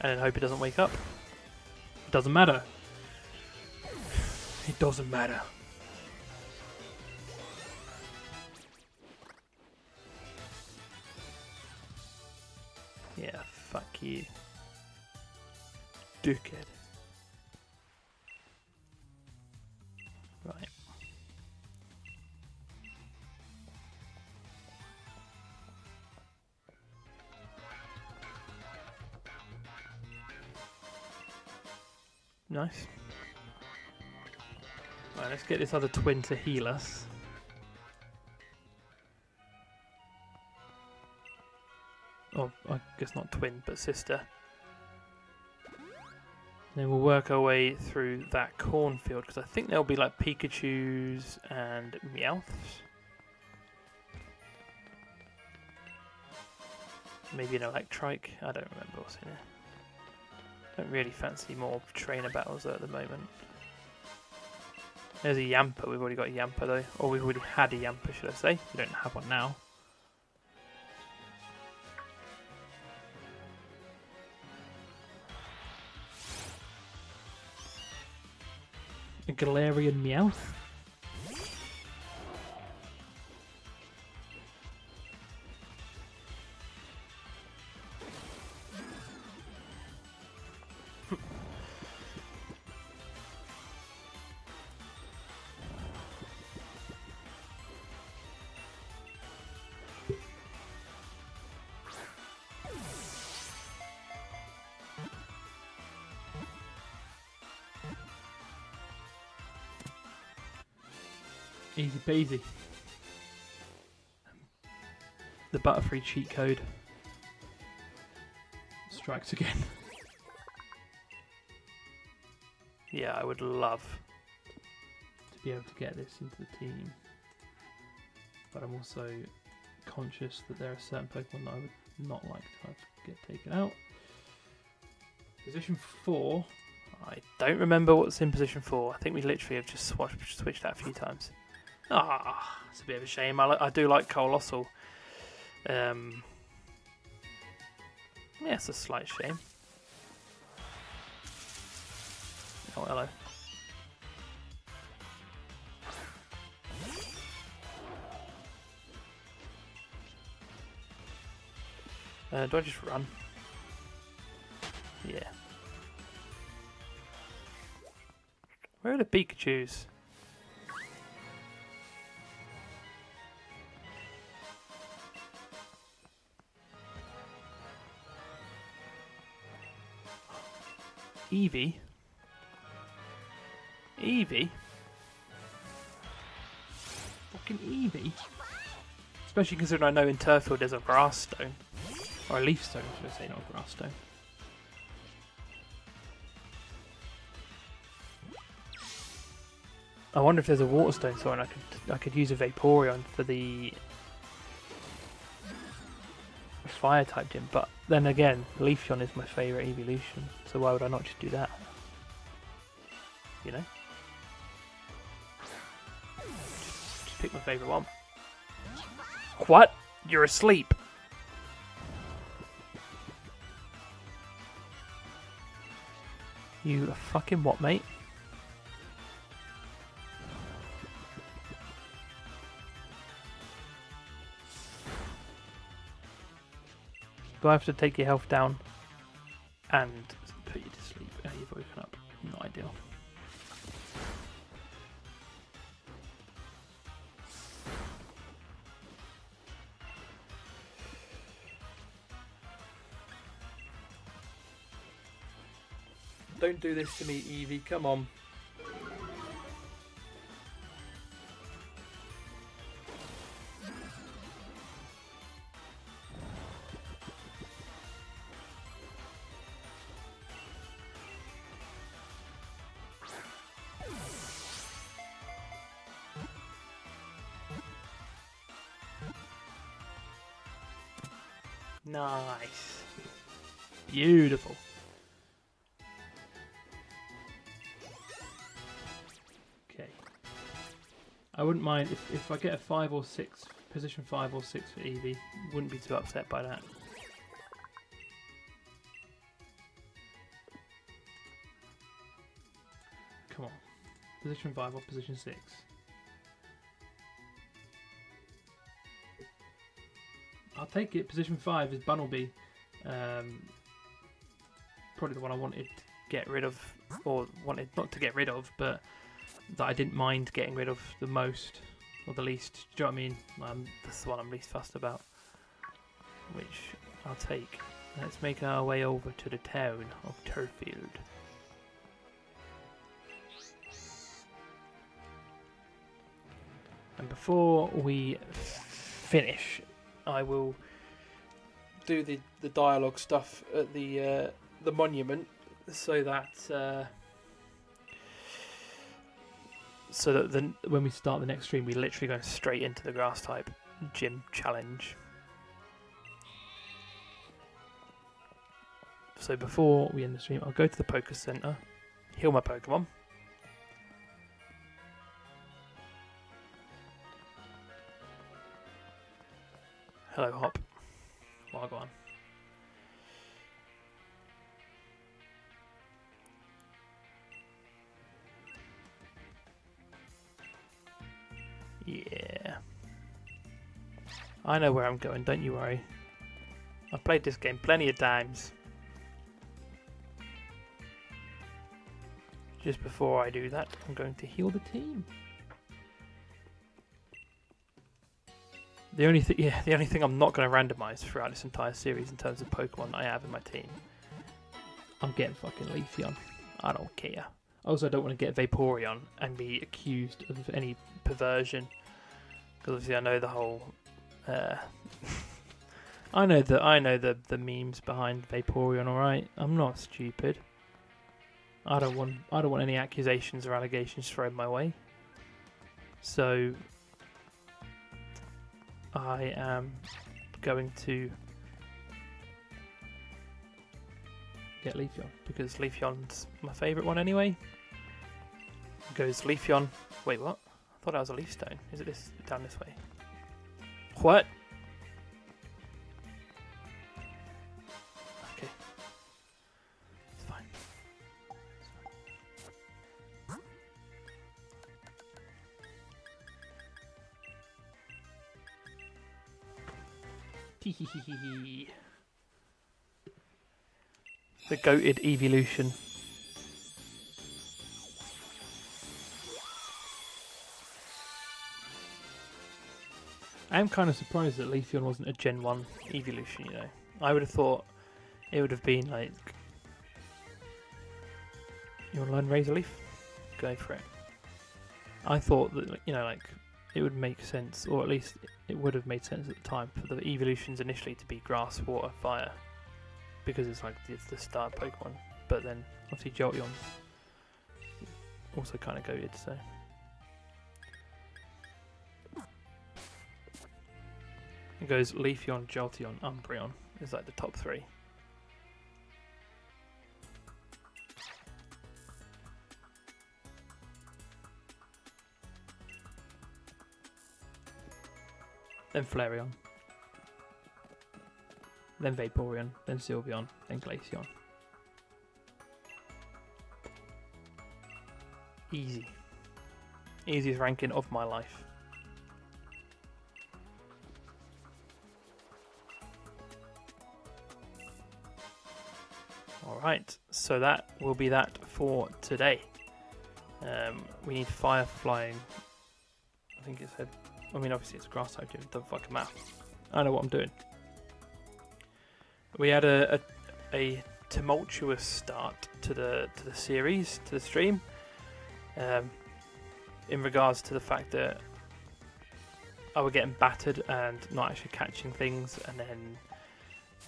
And then hope it doesn't wake up. It doesn't matter. It doesn't matter. Yeah, fuck you. Dickhead. Right. Nice. Right, let's get this other twin to heal us. Oh, I guess not twin, but sister. Then we'll work our way through that cornfield, because I think there'll be like Pikachus and Meowths. Maybe an Electrike. I don't remember what's in it. Don't really fancy more trainer battles at the moment. There's a Yamper. We've already got a Yamper though. Or we've already had a Yamper, should I say. We don't have one now. A Galarian Meowth. Easy peasy. The Butterfree cheat code strikes again. Yeah, I would love to be able to get this into the team, but I'm also conscious that there are certain Pokemon that I would not like to have get taken out. Position 4. I don't remember what's in position 4. I think we literally have just switched that a few times. Ah, it's a bit of a shame. I do like Colossal. Yeah, it's a slight shame. Oh, hello. Do I just run? Yeah. Where are the Pikachus? Eevee? Eevee? Fucking Eevee? Especially considering I know in Turffield there's a grass stone. Or a leaf stone, should I say, not a grass stone. I wonder if there's a water stone so I could use a Vaporeon for the fire type gym, but then again, Leafeon is my favourite evolution, so why would I not just do that? You know? Just pick my favourite one. What? You're asleep? You fucking what, mate? Do I have to take your health down and put you to sleep? Oh, you've woken up. Not ideal. Don't do this to me, Eevee. Come on. Nice. Beautiful. Okay. I wouldn't mind if I get a 5 or 6, position 5 or 6 for Eevee. Wouldn't be too upset by that. Come on. Position 5 or position 6. I'll take it. Position 5 is Bunnelby. Probably the one I wanted to get rid of, or wanted not to get rid of, but that I didn't mind getting rid of the most, or the least. Do you know what I mean? That's the one I'm least fussed about, which I'll take. Let's make our way over to the town of Turfield. And before we finish, I will do the dialogue stuff at the monument, so that when we start the next stream, we literally go straight into the grass type gym challenge. So before we end the stream, I'll go to the Poké Center, heal my Pokemon. Hello, Hop. Wagwan. Yeah. I know where I'm going, don't you worry. I've played this game plenty of times. Just before I do that, I'm going to heal the team. The only thing I'm not going to randomize throughout this entire series in terms of Pokemon that I have in my team, I'm getting fucking Leafeon. I don't care. Also, I don't want to get Vaporeon and be accused of any perversion, because obviously I know the whole. I know the memes behind Vaporeon. All right, I'm not stupid. I don't want any accusations or allegations thrown my way. So I am going to get Leafeon, because Leafeon's my favourite one anyway. It goes Leafeon. Wait, what? I thought that was a Leaf Stone. Is it this down this way? What? Okay. It's fine. Teehee. The goated evolution. I am kind of surprised that Leafeon wasn't a Gen 1 evolution, you know. I would have thought it would have been like... You want to learn Razor Leaf? Go for it. I thought that, you know, like, it would make sense, or at least it would have made sense at the time, for the evolutions initially to be Grass, Water, Fire. Because it's like it's the start Pokemon. But then, obviously, Jolteon's also kind of goated, so... It goes Leafeon, Jolteon, Umbreon is like the top 3. Then Flareon. Then Vaporeon, then Sylveon, then Glaceon. Easy. Easiest ranking of my life. Right, so that will be that for today. We need fire flying. I think it said. I mean, obviously it's a grass type. It doesn't fucking matter. I know what I'm doing. We had a tumultuous start to the series, to the stream, in regards to the fact that I was getting battered and not actually catching things, and then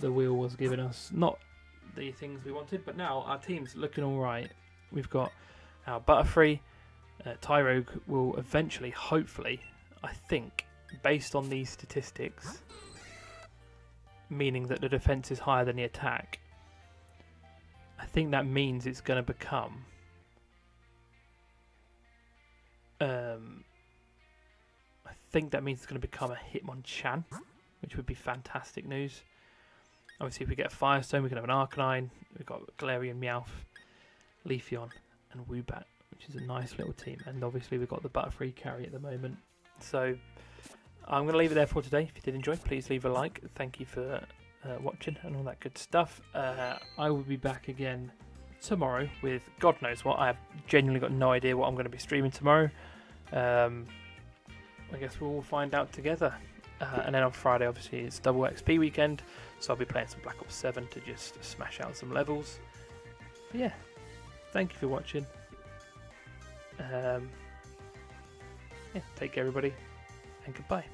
the wheel was giving us not the things we wanted. But now our team's looking all right. We've got our Butterfree. Tyrogue will eventually, hopefully, I think, based on these statistics, meaning that the defense is higher than the attack, I think that means it's going to become I think that means it's going to become a Hitmonchan, which would be fantastic news. Obviously, if we get a Firestone, we can have an Arcanine. We've got Galarian, Meowth, Leafeon, and Woobat, which is a nice little team. And obviously, we've got the Butterfree carry at the moment. So, I'm going to leave it there for today. If you did enjoy, please leave a like. Thank you for watching and all that good stuff. I will be back again tomorrow with God knows what. I have genuinely got no idea what I'm going to be streaming tomorrow. I guess we'll all find out together. And then on Friday, obviously, it's double XP weekend, so I'll be playing some Black Ops 7 to just smash out some levels. But yeah, thank you for watching. Yeah, take care, everybody, and goodbye.